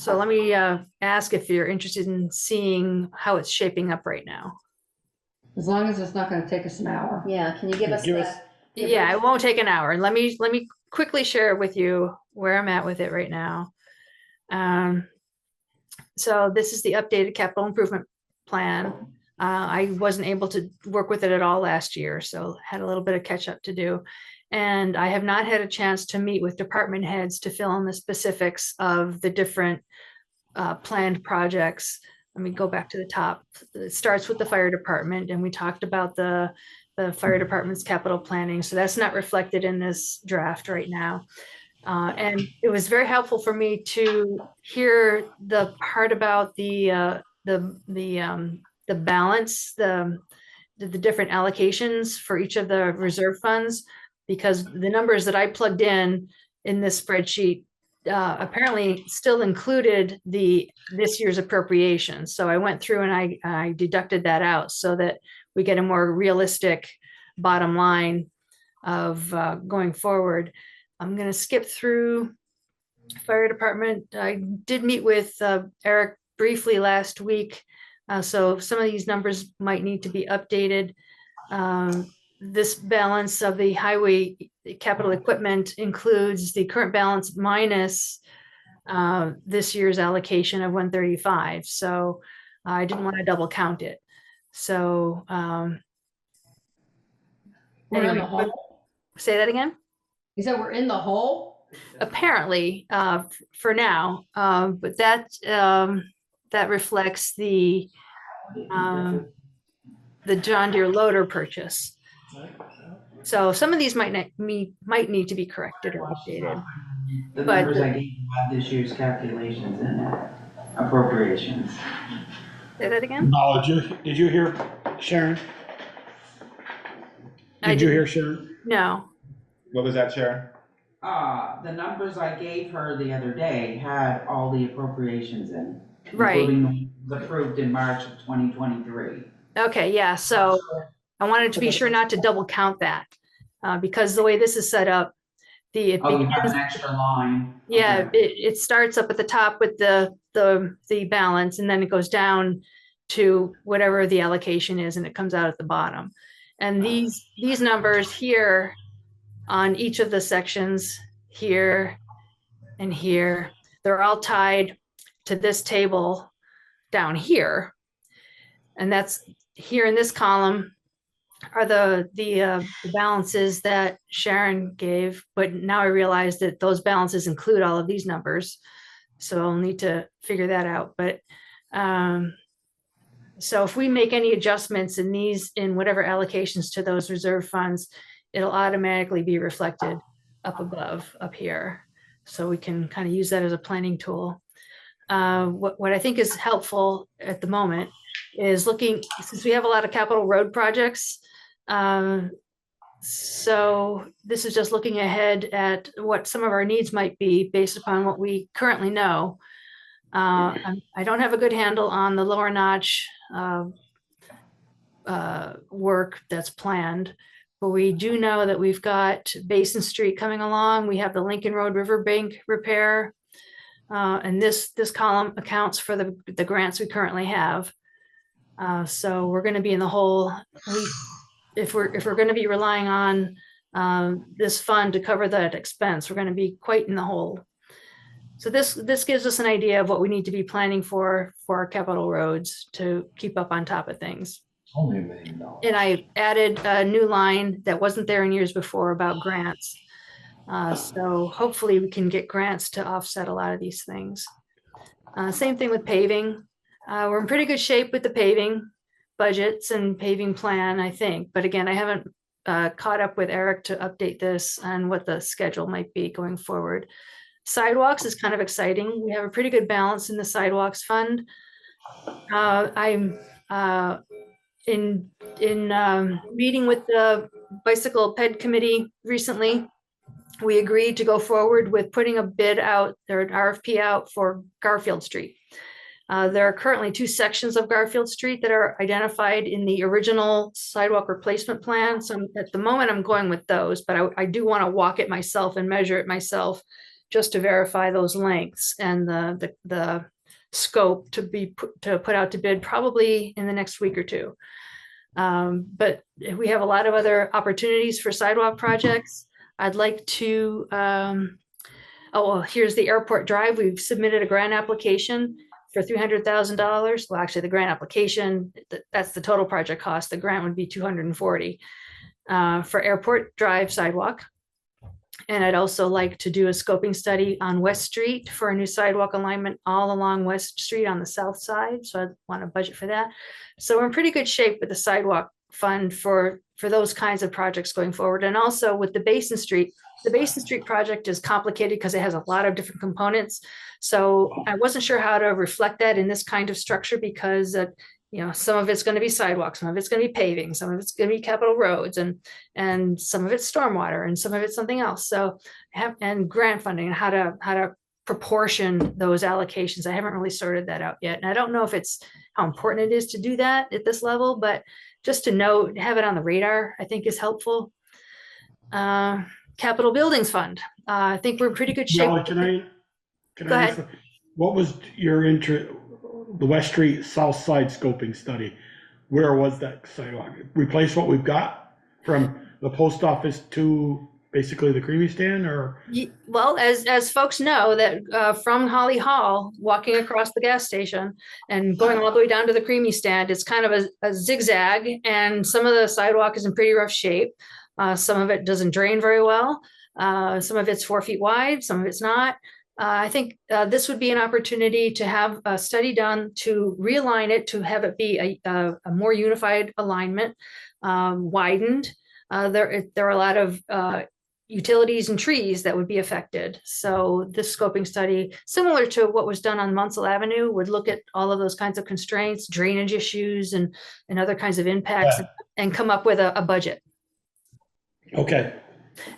let me ask if you're interested in seeing how it's shaping up right now. As long as it's not gonna take us an hour. Yeah, can you give us Give us- that? Yeah, it won't take an hour. Let me quickly share with you where I'm at with it right now. So this is the updated capital improvement plan. I wasn't able to work with it at all last year, so had a little bit of catch up to do. And I have not had a chance to meet with department heads to fill in the specifics of the different planned projects. Let me go back to the top. It starts with the fire department, and we talked about the fire department's capital planning. So that's not reflected in this draft right now. And it was very helpful for me to hear the part about the balance, the different allocations for each of the reserve funds, because the numbers that I plugged in this spreadsheet apparently still included this year's appropriation. So I went through and I deducted that out so that we get a more realistic bottom line of going forward. I'm going to skip through fire department. I did meet with Eric briefly last week. So some of these numbers might need to be updated. This balance of the highway capital equipment includes the current balance minus this year's allocation of 135. So I didn't want to double count it. So We're in anyway, the hole? say that again. You said we're in the hole? Apparently, for now, but that reflects the John Deere loader purchase. So some of these might need to be corrected or updated. The But numbers I gave you have this year's calculations in it, appropriations. Say that again? No, did you hear Sharon? I Did you didn't. hear Sharon? No. What was that, Sharon? The numbers I gave her the other day had all the appropriations in. Right. Including the approved in March of 2023. Okay, yeah, so I wanted to be sure not to double count that, because the way this is set up, Oh, you have an extra line. yeah, Okay. it starts up at the top with the balance, and then it goes down to whatever the allocation is, and it comes out at the bottom. And these numbers here on each of the sections, here and here, they're all tied to this table down here. And that's here in this column are the balances that Sharon gave, but now I realize that those balances include all of these numbers. So I'll need to figure that out. But so if we make any adjustments in whatever allocations to those reserve funds, it'll automatically be reflected up above, up here. So we can kind of use that as a planning tool. What I think is helpful at the moment is looking, since we have a lot of capital road projects. So this is just looking ahead at what some of our needs might be based upon what we currently know. I don't have a good handle on the lower notch work that's planned, but we do know that we've got Basin Street coming along. We have the Lincoln Road Riverbank repair. And this column accounts for the grants we currently have. So we're going to be in the hole. If we're going to be relying on this fund to cover that expense, we're going to be quite in the hole. So this gives us an idea of what we need to be planning for our capital roads to keep up on top of things. Only $1 million. And I added a new line that wasn't there in years before about grants. So hopefully we can get grants to offset a lot of these things. Same thing with paving. We're in pretty good shape with the paving budgets and paving plan, I think. But again, I haven't caught up with Eric to update this and what the schedule might be going forward. Sidewalks is kind of exciting. We have a pretty good balance in the sidewalks fund. I'm in meeting with the bicycle ped committee recently. We agreed to go forward with putting a bid out, or an RFP out for Garfield Street. There are currently 2 sections of Garfield Street that are identified in the original sidewalk replacement plan. So at the moment I'm going with those, but I do want to walk it myself and measure it myself just to verify those lengths and the scope to put out to bid probably in the next week or 2. But we have a lot of other opportunities for sidewalk projects. I'd like to, well, here's the airport drive. We've submitted a grant application for $300,000. Well, actually the grant application, that's the total project cost. The grant would be $240,000 for airport drive sidewalk. And I'd also like to do a scoping study on West Street for a new sidewalk alignment all along West Street on the south side. So I want to budget for that. So we're in pretty good shape with the sidewalk fund for those kinds of projects going forward. And also with the Basin Street project is complicated because it has a lot of different components. So I wasn't sure how to reflect that in this kind of structure because some of it's going to be sidewalks, some of it's going to be paving, some of it's going to be capital roads, and some of it's stormwater, and some of it's something else. So and grant funding, and how to proportion those allocations. I haven't really sorted that out yet. And I don't know if it's how important it is to do that at this level, but just to know, have it on the radar, I think is helpful. Capital Buildings Fund. I think we're in pretty good shape. Well, can I Go ahead. ask, what was your interest, the West Street South Side scoping study? Where was that sidewalk? Replace what we've got from the post office to basically the creamy stand, or? Well, as folks know, that from Holly Hall, walking across the gas station and going all the way down to the creamy stand, it's kind of a zigzag, and some of the sidewalk is in pretty rough shape. Some of it doesn't drain very well. Some of it's 4 feet wide, some of it's not. I think this would be an opportunity to have a study done to realign it, to have it be a more unified alignment, widened. There are a lot of utilities and trees that would be affected. So this scoping study, similar to what was done on Munsell Avenue, would look at all of those kinds of constraints, drainage issues, and other kinds of impacts, and come up with a budget. Okay.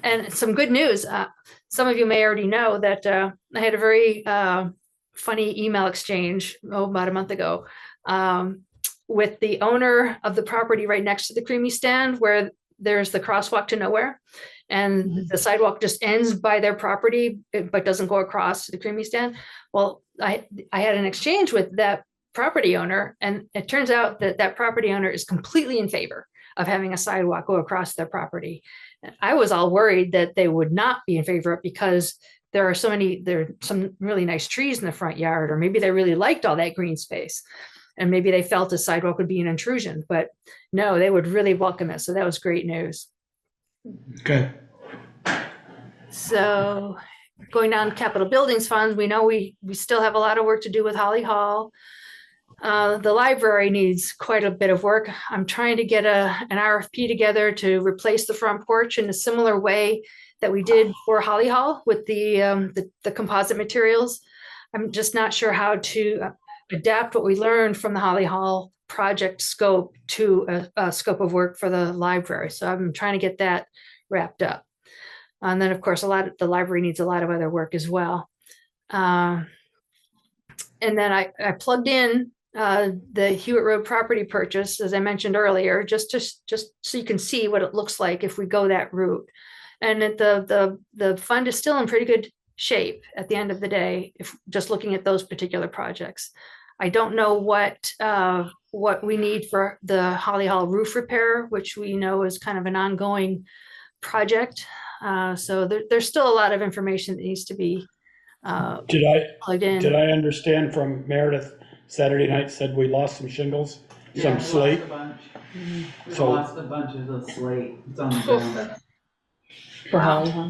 And some good news. Some of you may already know that I had a very funny email exchange about a month ago with the owner of the property right next to the creamy stand, where there's the crosswalk to nowhere, and the sidewalk just ends by their property, but doesn't go across to the creamy stand. Well, I had an exchange with that property owner, and it turns out that that property owner is completely in favor of having a sidewalk go across their property. I was all worried that they would not be in favor of it because there are some really nice trees in the front yard, or maybe they really liked all that green space, and maybe they felt a sidewalk would be an intrusion, but no, they would really welcome it. So that was great news. Okay. So going down Capital Buildings Fund, we know we still have a lot of work to do with Holly Hall. The library needs quite a bit of work. I'm trying to get an RFP together to replace the front porch in a similar way that we did for Holly Hall with the composite materials. I'm just not sure how to adapt what we learned from the Holly Hall project scope to a scope of work for the library. So I'm trying to get that wrapped up. And then, of course, the library needs a lot of other work as well. And then I plugged in the Hewitt Road property purchase, as I mentioned earlier, just so you can see what it looks like if we go that route. And the fund is still in pretty good shape at the end of the day, if just looking at those particular projects. I don't know what we need for the Holly Hall roof repair, which we know is kind of an ongoing project. So there's still a lot of information that needs to be plugged in. Did I understand from Meredith Saturday night said we lost some shingles, some slate? We So- lost a bunch of the slate. It's on the ground. For Holly, huh?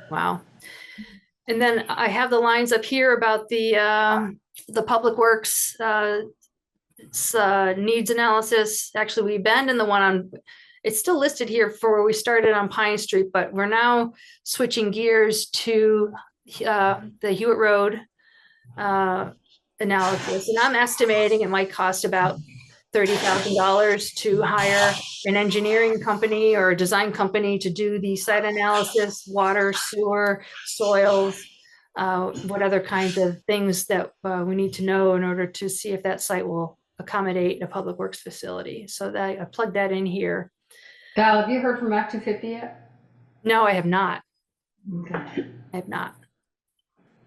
Wow. And then I have the lines up here about the Public Works needs analysis. Actually, we abandoned the one on, it's still listed here for where we started on Pine Street, but we're now switching gears to the Hewitt Road analysis. And I'm estimating it might cost about $30,000 to hire an engineering company or a design company to do the site analysis, water, sewer, soils, what other kinds of things that we need to know in order to see if that site will accommodate a public works facility. So that I plugged that in here. Val, have you heard from Act 250 yet? No, I have not. Okay. I have not.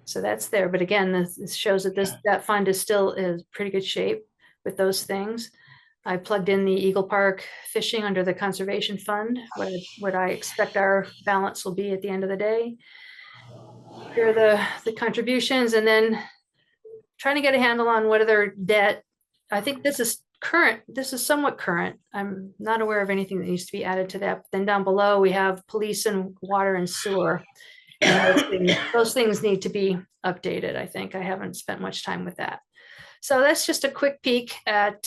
So that's there. But again, this shows that that fund is still in pretty good shape with those things. I plugged in the Eagle Park fishing under the conservation fund, what I expect our balance will be at the end of the day. Here are the contributions, and then trying to get a handle on what other debt. I think this is current. This is somewhat current. I'm not aware of anything that needs to be added to that. But then down below, we have police and water and sewer. And those things need to be updated, I think. I haven't spent much time with that. So that's just a quick peek at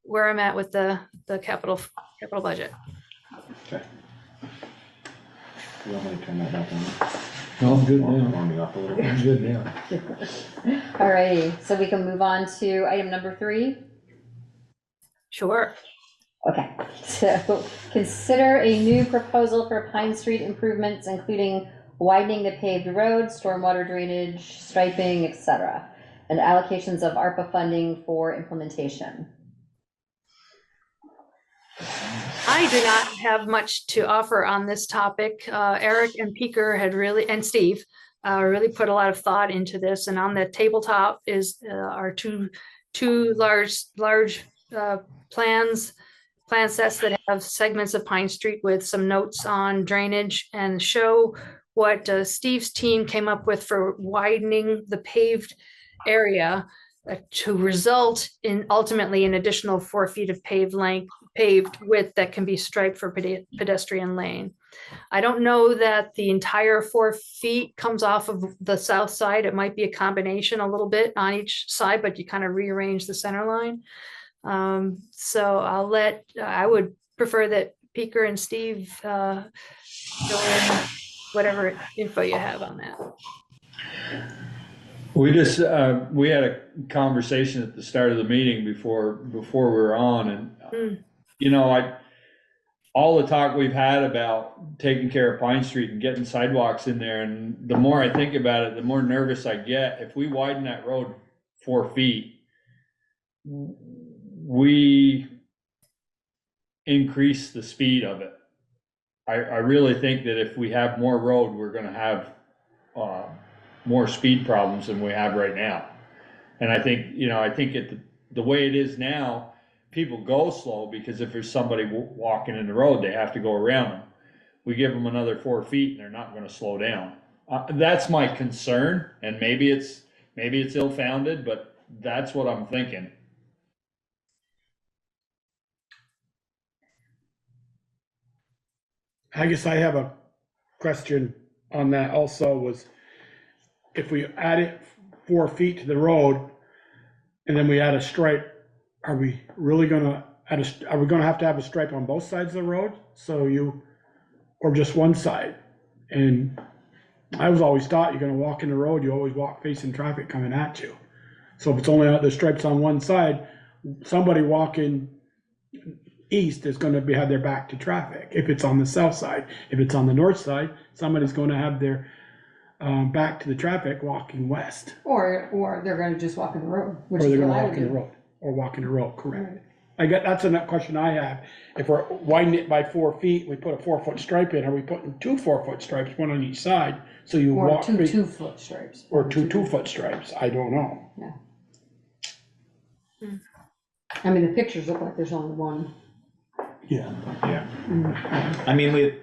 where I'm at with the capital budget. Okay. You want me to turn that back on? No, I'm good now. Warm me up a little bit. I'm good now. All righty, so we can move on to item number 3. Sure. Okay, so consider a new proposal for Pine Street improvements, including widening the paved roads, stormwater drainage, striping, etc., and allocations of ARPA funding for implementation. I do not have much to offer on this topic. Eric and Peeker had really, and Steve, really put a lot of thought into this. And on the tabletop is our two large plan sets that have segments of Pine Street with some notes on drainage, and show what Steve's team came up with for widening the paved area to result in ultimately an additional 4 feet of paved width that can be striped for pedestrian lane. I don't know that the entire 4 feet comes off of the south side. It might be a combination a little bit on each side, but you kind of rearrange the center line. So I would prefer that Peeker and Steve go in whatever info you have on that. We just, we had a conversation at the start of the meeting before we were on, and, you know, all the talk we've had about taking care of Pine Street and getting sidewalks in there, and the more I think about it, the more nervous I get. If we widen that road 4 feet, we increase the speed of it. I really think that if we have more road, we're gonna have more speed problems than we have right now. And I think, you know, the way it is now, people go slow because if there's somebody walking in the road, they have to go around them. We give them another 4 feet and they're not gonna slow down. That's my concern, and maybe it's ill-founded, but that's what I'm thinking. I guess I have a question on that also, was if we add it 4 feet to the road and then we add a stripe, are we really gonna are we gonna have to have a stripe on both sides of the road? Or just one side? And I was always taught you're gonna walk in the road, you always walk facing traffic coming at you. So if it's only the stripes on one side, somebody walking east is going to have their back to traffic. If it's on the south side, if it's on the north side, somebody's going to have their back to the traffic walking west. Or they're gonna just walk in the road, Or which they're is going what to I walk would in the do. road, or walk in the road, correct. That's a question I have. If we're widening it by 4 feet, we put a 4-foot stripe in, are we putting 2 4-foot stripes, one on each side, so you Or walk? two 2-foot stripes. Or two 2-foot stripes, I don't know. I mean, the pictures look like there's only one. Yeah. I mean,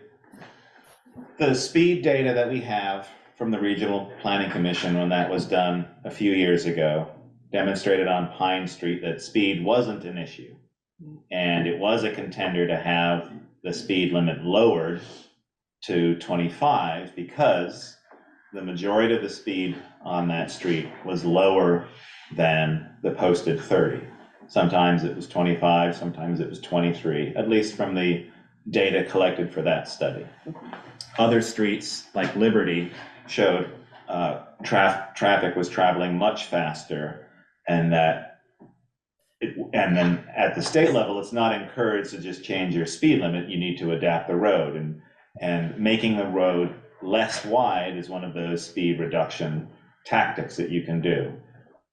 the speed data that we have from the Regional Planning Commission, when that was done a few years ago, demonstrated on Pine Street that speed wasn't an issue. And it was a contender to have the speed limit lowered to 25 because the majority of the speed on that street was lower than the posted 30. Sometimes it was 25, sometimes it was 23, at least from the data collected for that study. Other streets, like Liberty, showed traffic was traveling much faster, and and then at the state level, it's not encouraged to just change your speed limit. You need to adapt the road, and making the road less wide is one of those speed reduction tactics that you can do.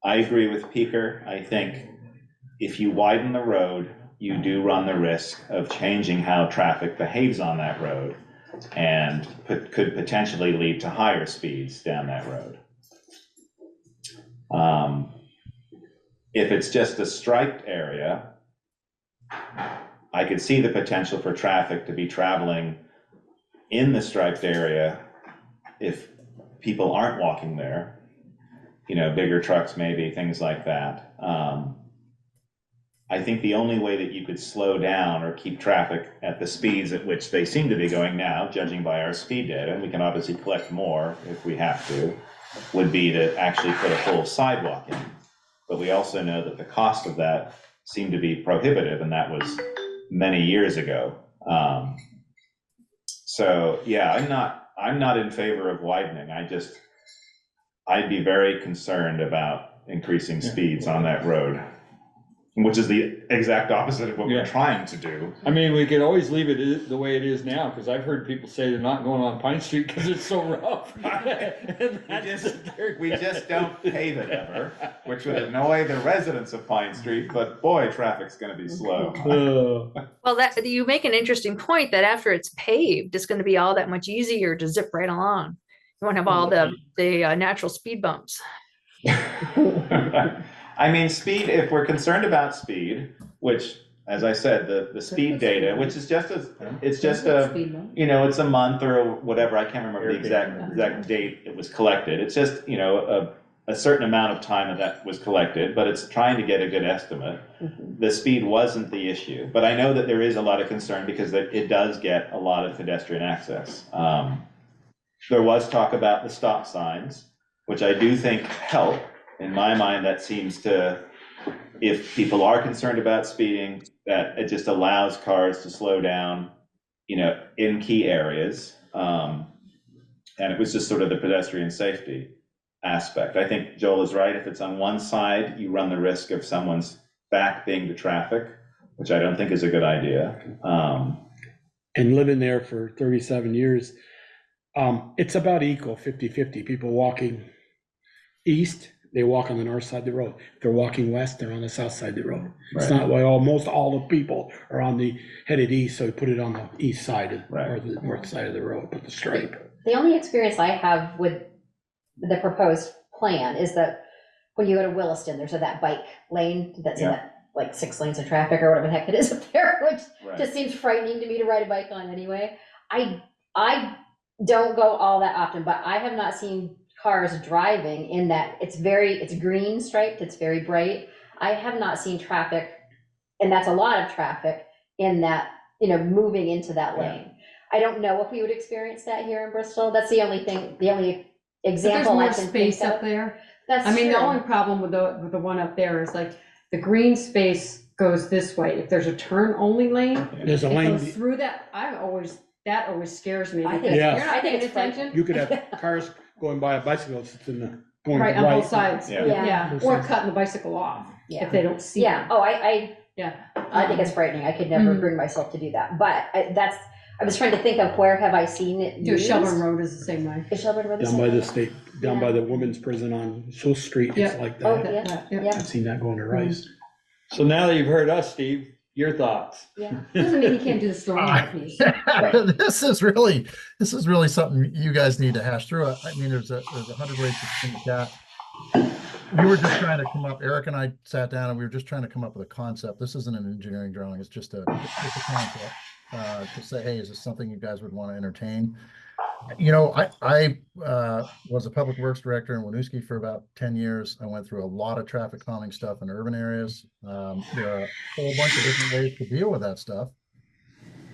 I agree with Peeker. I think if you widen the road, you do run the risk of changing how traffic behaves on that road, and could potentially lead to higher speeds down that road. If it's just a striped area, I could see the potential for traffic to be traveling in the striped area if people aren't walking there, you know, bigger trucks maybe, things like that. I think the only way that you could slow down or keep traffic at the speeds at which they seem to be going now, judging by our speed data, and we can obviously collect more if we have to, would be to actually put a full sidewalk in. But we also know that the cost of that seemed to be prohibitive, and that was many years ago. So yeah, I'm not in favor of widening. I'd be very concerned about increasing speeds on that road. which is the exact opposite of what Yeah. we're trying to do. I mean, we could always leave it the way it is now, because I've heard people say they're not going on Pine Street because it's so rough. We just don't pave it ever, which would annoy the residents of Pine Street, but boy, traffic's gonna be slow. Well, that, you make an interesting point that after it's paved, it's gonna be all that much easier to zip right along. You won't have all the natural speed bumps. I mean, speed, if we're concerned about speed, which, as I said, the speed data, which is just it's a month or whatever, I can't remember the exact date it was collected. It's just, a certain amount of time that was collected, but it's trying to get a good estimate. The speed wasn't the issue, but I know that there is a lot of concern because it does get a lot of pedestrian access. There was talk about the stop signs, which I do think help. In my mind, that seems to, if people are concerned about speeding, that it just allows cars to slow down, in key areas. And it was just sort of the pedestrian safety aspect. I think Joel is right. If it's on one side, you run the risk of someone's back being to traffic, which I don't think is a good idea. And living there for 37 years, it's about equal, 50-50. People walking east, they walk on the north side of the road. If they're walking west, they're on the south side of the road. It's not why almost all the people are on the headed east, so we put it on the east side or the north side of the road, but the stripe. The only experience I have with the proposed plan is that when you go to Williston, there's that bike lane that's in that, like 6 lanes of traffic or whatever the heck it is up there, which just seems frightening to me to ride a bike on anyway. I don't go all that often, but I have not seen cars driving in that. It's green striped, it's very bright. I have not seen traffic, and that's a lot of traffic in that, moving into that lane. I don't know if we would experience that here in Bristol. That's the only example I can think space of. up there. That's I mean, true. the only problem with the one up there is like the green space goes this way. If there's a turn only lane, There's a it lane, goes through that. that always scares me I because think- Yeah. you're I not think paying it's frightening. attention. you could have cars going by a bicycle, it's in the, going Right, on both sides. Yeah. Yeah. Both Or sides. cutting the bicycle off Yeah. if they don't see Yeah. it. Oh, I Yeah. think it's frightening. I could never Mhm. bring myself to do that. But I was trying to think of where have I seen it Dude, used. Shelburne Road is the same way. Is Shelburne Road the down same by way? the state, down by the women's prison on South Street, it's Yeah. like Oh, that. yeah. I've seen that going to Rice. So now that you've heard us, Steve, your thoughts? Yeah. Doesn't mean you can't do the story piece. This is really something you guys need to hash through. I mean, there's 100 ways to skin a cat. We were just trying to come up, Eric and I sat down and we were just trying to come up with a concept. This isn't an engineering drawing, it's just a concept. To say, hey, is this something you guys would want to entertain? I was a public works director in Winooski for about 10 years. I went through a lot of traffic calming stuff in urban areas. There are a whole bunch of different ways to deal with that stuff.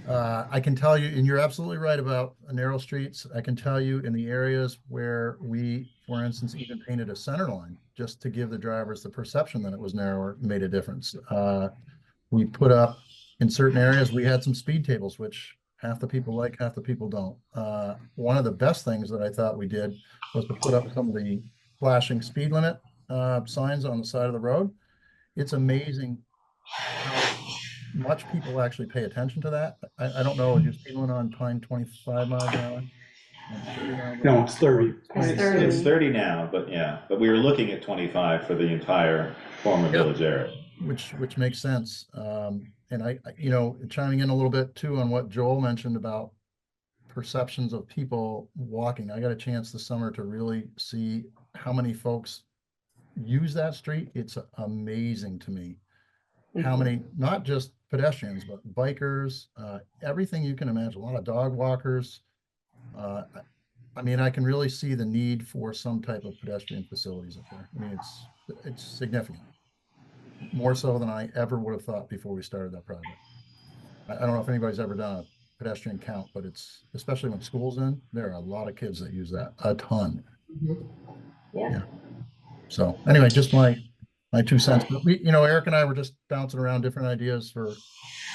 I can tell you, and you're absolutely right about narrow streets. I can tell you in the areas where we, for instance, even painted a center line just to give the drivers the perception that it was narrower, made a difference. We put up, in certain areas, we had some speed tables, which half the people like, half the people don't. One of the best things that I thought we did was to put up some of the flashing speed limit signs on the side of the road. It's amazing how much people actually pay attention to that. I don't know, you're speed limit on Pine 25 miles an hour? No, it's 30. It's 30 now, but we were looking at 25 for the entire former village area. Which makes sense. And I, chiming in a little bit too on what Joel mentioned about perceptions of people walking. I got a chance this summer to really see how many folks use that street. It's amazing to me. How many, not just pedestrians, but bikers, everything you can imagine, a lot of dog walkers. I mean, I can really see the need for some type of pedestrian facilities up there. I mean, it's significant. More so than I ever would have thought before we started that project. I don't know if anybody's ever done a pedestrian count, but it's, especially when school's in, there are a lot of kids that use that, a ton. Yeah. So anyway, just my 2 cents. But we, Eric and I were just bouncing around different ideas for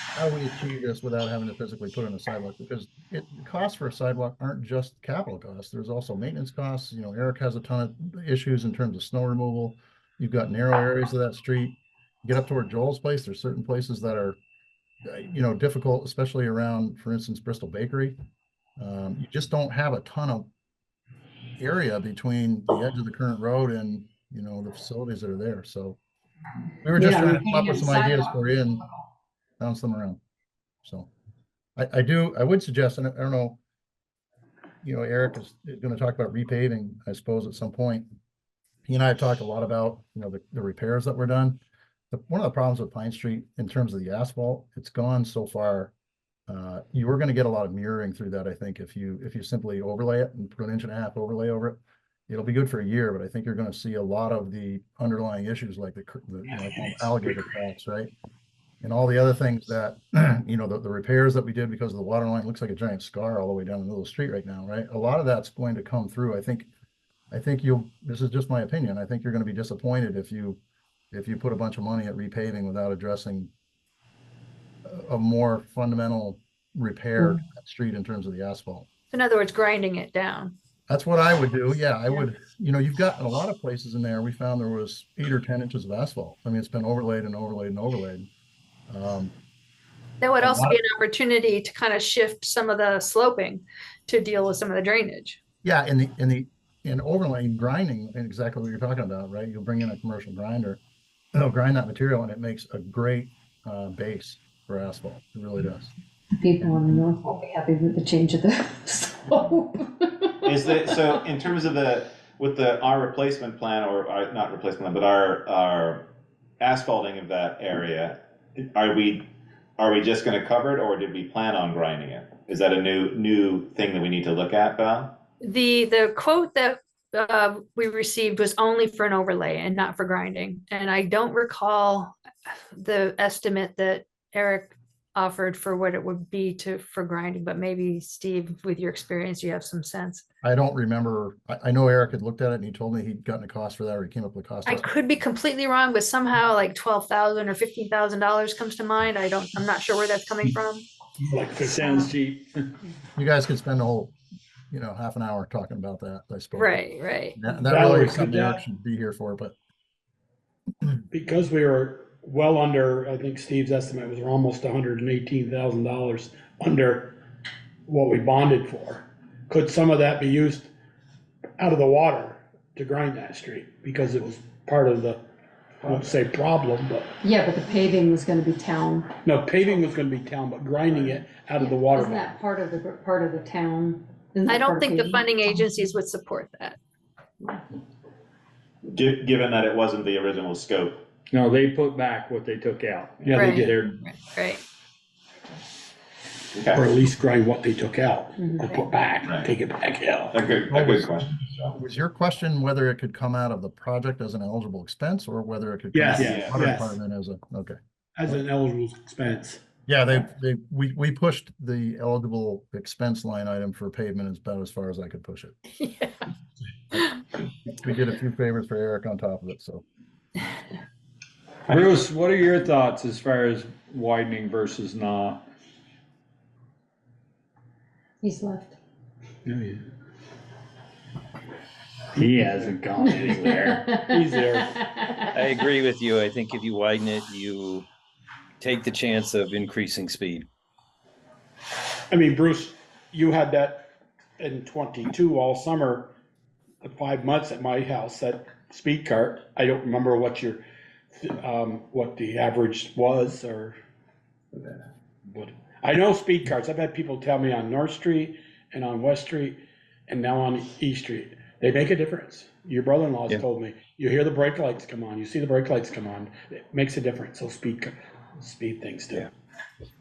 how we achieve this without having to physically put in a sidewalk, because the costs for a sidewalk aren't just capital costs. There's also maintenance costs. Eric has a ton of issues in terms of snow removal. You've got narrow areas of that street. get up toward Joel's place, there's certain places that are, difficult, especially around, for instance, Bristol Bakery. You just don't have a ton of area between the edge of the current road and, the facilities that are there. So we were just trying to come up with some ideas for you and bounce them around. So I would suggest, and I don't know, Eric is going to talk about repaving, I suppose, at some point. He and I have talked a lot about, the repairs that were done. One of the problems with Pine Street in terms of the asphalt, it's gone so far. You were going to get a lot of mirroring through that, I think, if you simply overlay it and put an 1.5 inch overlay over it. It'll be good for a year, but I think you're going to see a lot of the underlying issues like the alligator cracks, right? And all the other things that, the repairs that we did because of the water line looks like a giant scar all the way down the middle of the street right now, right? A lot of that's going to come through. I think this is just my opinion. I think you're going to be disappointed if you put a bunch of money at repaving without addressing a more fundamental repair to that street in terms of the asphalt. In other words, grinding it down. That's what I would do. Yeah, I would. You've got a lot of places in there. We found there was 8 or 10 inches of asphalt. I mean, it's been overlaid and overlaid and overlaid. That would also be an opportunity to kind of shift some of the sloping to deal with some of the drainage. Yeah, in overlaying grinding, and exactly what you're talking about, right? You'll bring in a commercial grinder, it'll grind that material, and it makes a great base for asphalt. It really does. People in the north will be happy with the change of the slope. So in terms of our replacement plan, or not replacement plan, but our asphalting of that area, are we just going to cover it, or did we plan on grinding it? Is that a new thing that we need to look at, Val? The quote that we received was only for an overlay and not for grinding. And I don't recall the estimate that Eric offered for what it would be for grinding, but maybe Steve, with your experience, you have some sense. I don't remember. I know Eric had looked at it and he told me he'd gotten a cost for that, or he came up with a cost. I could be completely wrong, but somehow like $12,000 or $15,000 comes to mind. I'm not sure where that's coming from. Like It sounds cheap. You guys could spend a whole, half an hour talking about that, I suppose. Right. That Valerie, really is something could Eric that- should be here for, but Because we were well under, I think Steve's estimate was almost $118,000 under what we bonded for. Could some of that be used out of the water to grind that street? Because it was part of the, I won't say problem, but, Yeah, but the paving was gonna be town. no, paving was gonna be town, but grinding it out of the water. Isn't that part of the town? Isn't I that don't part of think the paving? funding agencies would support that. Given that it wasn't the original scope. No, they put back what they took out. Yeah, Right. they did, They're, Right. or Okay, at least grind what they took out, Mhm. or put back, Right. take it back out. a good question. So, was your question whether it could come out of the project as an eligible expense, or whether it could come Yes, out of the water yes. department as okay? As an eligible expense. Yeah, we pushed the eligible expense line item for pavement about as far as I could push it. Yeah. We did a few favors for Eric on top of it, so. Bruce, what are your thoughts as far as widening versus not? He's left. He hasn't gone anywhere. He's there. I agree with you. I think if you widen it, you take the chance of increasing speed. I mean, Bruce, you had that in 22 all summer, the 5 months at my house, that speed cart. I don't remember what what the average was, or what. I know speed carts. I've had people tell me on North Street and on West Street and now on East Street, they make a difference. Your brother-in-law's Yeah. told me, you hear the brake lights come on, you see the brake lights come on, it makes a difference. So speed things do. Yeah.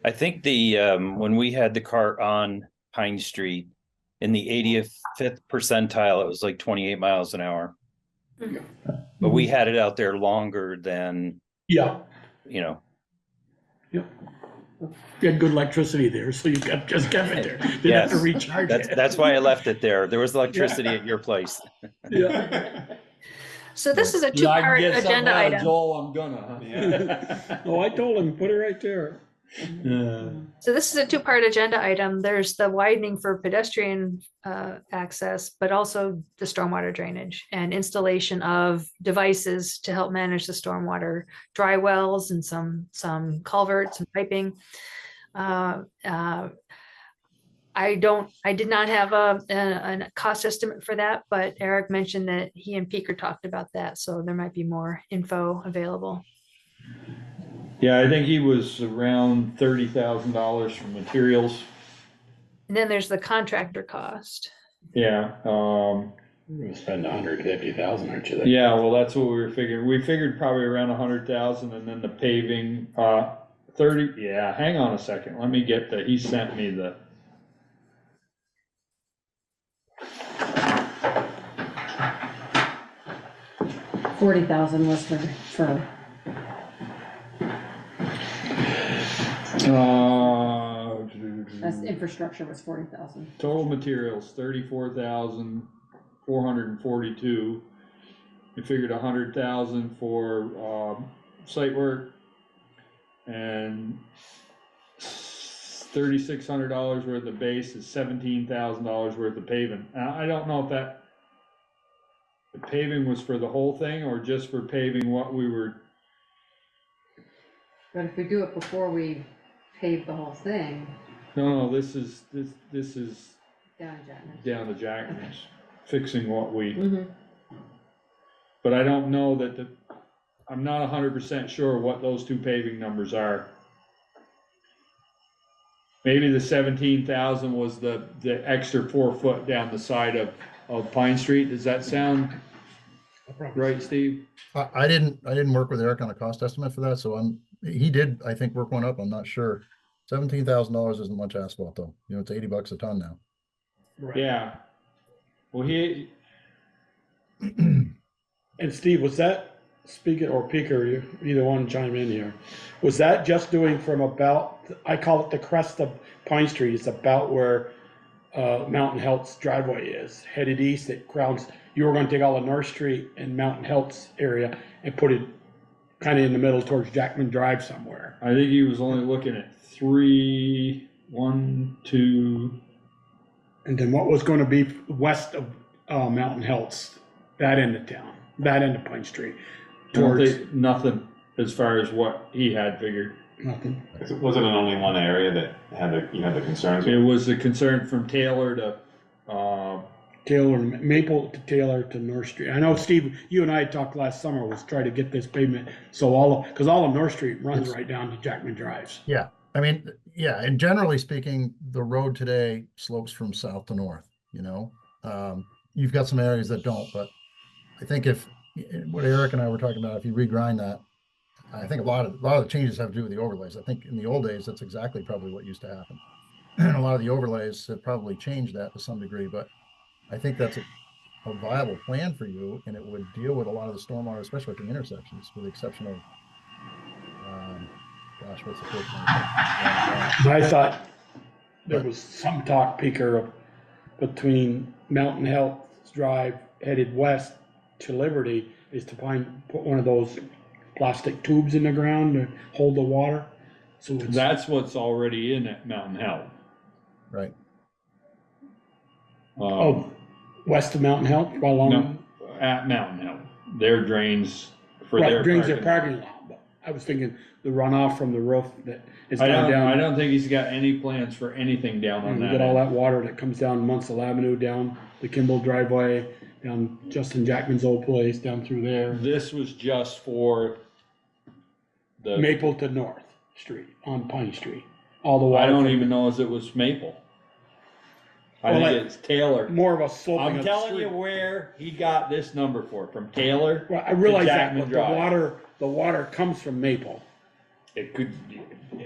I think when we had the cart on Pine Street in the 85th percentile, it was like 28 miles an hour. But we had it out there longer than, Yeah. you had good electricity there, so you just kept it there. Didn't have to Yes. recharge it. that's why I left it there. There was electricity at your place. Yeah. So this is a two-part agenda item. Joel, I'm gonna. Oh, I told him, put it right there. So this is a two-part agenda item. There's the widening for pedestrian access, but also the stormwater drainage and installation of devices to help manage the stormwater, dry wells and some culverts and piping. I did not have a cost estimate for that, but Eric mentioned that he and Peker talked about that, so there might be more info available. Yeah, I think he was around $30,000 for materials. And then there's the contractor cost. Yeah, You're gonna spend 150,000, aren't you? yeah, well, that's what we were figuring. We figured probably around 100,000, and then the paving, 30, yeah, hang on a second. Let me get he sent me the. $40,000 was for, that's infrastructure was 40,000. Total materials, 34,442. We figured 100,000 for, site work and $3,600 worth of base is $17,000 worth of paving. Now, I don't know if the paving was for the whole thing or just for paving what we were. But if we do it before we pave the whole thing, No, this is down in Jackman. down to Jackman's, fixing what we. Mhm. But I don't know that I'm not 100% sure what those two paving numbers are. Maybe the 17,000 was the extra 4 foot down the side of Pine Street. Does that sound right, Steve? I didn't work with Eric on a cost estimate for that, so he did, I think, work one up, I'm not sure. $17,000 isn't much asphalt though, you know, it's $80 a ton now. Right. Yeah. Well, And Steve, was that, speaking, or Peker, either one chime in here, was that just doing from about, I call it the crest of Pine Street, it's about where Mountain Health's driveway is, headed east, it crowns, you were gonna take all of North Street and Mountain Health's area and put it kind of in the middle towards Jackman Drive somewhere. I think he was only looking at 3, 1, 2. And then what was gonna be west of Mountain Health's, that end of town, that end of Pine Street? I don't Towards, think nothing as far as what he had figured. nothing. Was it in only one area that you had the concerns It with? was a concern from Taylor to, Taylor, Maple to Taylor to North Street. I know, Steve, you and I had talked last summer, was try to get this pavement, so because all of North Street runs right down to Jackman Drives. Yeah, I mean, yeah, and generally speaking, the road today slopes from south to north, you know? You've got some areas that don't, but I think what Eric and I were talking about, if you regrind that, I think a lot of the changes have to do with the overlays. I think in the old days, that's exactly probably what used to happen. And a lot of the overlays have probably changed that to some degree, but I think that's a viable plan for you, and it would deal with a lot of the stormwater, especially at the intersections, with the exception of, gosh, what's the first one? I thought there was some talk, Peker, of between Mountain Health Drive headed west to Liberty is to put one of those plastic tubes in the ground to hold the water. So that's what's already in at Mountain Health. Right. West of Mountain Health, while along. No, at Mountain Health, their drains for Right, their drains their parking lot. parking lot, but I was thinking the runoff from the roof that is I going down. don't think he's got any plans for anything down on You that. get all end. that water that comes down Munsell Avenue, down the Kimball driveway, down Justin Jackman's old place, down through there. This was just for the. Maple to North Street, on Pine Street, all the water. I don't even know if it was Maple. I Well, think like, it's Taylor. more of a sloping I'm of the telling you street. where he got this number from Taylor. Well, I realize that, Jackman but Drive. the water comes from Maple. It could.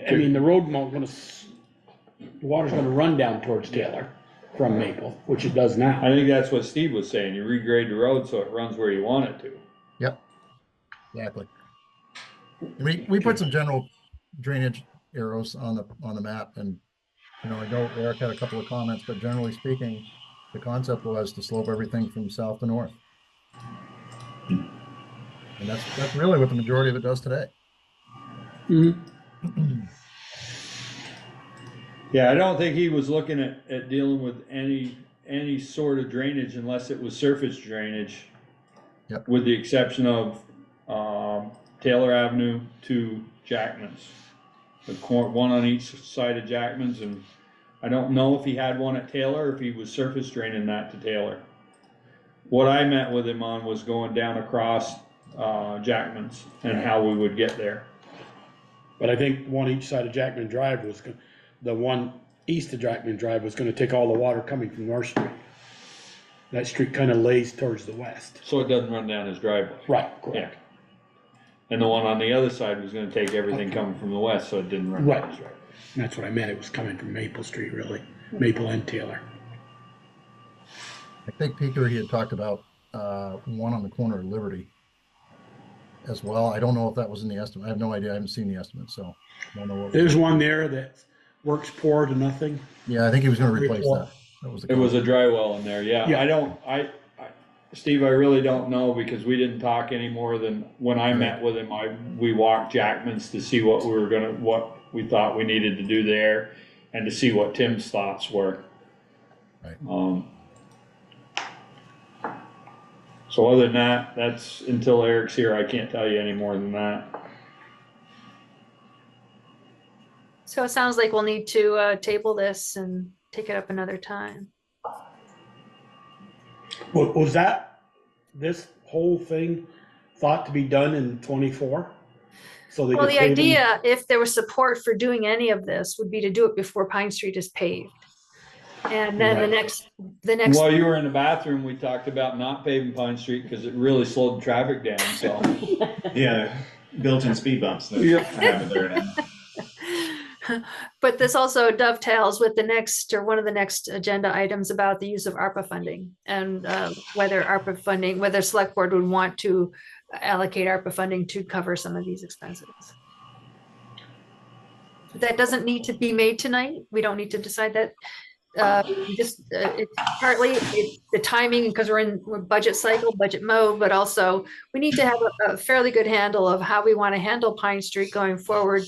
I mean, the road the water's gonna run down towards Taylor from Maple, which it does now. I think that's what Steve was saying. You regrade the road so it runs where you want it to. Yep, exactly. We put some general drainage arrows on the map, and, you know, I know Eric had a couple of comments, but generally speaking, the concept was to slope everything from south to north. And that's really what the majority of it does today. Mhm. Yeah, I don't think he was looking at dealing with any sort of drainage unless it was surface drainage. Yep. With the exception of, Taylor Avenue to Jackman's. One on each side of Jackman's, and I don't know if he had one at Taylor, or if he was surface draining that to Taylor. What I met with him on was going down across, Jackman's and how we would get there. But I think one each side of Jackman Drive was, the one east of Jackman Drive was gonna take all the water coming from North Street. That street kinda lays towards the west. So it doesn't run down his driveway. Right, Yeah. correct. And the one on the other side was gonna take everything coming from the west, so it didn't run Right, down his driveway. that's what I meant, it was coming from Maple Street, really, Maple and Taylor. I think Peter, he had talked about one on the corner of Liberty as well. I don't know if that was in the estimate. I have no idea. I haven't seen the estimate, so I don't know what. There's one there that works poor to nothing. Yeah, I think he was gonna replace that. That was the. It was a dry well in there, yeah. Yeah. Steve, I really don't know, because we didn't talk any more than when I met with him, we walked Jackman's to see what we thought we needed to do there, and to see what Tim's thoughts were. Right. So other than that, that's, until Eric's here, I can't tell you any more than that. So it sounds like we'll need to table this and take it up another time. Was that, this whole thing thought to be done in 24? So they Well, could the table- idea, if there was support for doing any of this, would be to do it before Pine Street is paved. And then the Right. next, While you were in the bathroom, we talked about not paving Pine Street, because it really slowed the traffic down, so. Yeah, built-in speed bumps that Yeah. happen there now. but this also dovetails with the next, or one of the next agenda items about the use of ARPA funding, and whether ARPA funding, whether select board would want to allocate ARPA funding to cover some of these expenses. That doesn't need to be made tonight. We don't need to decide that. It's partly the timing, because we're budget cycle, budget mode, but also we need to have a fairly good handle of how we want to handle Pine Street going forward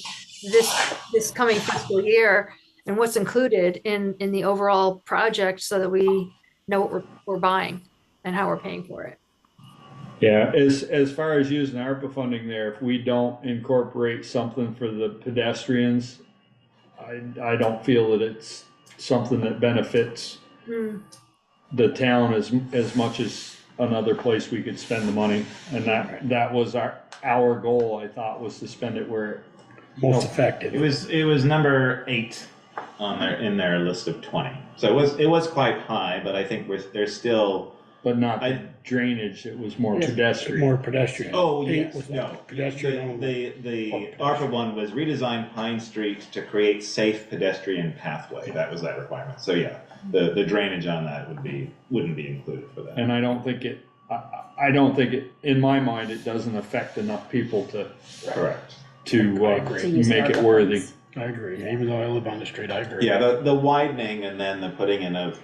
this coming fiscal year, and what's included in the overall project, so that we know what we're buying and how we're paying for it. Yeah, as far as using ARPA funding there, if we don't incorporate something for the pedestrians, I don't feel that it's something that benefits the town as much as another place we could spend the money. And that was our goal, I thought, was to spend it where. Most effective. It was number 8 on in their list of 20. So it was quite high, but I think there's still. But not drainage, it was more pedestrian. More pedestrian. Oh, Eight yes, was no. pedestrian only. The ARPA one was redesign Pine Street to create safe pedestrian pathway. That was that requirement. So yeah, the drainage on that wouldn't be included for that. And I don't think it, in my mind, it doesn't affect enough people Correct. to use make it ARPA worthy. funds. I agree, even though I live on the street, I agree. Yeah, the widening and then the putting in of,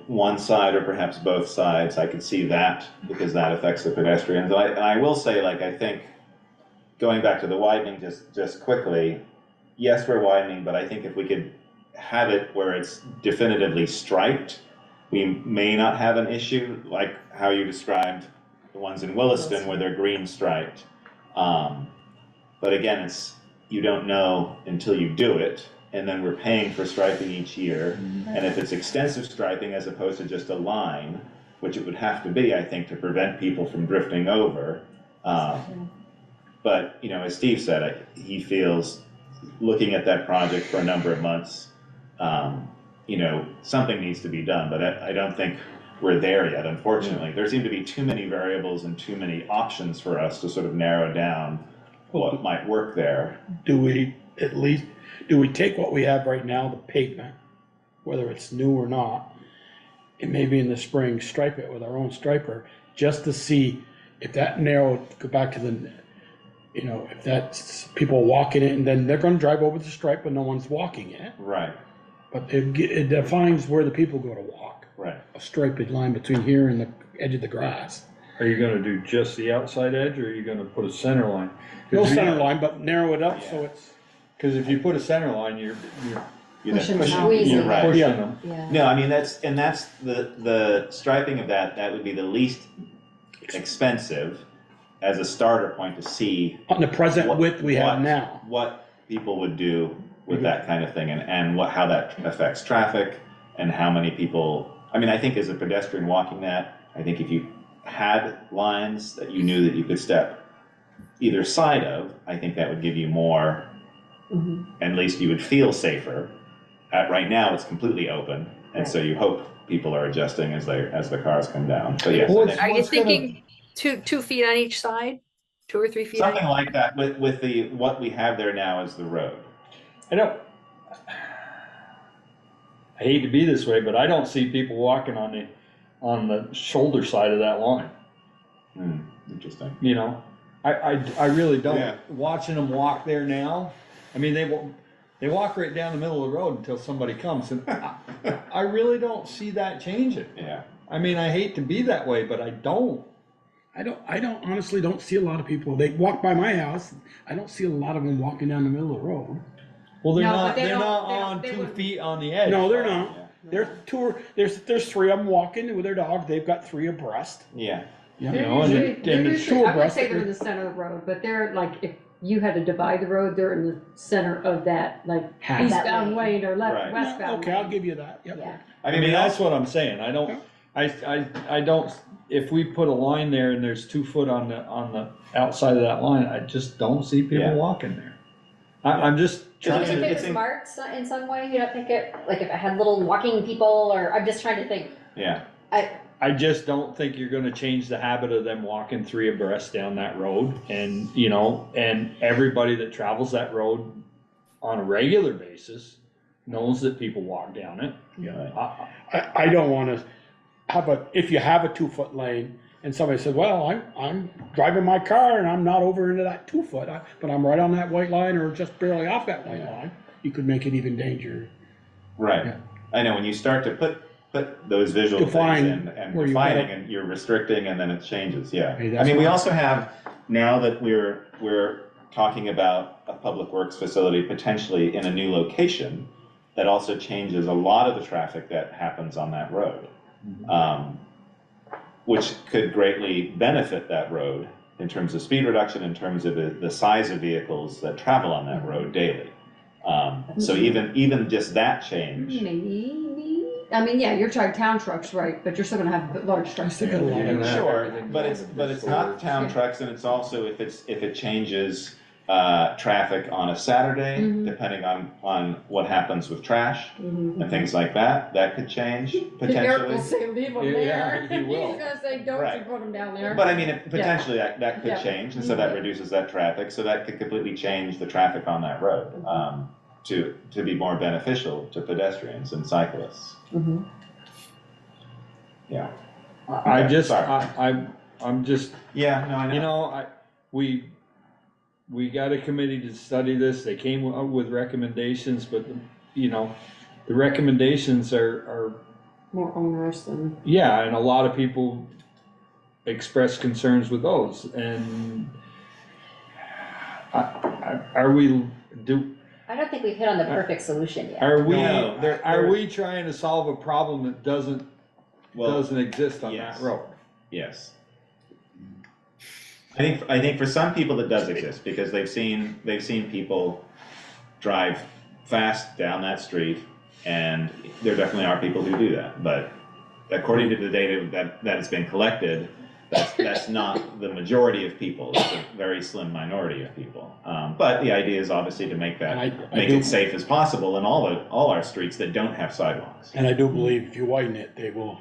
one side or perhaps both sides, I could see that, because that affects the pedestrians. And I will say, I think, going back to the widening just quickly, yes, we're widening, but I think if we could have it where it's definitively striped, we may not have an issue, like how you described the ones in Williston where they're green striped. But again, you don't know until you do it. And then we're paying for striping each year. And if it's extensive striping as opposed to just a line, which it would have to be, I think, to prevent people from drifting over. But, as Steve said, he feels, looking at that project for a number of months, something needs to be done. But I don't think we're there yet, unfortunately. There seem to be too many variables and too many options for us to sort of narrow down what might work there. Do we take what we have right now, the pavement, whether it's new or not, and maybe in the spring stripe it with our own striper, just to see if that narrow, go back to the, if that's people walking it, and then they're gonna drive over the stripe when no one's walking it. Right, But it defines where the people go to walk. right. A striped line between here and the edge of the grass. Are you gonna do just the outside edge, or are you gonna put a center line? No center line, but narrow it up so it's. Cause if you put a center line, you're You're then Pushing pushing, squeezing. you're right. pushing Yeah. them. Yeah. No, I mean, that's the striping of that would be the least expensive as a starter point to see On the present what- width we have what- now. what people would do with that kind of thing and how that affects traffic and how many people, I mean, I think as a pedestrian walking that, I think if you had lines that you knew that you could step either side of, I think that would give you more, at least you would feel safer. Right now, it's completely open, and so you hope people are adjusting as the cars come down. So yes, I think Are you What's gonna- thinking 2 feet on each side? 2 or 3 feet? On something like that with the, what we have there now is the road. I hate to be this way, but I don't see people walking on the shoulder side of that line, Interesting. you know? I really don't. Yeah. Watching them walk there now, I mean, they walk right down the middle of the road until somebody comes, and I really don't see that changing. Yeah. I mean, I hate to be that way, but I don't. I don't honestly don't see a lot of people. They walk by my house. I don't see a lot of them walking down the middle of the road. Well, they're No, not, but they they're don't- not they don't- on they 2 wouldn't. feet on the edge. No, they're not. There's 3 of them walking with their dog. They've got 3 abreast. Yeah. Yeah. You know, and Usually- it- they're and it's usually- two I would abreast say that they're in we- the center of the road, but they're like, if you had to divide the road, they're in the center of that, like Half. eastbound lane or Right. westbound. Okay, I'll lane. give you that. Yep. Yeah. I mean, that's what I'm saying. I don't, I don't, if we put a line there and there's 2 foot on the outside of that line, I just don't see people Yeah. walking there. I'm just Do you trying think to, it was marked in some way? You don't think it, like if it had little walking people, or, I'm just trying to think. Yeah. I just don't think you're gonna change the habit of them walking 3 abreast down that road. And, you know, and everybody that travels that road on a regular basis knows that people walk down it. Yeah. I don't want to if you have a 2-foot lane and somebody says, well, I'm driving my car and I'm not over into that 2 foot, but I'm right on that white line or just barely off that white line, you could make it even dangerous. Right. Yeah. I know when you start to put those visual Define things in and where you defining gotta- and you're restricting and then it changes, yeah. Hey, I that's mean, we not- also have, now that we're talking about a public works facility potentially in a new location, that also changes a lot of the traffic that happens on that road. Which could greatly benefit that road in terms of speed reduction, in terms of the size of vehicles that travel on that road daily. So even just that change, Maybe, I mean, yeah, you're trying town trucks, right, but you're still gonna have large trucks. Still got a lot of- sure, but it's not town trucks, and it's also if it changes traffic on a Saturday, depending on what happens with trash and things like that, that could change Eric potentially. will say, leave them Yeah, there. he will. He's gonna say, don't you Right. put them down there. But I mean, potentially that could Yeah. change, and so that reduces that traffic, so that could completely change the traffic on that road, to be more beneficial to pedestrians and cyclists. Yeah. I Okay, just, sorry. I'm just, Yeah, no, I know. you know, we got a committee to study this. They came up with recommendations, but, you know, the recommendations are, More onerous than. yeah, and a lot of people express concerns with those, and are we, I don't think we've hit on the perfect solution yet. are we, No, are we trying to solve a problem that doesn't Well, exist on yes. that road? yes. I think for some people it does exist, because they've seen people drive fast down that street, and there definitely are people who do that, but according to the data that has been collected, that's not the majority of people, it's a very slim minority of people. But the idea is obviously to make that, I make do- it safe as possible in all our streets that don't have sidewalks. And I do believe if you widen it, they will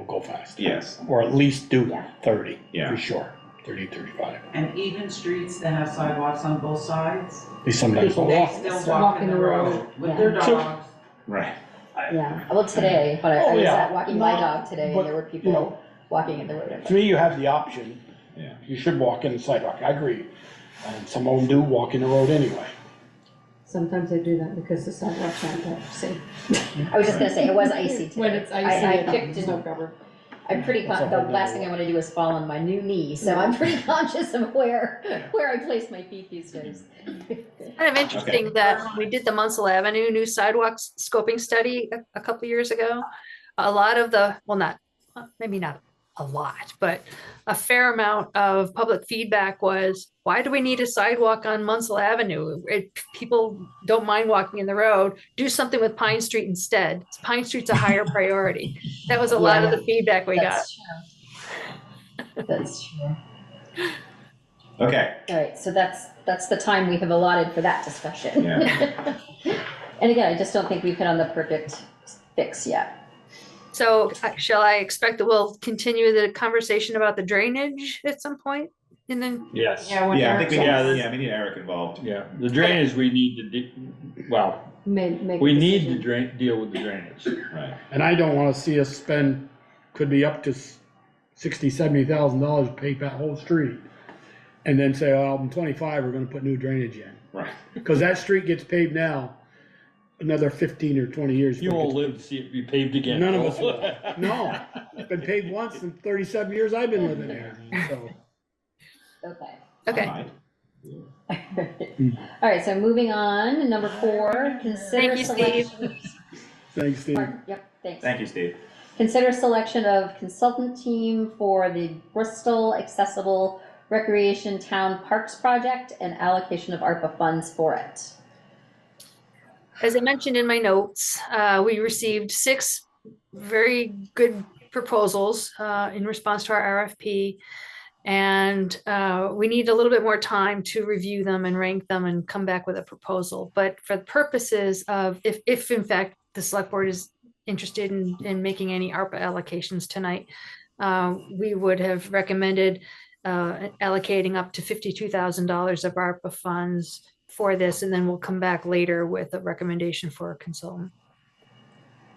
go fast. Yes, Or at least do Yeah. 30, Yeah. for sure, 30, 35. And even streets that have sidewalks on both sides, They sometimes People don't. they walk- still walk walk in in the the road. road with Yeah. their So- dogs. right. Yeah, well, today, but I Oh, was yeah. out walking my Not- dog today, but, and there were you people know, walking in the road. To me, you have the option. Yeah. You should walk in the sidewalk, I agree. And some of them do walk in the road anyway. Sometimes they do that because the sidewalks aren't that safe. I was just gonna say, it was icy today. When it's icy I and picked snow and covered. I'm pretty, That's a the whole last nother thing I wanna do is fall on my new knee, so I'm pretty conscious of where I place my feet these days. Kind of interesting that when we did the Munsell Avenue new sidewalks scoping study a couple years ago, a lot of the, well, not, maybe not a lot, but a fair amount of public feedback was, why do we need a sidewalk on Munsell Avenue? People don't mind walking in the road. Do something with Pine Street instead. Pine Street's a higher priority. That was a lot of the feedback we got. That's true. That's true. Okay, All right, so that's the time we have allotted for that discussion. Yeah. And again, I just don't think we've hit on the perfect fix yet. So shall I expect that we'll continue the conversation about the drainage at some point? And then, Yes. Yeah, when yeah, I think we Eric's need, on. we need Eric involved. Yeah, the drainage we need to well, Make a we need to decision. deal with the drainage. Right. And I don't wanna see us spend, could be up to $60,000-$70,000 to pave that whole street. And then say, oh, in 25, we're gonna put new drainage in. Right. Cause that street gets paved now, another 15 or 20 years. You before it won't gets- live to see it be paved again. None of us will. No, it's been paved once in 37 years I've been living there, so. Okay. okay, All right, so moving on, number 4, consider Thank you, Steve. selection. Thanks, Steve. Yep, thanks. Thank you, Steve. Consider selection of consultant team for the Bristol Accessible Recreation Town Parks Project and allocation of ARPA funds for it. as I mentioned in my notes, we received 6 very good proposals in response to our RFP. And we need a little bit more time to review them and rank them and come back with a proposal. But for the purposes of, if in fact the select board is interested in making any ARPA allocations tonight, we would have recommended allocating up to $52,000 of ARPA funds for this, and then we'll come back later with a recommendation for a consultant.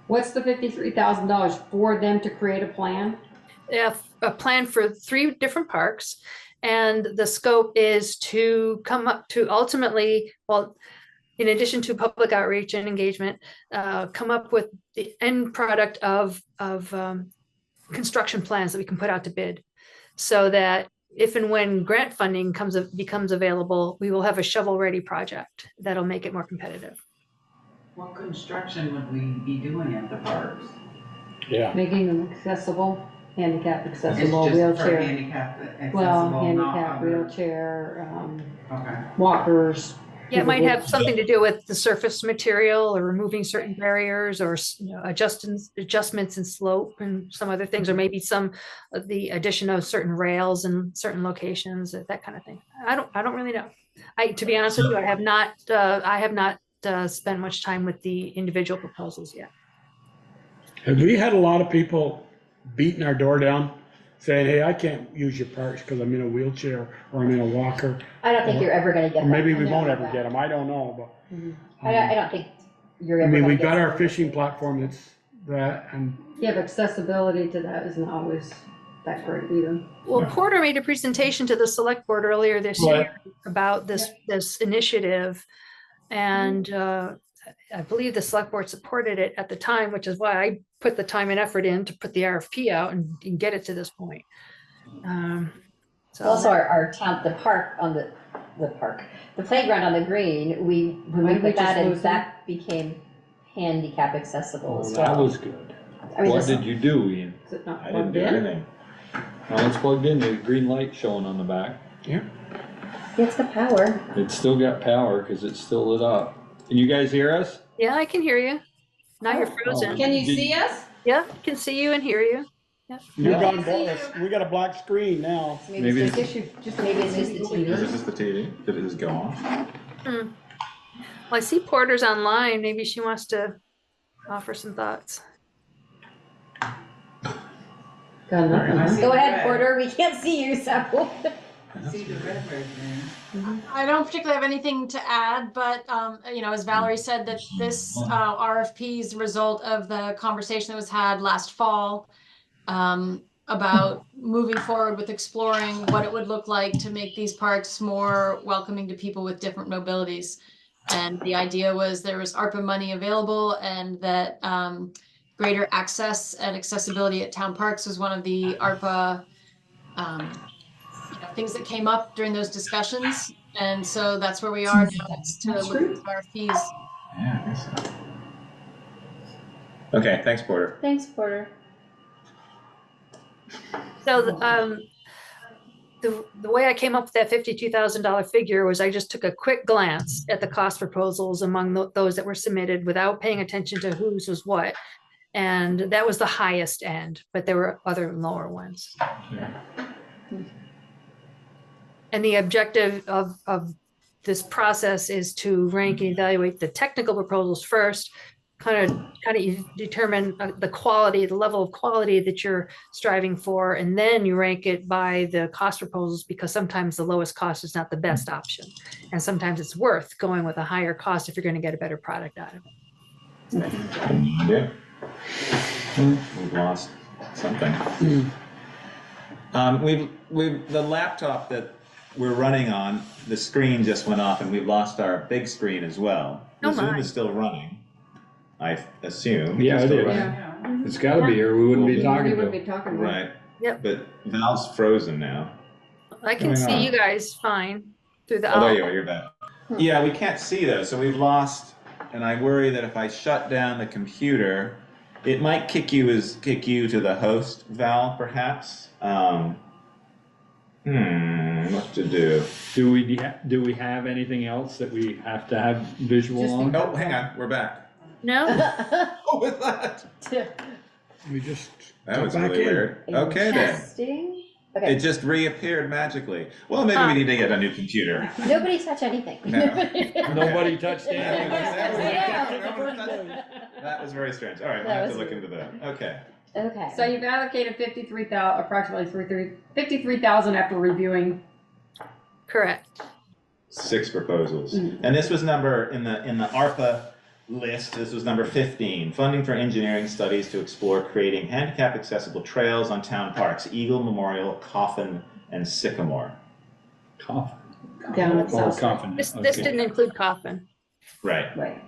What's the $53,000 for them to create a plan? A plan for 3 different parks, and the scope is to come up to ultimately, well, in addition to public outreach and engagement, come up with the end product of construction plans that we can put out to bid, so that if and when grant funding becomes available, we will have a shovel-ready project that'll make it more competitive. What construction would we be doing at the parks? Yeah. Making them accessible, handicap It's accessible, just for wheelchair, handicap accessible, well, not handicap, other- wheelchair, Okay. walkers. Yeah, it might people have something to do with the surface material or removing certain barriers or adjustments in slope and some other things, or maybe some of the addition of certain rails in certain locations, that kind of thing. I don't really know. To be honest with you, I have not spent much time with the individual proposals yet. Have we had a lot of people beating our door down, saying, hey, I can't use your parks because I'm in a wheelchair or I'm in a walker? I don't think you're ever gonna get Or that. maybe we kind of won't ever feedback. get them, I don't know, but. I don't think you're I ever mean, gonna we've get got our something. fishing platform that's that, and Yeah, but accessibility to that isn't always that great either. Well, Porter made a presentation to the select board earlier this Right. year about this initiative. And I believe the select board supported it at the time, which is why I put the time and effort in to put the RFP out and get it to this point. So Also, our town, the park on the playground on the green, when we Did we put that just in, lose that became handicap accessible as That well. was good. I mean, What this- did you do, Ian? Is it not I didn't plugged do in? anything. Well, it's plugged in, the green light showing on the back. Yeah, it's got power. It's still got power because it's still lit up. Can you guys hear us? yeah, I can hear you. Now you're Oh. frozen. Can you see us? Yeah, I can see you and hear you. you're Yeah. gone, Boris. We got a black screen now. So Maybe it's it's- maybe it's just the Is TV. it just the TV? Did it just go off? Well, I see Porter's online. Maybe she wants to offer some thoughts. Got nothing, I huh? see Go the ahead, red. Porter, we can't see you, so. See the red right there. I don't particularly have anything to add, but, as Valerie said, that this RFP is the result of the conversation that was had last fall about moving forward with exploring what it would look like to make these parks more welcoming to people with different mobilities. And the idea was there was ARPA money available and that greater access and accessibility at town parks was one of the ARPA things that came up during those discussions. And so that's where we are now, is to look at RFPs. Yeah, I guess so. Okay, thanks, Porter. Thanks, Porter. So, the way I came up with that $52,000 figure was I just took a quick glance at the cost proposals among those that were submitted without paying attention to whose was what. And that was the highest end, but there were other lower ones. And the objective of this process is to rank and evaluate the technical proposals first, kind of determine the quality, the level of quality that you're striving for, and then you rank it by the cost proposals, because sometimes the lowest cost is not the best option. And sometimes it's worth going with a higher cost if you're going to get a better product out of it. Yeah. We've lost something. The laptop that we're running on, the screen just went off, and we've lost our big screen as well. The Zoom is still running, I assume. Yeah, It's it still is. running. Yeah. It's gotta be, or we wouldn't be We talking wouldn't to be talking about it. Right. Yep. But Val's frozen now. I can see you guys fine through the Oh, there owl. you are, you're back. Yeah, we can't see though, so we've lost, and I worry that if I shut down the computer, it might kick you to the host, Val, perhaps. What to do? Do we have anything else that we have to have visual Just on? Oh, hang on, we're back. No? What was that? We just That jump was back really in. weird. Okay then. Interesting. It Okay, just reappeared magically. Well, maybe we need to get a new computer. nobody touch anything. No. Nobody touched anything. That was very strange. All right, we'll That have was to look into that. Okay. Okay. So you've allocated approximately 53,000 after reviewing. Correct. 6 proposals. And this was number, in the ARPA list, this was number 15. Funding for engineering studies to explore creating handicap accessible trails on town parks, Eagle, Memorial, Coffin, and Sycamore. Coffin. Down at Oh, South Street. Coffin. This Okay. didn't include Coffin. Right. Right.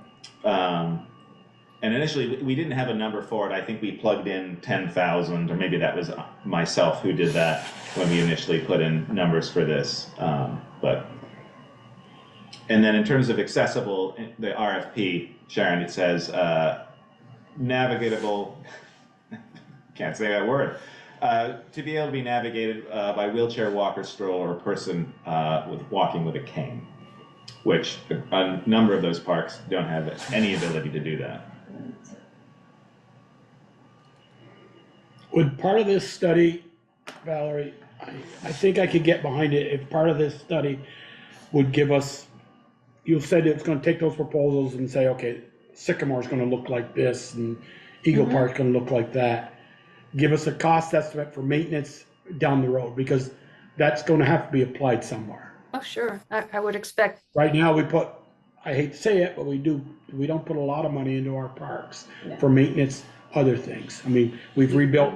And initially, we didn't have a number for it. I think we plugged in 10,000, or maybe that was myself who did that when we initially put in numbers for this. And then in terms of accessible, the RFP, Sharon, it says navigatable, can't say that word, to be able to be navigated by wheelchair, walker, stroller, or person walking with a cane, which a number of those parks don't have any ability to do that. Would part of this study, Valerie, I think I could get behind it if part of this study would give us, you said it's gonna take those proposals and say, okay, Sycamore's gonna look like this and Eagle Park's gonna look like that. Give us a cost estimate for maintenance down the road, because that's gonna have to be applied somewhere. Oh, sure. I would expect. Right now, we put, I hate to say it, but we don't put a lot of money into our parks for maintenance, other things. I mean, we've rebuilt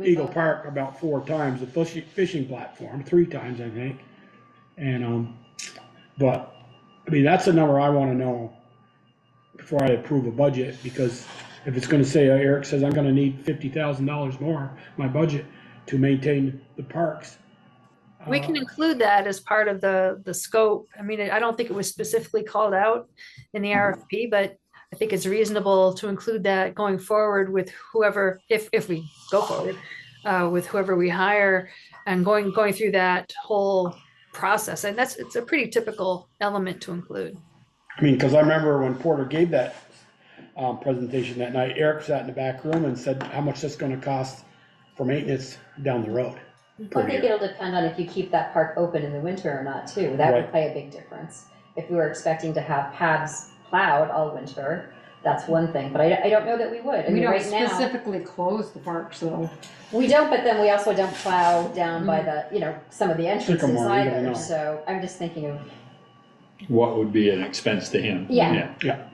Eagle Park about 4 times, the fishing platform, 3 times, I think. And, but, I mean, that's the number I wanna know before I approve a budget, because if it's gonna say, Eric says I'm gonna need $50,000 more, my budget, to maintain the parks. We can include that as part of the scope. I mean, I don't think it was specifically called out in the RFP, but I think it's reasonable to include that going forward with whoever, if we go forward, with whoever we hire, and going through that whole process. And it's a pretty typical element to include. I mean, cause I remember when Porter gave that, presentation that night, Eric sat in the back room and said how much that's gonna cost for maintenance down the road. I think it'll depend on if you keep that park open in the winter or not too. That would Right. play a big difference. If we were expecting to have paths plowed all winter, that's one thing, but I don't know that we would. I We mean, don't right now, specifically close the parks though. we don't, but then we also don't plow down by the, some of the entrances Sycamore, we don't know. either. So I'm just thinking of, What would be an expense to him? Yeah. Yeah.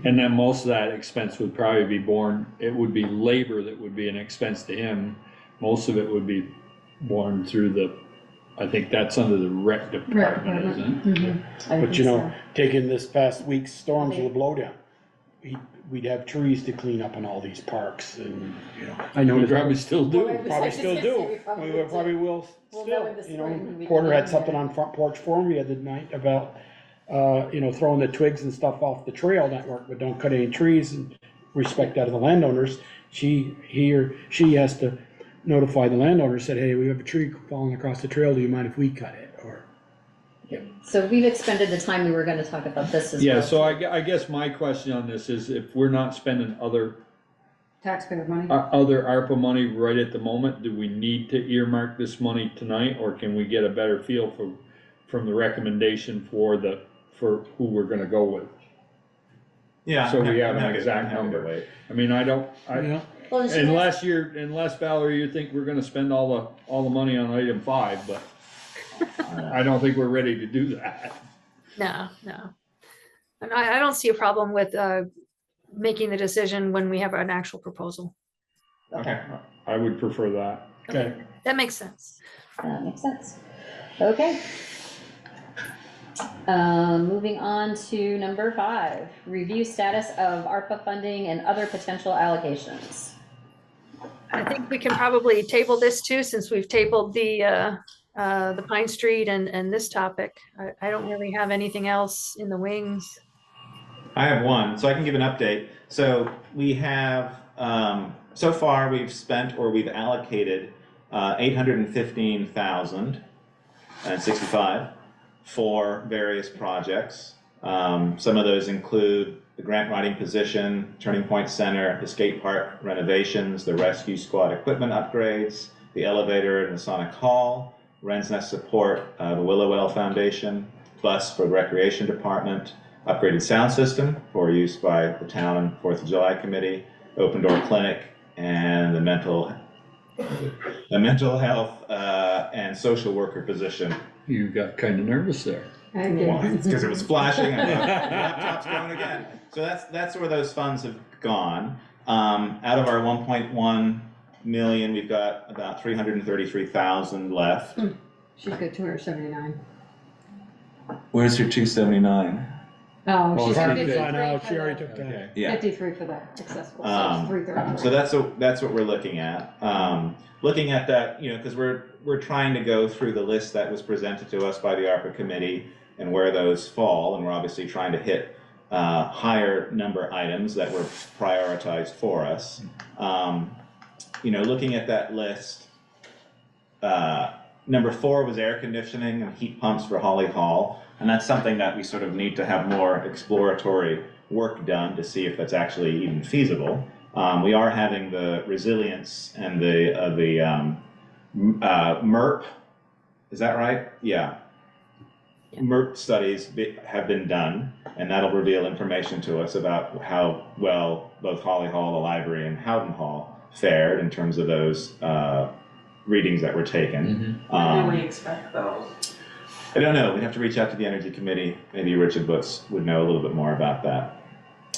And then most of that expense would probably be borne, it would be labor that would be an expense to him. Most of it would be borne through I think that's under the rec department, isn't it? I But think so. taking this past week's storms with the blowdown, we'd have trees to clean up in all these parks and, I We noticed. probably still Well, do. it was- Probably I was still just gonna say do. we probably We probably do. will We'll know in the still, spring when we get Porter in had something there. on Front Porch Forum the other night about, throwing the twigs and stuff off the trail network, but don't cut any trees and respect that of the landowners. He or she has to notify the landowner, said, hey, we have a tree falling across the trail, do you mind if we cut it? Or, So we've expended the time we were gonna talk about this as well. Yeah, so I guess my question on this is if we're not spending other Taxpayer money. other ARPA money right at the moment, do we need to earmark this money tonight, or can we get a better feel from the recommendation for who we're gonna go with? Yeah. So we have I'm an happy- exact I'm happy to number. wait. I mean, Well, and she unless Valerie, you think we're gonna spend all the money on item 5, but I don't think we're ready to do that. No. And I don't see a problem with making the decision when we have an actual proposal. Okay. I would prefer that. okay. That makes sense. That makes sense. Okay. Moving on to number 5, review status of ARPA funding and other potential allocations. I think we can probably table this too, since we've tabled the Pine Street and this topic. I don't really have anything else in the wings. I have one, so I can give an update. So we have, so far we've spent or we've allocated 815,065 for various projects. Some of those include the grant writing position, Turning Point Center, the skate park renovations, the rescue squad equipment upgrades, the elevator in the Masonic Hall, Wren's Nest support, the Willow Well Foundation, bus for the Recreation Department, upgraded sound system for use by the town and 4th of July committee, open door clinic, and the mental health and social worker position. You got kinda nervous there. Because it was flashing and the laptop's going again. So that's where those funds have gone. Out of our 1.1 million, we've got about 333,000 left. She's got 279. Where's your 279? Oh, Well, she's got Harvey's 53 on out, for she already the- took that. Yeah. 53 for the accessible, so Um, it's 330. So that's what we're looking at. Looking at that, because we're trying to go through the list that was presented to us by the ARPA committee and where those fall, and we're obviously trying to hit higher number items that were prioritized for us. Looking at that list, number 4 was air conditioning and heat pumps for Holly Hall, and that's something that we sort of need to have more exploratory work done to see if that's actually even feasible. We are having the resilience and the MERP, is that right? Yeah. MERP studies have been done, and that'll reveal information to us about how well both Holly Hall, the library, and Howden Hall fared in terms of those readings that were taken. When do we expect those? I don't know. We'd have to reach out to the Energy Committee. Maybe Richard Boots would know a little bit more about that.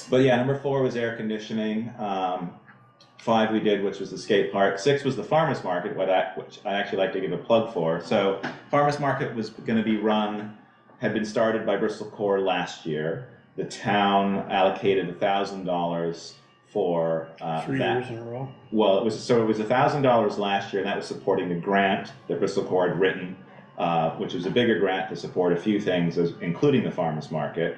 But yeah, number 4 was air conditioning. 5 we did, which was the skate park. 6 was the farmer's market, which I actually like to give a plug for. So farmer's market was going to be had been started by Bristol Core last year. The town allocated $1,000 for 3 that. years in a row. Well, it was $1,000 last year, and that was supporting the grant that Bristol Core had written, which was a bigger grant to support a few things, including the farmers market.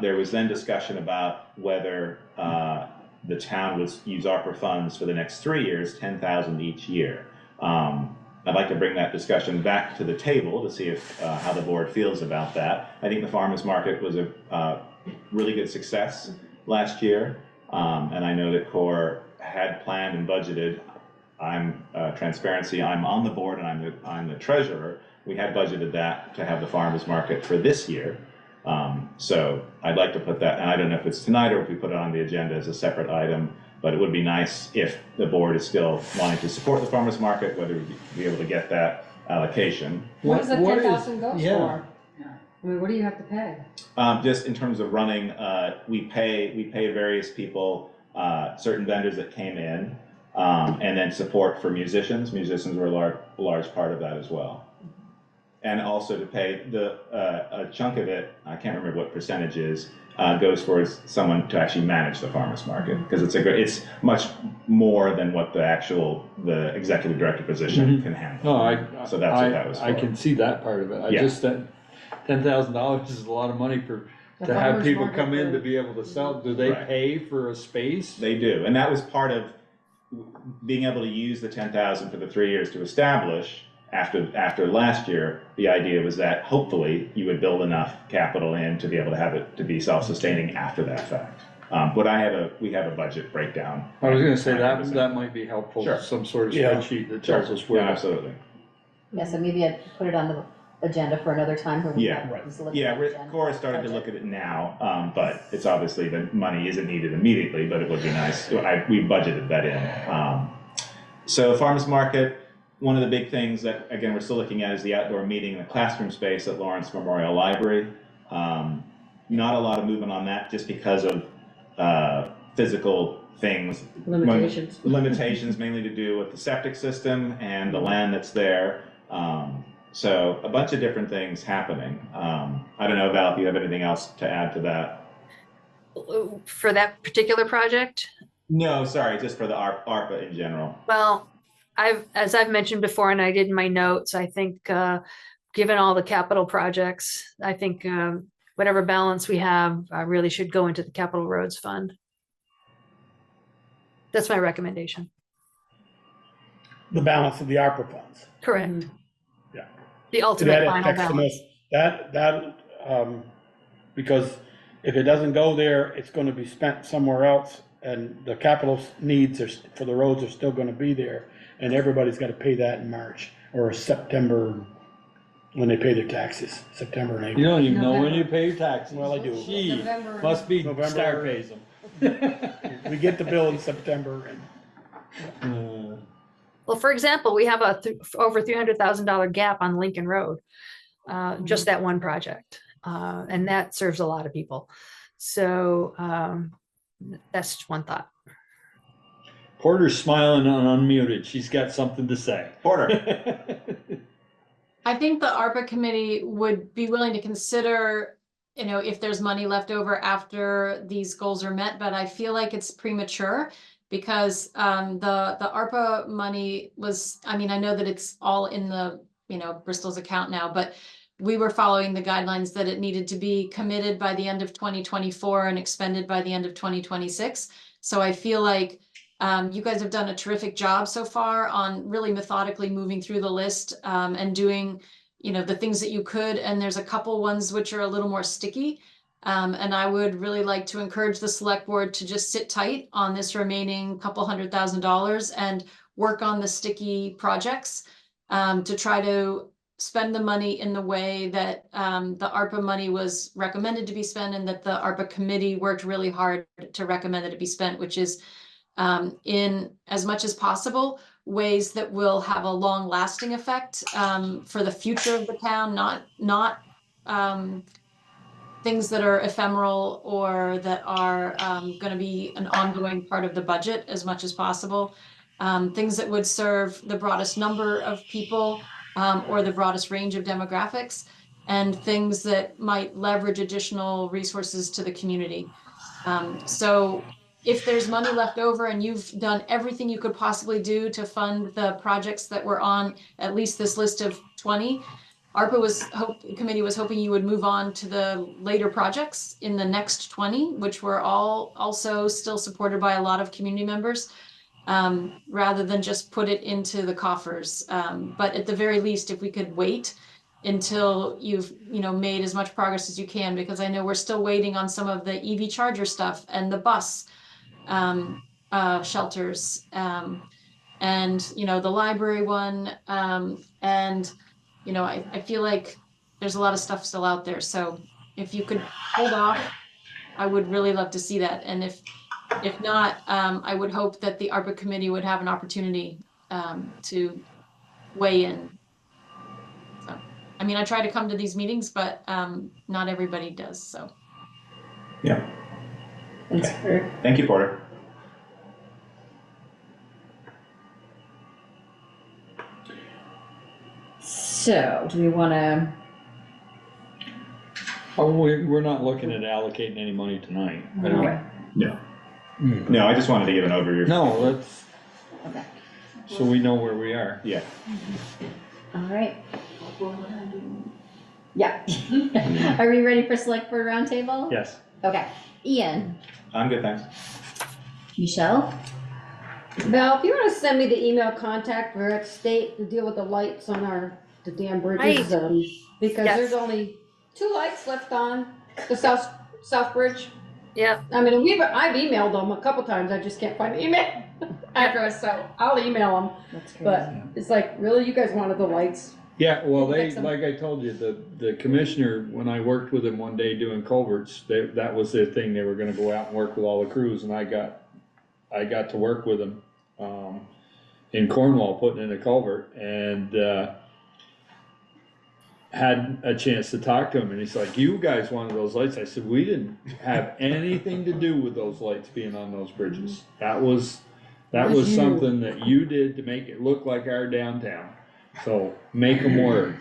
There was then discussion about whether the town would use ARPA funds for the next 3 years, $10,000 each year. I'd like to bring that discussion back to the table to see how the board feels about that. I think the farmers market was a really good success last year. And I know that Core had planned and budgeted. Transparency, I'm on the board and I'm the treasurer. We had budgeted that to have the farmers market for this year. So I'd like to put that, and I don't know if it's tonight or if we put it on the agenda as a separate item, but it would be nice if the board is still wanting to support the farmers market, whether we'd be able to get that allocation. What does the What is- 10,000 go yeah. for? I mean, what do you have to pay? Just in terms of running, we pay various people, certain vendors that came in, and then support for musicians. Musicians were a large part of that as well. And also to pay a chunk of it, I can't remember what percentage is, goes towards someone to actually manage the farmer's market, because it's much more than what the executive director position can handle. No, So that's what that was I for. can see that part of it. I Yeah. just, that $10,000 is a lot of money to have farmer's people market come in for- to be able to sell. Do they Right. pay for a space? They do, and that was part of being able to use the 10,000 for the 3 years to establish. After last year, the idea was that hopefully you would build enough capital in to be able to have it to be self-sustaining after that fact. But we have a budget breakdown. I was gonna say that 100%. might be helpful, Sure. some sort of Yeah. spreadsheet that tells us where. Yeah, absolutely. Yeah, so maybe I'd put it on the agenda for another time when we Yeah, have right. this look Yeah, at the agenda. Cora started to look at it now, but it's obviously the money isn't needed immediately, but it would be nice. We budgeted that in. So farmers market, one of the big things that, again, we're still looking at is the outdoor meeting in the classroom space at Lawrence Memorial Library. Not a lot of movement on that just because of physical things. Limitations. Limitations mainly to do with the septic system and the land that's there. So a bunch of different things happening. I don't know, Val, if you have anything else to add to that. For that particular project, No, sorry, just for the ARPA in general. well, as I've mentioned before, and I did in my notes, I think, given all the capital projects, I think, whatever balance we have, really should go into the capital roads fund. That's my recommendation. The balance of the ARPA funds. Correct. Mhm. Yeah. The So ultimate that final affects the balance. most, because if it doesn't go there, it's gonna be spent somewhere else, and the capital needs for the roads are still gonna be there, and everybody's gotta pay that in March or September, when they pay their taxes, September and You April. don't even know when you pay your taxes. Well, I do. Gee, November. must be November. Star pays them. We get the bill in September, and Well, for example, we have over $300,000 gap on Lincoln Road, just that one project. And that serves a lot of people. So that's just one thought. Porter's smiling and unmuted. She's got something to say. Porter. I think the ARPA committee would be willing to consider, if there's money left over after these goals are met, but I feel like it's premature because the ARPA money was, I know that it's all in the, Bristol's account now, but we were following the guidelines that it needed to be committed by the end of 2024 and expended by the end of 2026. So I feel like you guys have done a terrific job so far on really methodically moving through the list and doing, the things that you could. And there's a couple ones which are a little more sticky. And I would really like to encourage the select board to just sit tight on this remaining couple $100,000 and work on the sticky projects to try to spend the money in the way that the ARPA money was recommended to be spent and that the ARPA committee worked really hard to recommend that it be spent, which is in as much as possible ways that will have a long lasting effect for the future of the town, not things that are ephemeral or that are going to be an ongoing part of the budget as much as possible. Things that would serve the broadest number of people or the broadest range of demographics, and things that might leverage additional resources to the community. So if there's money left over and you've done everything you could possibly do to fund the projects that were on at least this list of 20, committee was hoping you would move on to the later projects in the next 20, which were all also still supported by a lot of community members, rather than just put it into the coffers. But at the very least, if we could wait until you've made as much progress as you can, because I know we're still waiting on some of the EV charger stuff and the bus shelters, and the library one, and I feel like there's a lot of stuff still out there. So if you could hold off, I would really love to see that. And if not, I would hope that the ARPA committee would have an opportunity to weigh in. So, I try to come to these meetings, but not everybody does. So. Yeah. Thanks, Kurt. Thank you, Porter. So, do we want to Oh, we're not looking at allocating any money tonight. I don't- Okay. No. No, I just wanted to give an overview. No, let's, Okay. so we know where we are. Yeah. All right. Yeah. Are we ready for select board roundtable? Yes. Okay. Ian, I'm good, thanks. Michelle, Val, if you wanna send me the email contact for Rick State to deal with the lights on the damn bridges, because Yes. there's only 2 lights left on the south bridge. Yeah, I mean, I've emailed them a couple times, I just can't find the email address, so I'll email them. that's crazy. But it's like, really, you guys wanted the lights? Yeah, well, they, Fix 'em. like I told you, the commissioner, when I worked with him one day doing culverts, that was their thing, they were gonna go out and work with all the crews, and I got to work with them, in Cornwall, putting in a culvert, and, had a chance to talk to him, and he's like, you guys wanted those lights. I said, we didn't have anything to do with those lights being on those bridges. That was Was you. something that you did to make it look like our downtown. So make them work.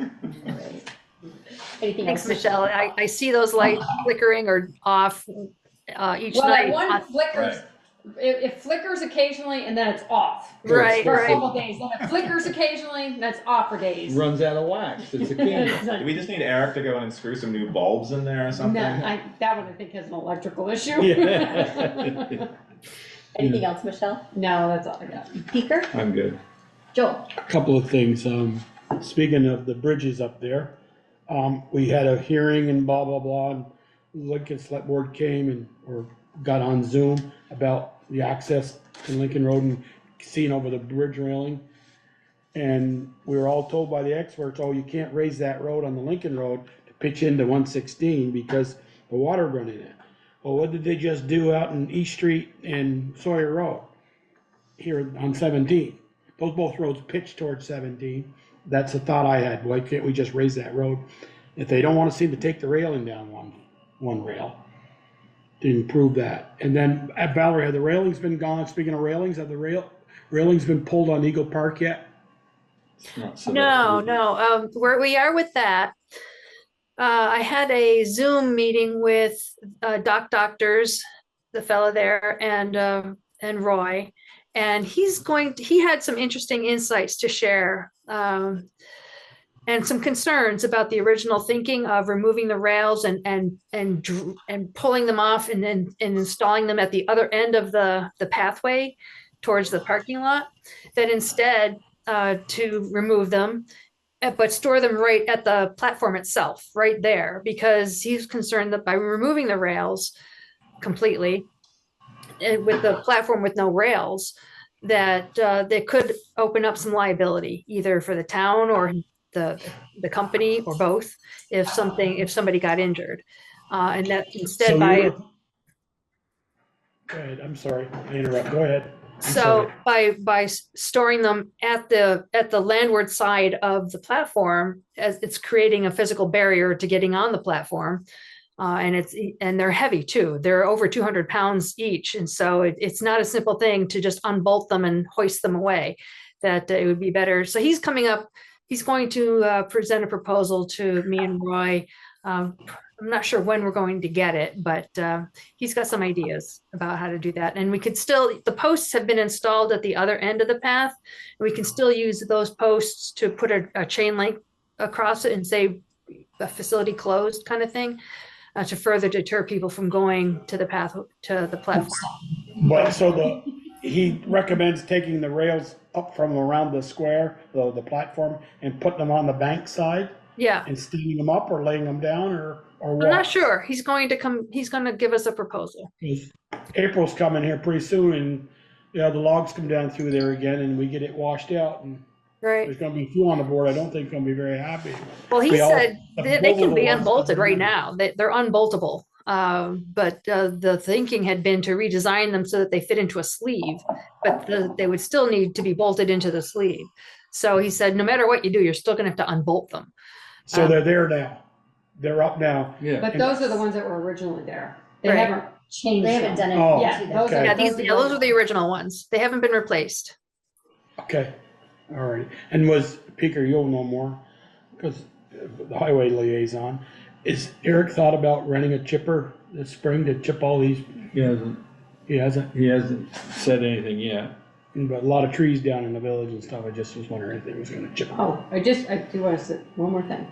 Anything thanks, else? Michelle. I see those lights flickering or off each Well, that night. one flickers, it flickers occasionally and then it's off. Right, For a right. couple days, then it flickers occasionally, and that's off for days. Runs out of wax, it's a candle. It's like, Do we just need Eric to go in and screw some new bulbs in there or No, something? that one I think is an electrical issue. Yeah. Anything else, Michelle? No, that's all I got. Peeker? I'm good. Joel? A couple of things, speaking of the bridges up there, we had a hearing and blah, blah, blah, and Lincoln Select Board came or got on Zoom about the access to Lincoln Road and seeing over the bridge railing. And we were all told by the experts, oh, you can't raise that road on the Lincoln Road to pitch into 116 because the water run in it. Well, what did they just do out in East Street and Sawyer Road here on 17? Those both roads pitch towards 17. That's a thought I had. Why can't we just raise that road? If they don't want to seem to take the railing down one rail to improve that. And then Valerie, have the railings been gone? Speaking of railings, have the railings been pulled on Eagle Park yet? No. Where we are with that, I had a Zoom meeting with Doc Doctors, the fellow there, and Roy, and he had some interesting insights to share, and some concerns about the original thinking of removing the rails and pulling them off and then installing them at the other end of the pathway towards the parking lot. That instead, to remove them, but store them right at the platform itself, right there, because he's concerned that by removing the rails completely, and with the platform with no rails, that they could open up some liability, either for the town or the company or both, if somebody got injured, and that instead So by. you're- Go ahead, I'm sorry, I interrupt, go ahead. I'm So sorry. by storing them at the landward side of the platform, as it's creating a physical barrier to getting on the platform, and they're heavy too. They're over 200 pounds each, and so it's not a simple thing to just unbolt them and hoist them away. That it would be better. So he's coming up. He's going to present a proposal to me and Roy. I'm not sure when we're going to get it, but he's got some ideas about how to do that. And we could still, the posts have been installed at the other end of the path. And we can still use those posts to put a chain link across it and say the facility closed kind of thing, to further deter people from going to the path, to the platform. But so he recommends taking the rails up from around the square, the platform, and putting them on the bank side Yeah, and standing them up or laying them down or what? I'm not sure. He's going to give us a proposal. April's coming here pretty soon and, the logs come down through there again and we get it washed out and Right. there's gonna be a few on the board. I don't think gonna be very happy. Well, he They all- said they can be ones- unbolted right now. They're unboltable. But the thinking had been to redesign them so that they fit into a sleeve, but they would still need to be bolted into the sleeve. So he said, no matter what you do, you're still gonna have to unbolt them. So they're there now. They're up now. Yeah. But those are the ones that were originally there. They Right. haven't changed They haven't them. done Oh, anything to Yeah, them. those are. okay. Yeah, those are the original ones. They haven't been replaced. Okay, all right. And was, Peter, you'll know more, because the highway liaison, Is Eric thought about renting a chipper this spring to chip all these? He hasn't, He hasn't, he hasn't said anything yet. but a lot of trees down in the village and stuff. I just was wondering if he was gonna chip them. Oh, I do want to say one more thing.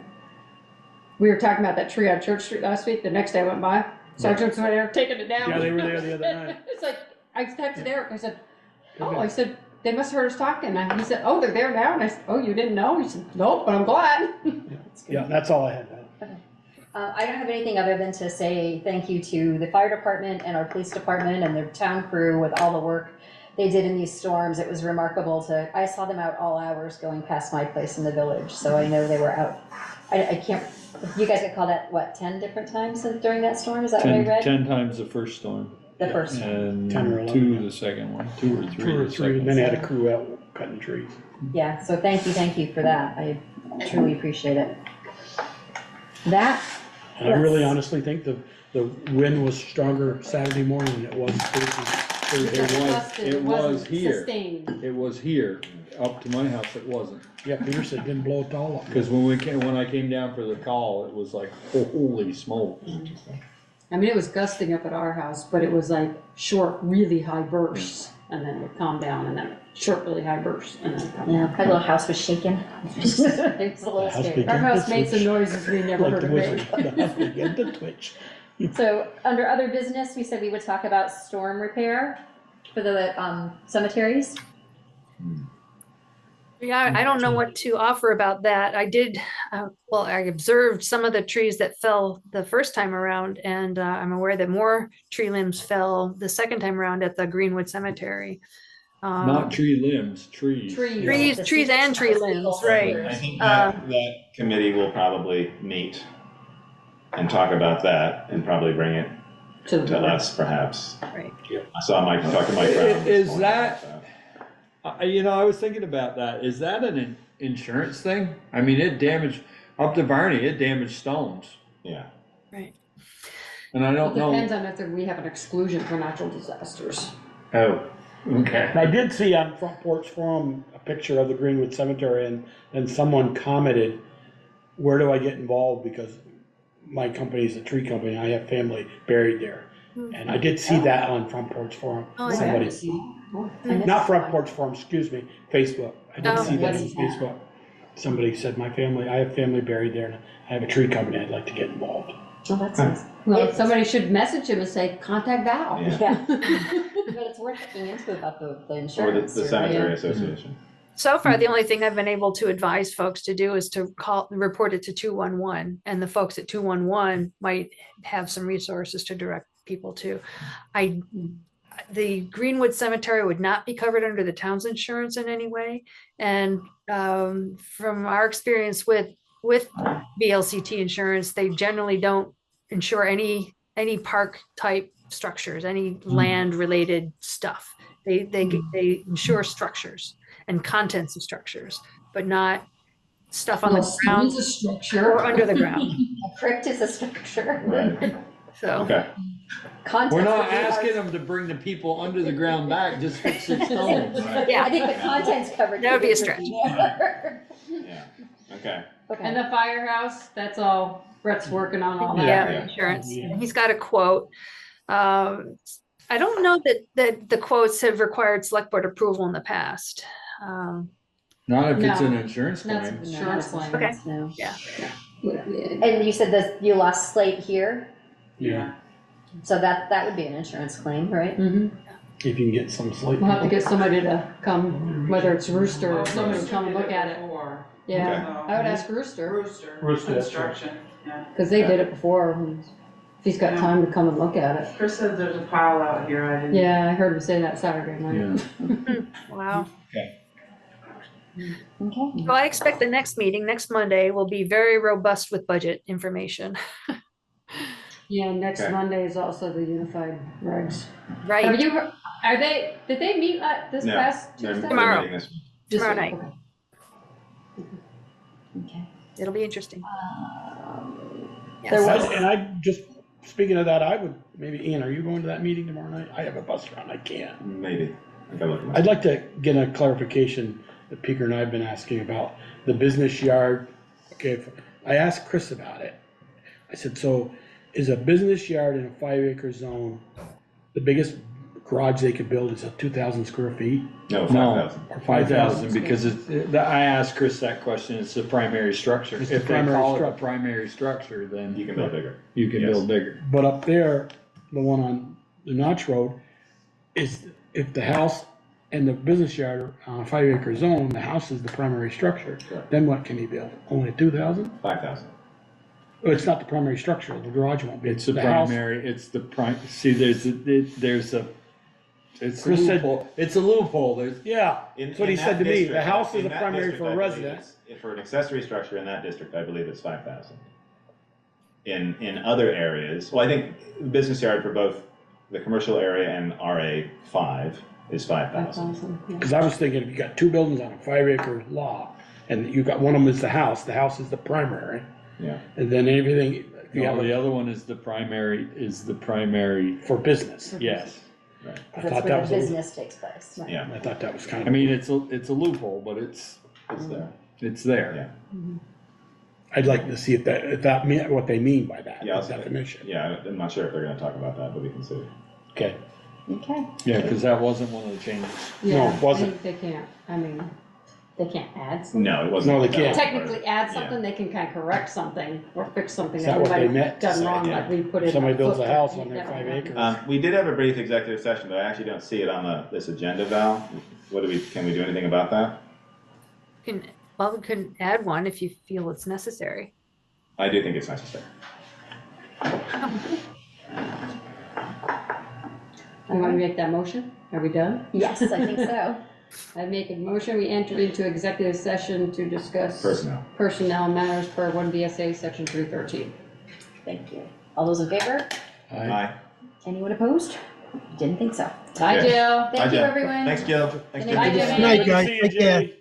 We were talking about that tree on Church Street last week, the next day I went by, sergeants were there taking it down. Yeah, they were there the other night. It's like, I texted Eric, I said, oh, I said, they must have heard us talking, and he said, oh, they're there now, and I said, oh, you didn't know? He said, nope, but I'm glad. Yeah, that's all I had. I don't have anything other than to say thank you to the fire department and our police department and their town crew with all the work they did in these storms. It was remarkable I saw them out all hours going past my place in the village, so I know they were out. I can't, you guys got called out, what, 10 different times during that storm? Is that what I read? 10 times the first storm. The first one. And 10 or 11. 2 the second one, 2 or 3. Two or the three, second and then they had a one. crew out cutting trees. Yeah, so thank you for that. I truly appreciate it. That, And I really Yes. honestly think the wind was stronger Saturday morning than it was Thursday. It was wasn't here. Sustained. It was here, up to my house it wasn't. Yeah, Peter said it didn't blow it all up. Because when I came down for the call, it was like, holy smoke. I mean, it was gusting up at our house, but it was like short, really high bursts, and then it would calm down, and then short, really high bursts, and then calm yeah, down. my little house was shaking. It was a little House scary. Our house made some noises we never Like heard the of wizard, make. the house began to twitch. So, under other business, we said we would talk about storm repair for the cemeteries. Yeah, I don't know what to offer about that. I did, I observed some of the trees that fell the first time around, and I'm aware that more tree limbs fell the second time around at the Greenwood Cemetery. Not tree limbs, trees. Trees. Trees and tree limbs, right. I think that committee will probably meet and talk about that and probably bring it To the to board. us perhaps. Right. I saw Mike, talked to Mike Brown. this Is morning that- about I was thinking about that. Is that an insurance thing? I mean, it damaged, up to Barney, it damaged stones. Yeah. And I It don't know. depends on if we have an exclusion for natural disasters. Oh, okay. And I did see on Front Porch Forum a picture of the Greenwood Cemetery, and someone commented, where do I get involved? Because my company is a tree company, and I have family buried there. And I did see that on Front Porch Forum. Oh, I Somebody, And not Front Porch Forum, excuse me, Facebook. I did Oh. see that on What is that? Facebook. Somebody said, I have family buried there, and I have a tree company, I'd like to get involved. Oh, that's nice. Well, somebody should message him and say, contact Val. Yeah. Yeah. But it's worth looking into about the Or insurance. the Cemetery Association. So far, the only thing I've been able to advise folks to do is to report it to 211, and the folks at 211 might have some resources to direct people to. The Greenwood Cemetery would not be covered under the town's insurance in any way. And from our experience with VLCT insurance, they generally don't insure any park type structures, any land related stuff. They insure structures and contents of structures, but not stuff on the ground It's a structure. or under the ground. A crypt is a structure. Right. So, Okay. Contents We're not would be our- asking them to bring the people under the ground back, just fix their stones. I yeah, think the contents covered. That would be a could stretch. Yeah. Okay. And Okay. the firehouse, that's all, Brett's working on all that. yeah, Yeah. insurance. Yeah. He's got a quote. I don't know that the quotes have required select board approval in the past. Not if it's No. an insurance That's claim. insurance claim. Okay. No. Yeah. And you said that you lost slate here, Yeah, so that would be an insurance claim, right? Mhm. if you can get some slate. We'll have to get somebody to come, whether it's Rooster or somebody to come and look at it. Yeah, I would ask Rooster, Rooster Rooster, that's Construction, yeah. because they did it before, and if he's got time to come and look at it. Chris says there's a pile out here, I didn't. Yeah, I heard him say that Saturday night. Yeah. Wow. Okay. Well, I expect the next meeting, next Monday, will be very robust with budget information. Yeah, next Okay. Monday is also the unified regs. Have Right, you, did they meet this No, past They're Tuesday? Tomorrow. meeting this week. This tomorrow week, night. okay. Okay. it'll be interesting. There Yes. was- And I just, speaking of that, I would, maybe Ian, are you going to that meeting tomorrow night? I have a bus run, I can't. Maybe. I gotta look at my- I'd like to get a clarification that Peter and I have been asking about the business yard. Okay, I asked Chris about it. I said, so is a business yard in a 5-acre zone, the biggest garage they could build is a 2,000 square feet? No, No. 5,000. Or 5,000, because I asked Chris that question, it's the primary structure. It's the If they primary call it a structure. primary structure, You then can build bigger. you can Yes. build bigger. But up there, the one on the Notch Road, is if the house and the business yard are on a 5-acre zone, the house is the primary structure, Correct. then what can he build? Only 2,000? 5,000. Oh, it's not the primary structure, the garage won't be. It's the house- primary, it's the see, there's a, it's a Chris said- loophole, it's a loophole, there's, Yeah, that's what he said to me, the house is in the that primary district, for I a believe resident. it's- For an accessory structure in that district, I believe it's 5,000. In other areas, well, I think the business yard for both the commercial area and RA 5 is 5,000. 5,000, yeah. Cause I was thinking, if you got 2 buildings on a 5-acre lot, and you got, one of them is the house is the primary, Yeah. and then everything, if you no, have the it other one is the primary, for business. yes. I That's thought where that the was, business takes place. Yeah, I thought that was kind I of, mean, it's a loophole, but it's there. there. I'd like to see if that meant what they mean by that, Yeah, I'll that see. definition. Yeah, I'm not sure if they're gonna talk about that, but we can see. Okay, Okay. Yeah, cause that wasn't one of the changes. Yeah, it wasn't. They can't, I mean, They can't add something. No, it wasn't. No, they that can't. was part of it. technically add Yeah. something, they can kind of correct something or fix something Is that that we what might they have meant to done say? wrong, Yeah. like we put in. Somebody a builds a footprint, house on you their never 5 know. acres. We did have a brief executive session, but I actually don't see it on this agenda, Val. Can we do anything about that? We can add one if you feel it's necessary. I do think it's necessary. You want to make that motion? Are we done? Yes, I think so. I make a motion, we enter into executive session to discuss Personnel. matters per 1 VSA section 313. Thank you. All those in favor? Aye. Anyone opposed? Didn't think so. Bye, Okay. Jill. Bye, Thank you, Jill. everyone. Thanks, Jill. Thanks, Good night, Jill. Jimmy. Good to see you, Jay.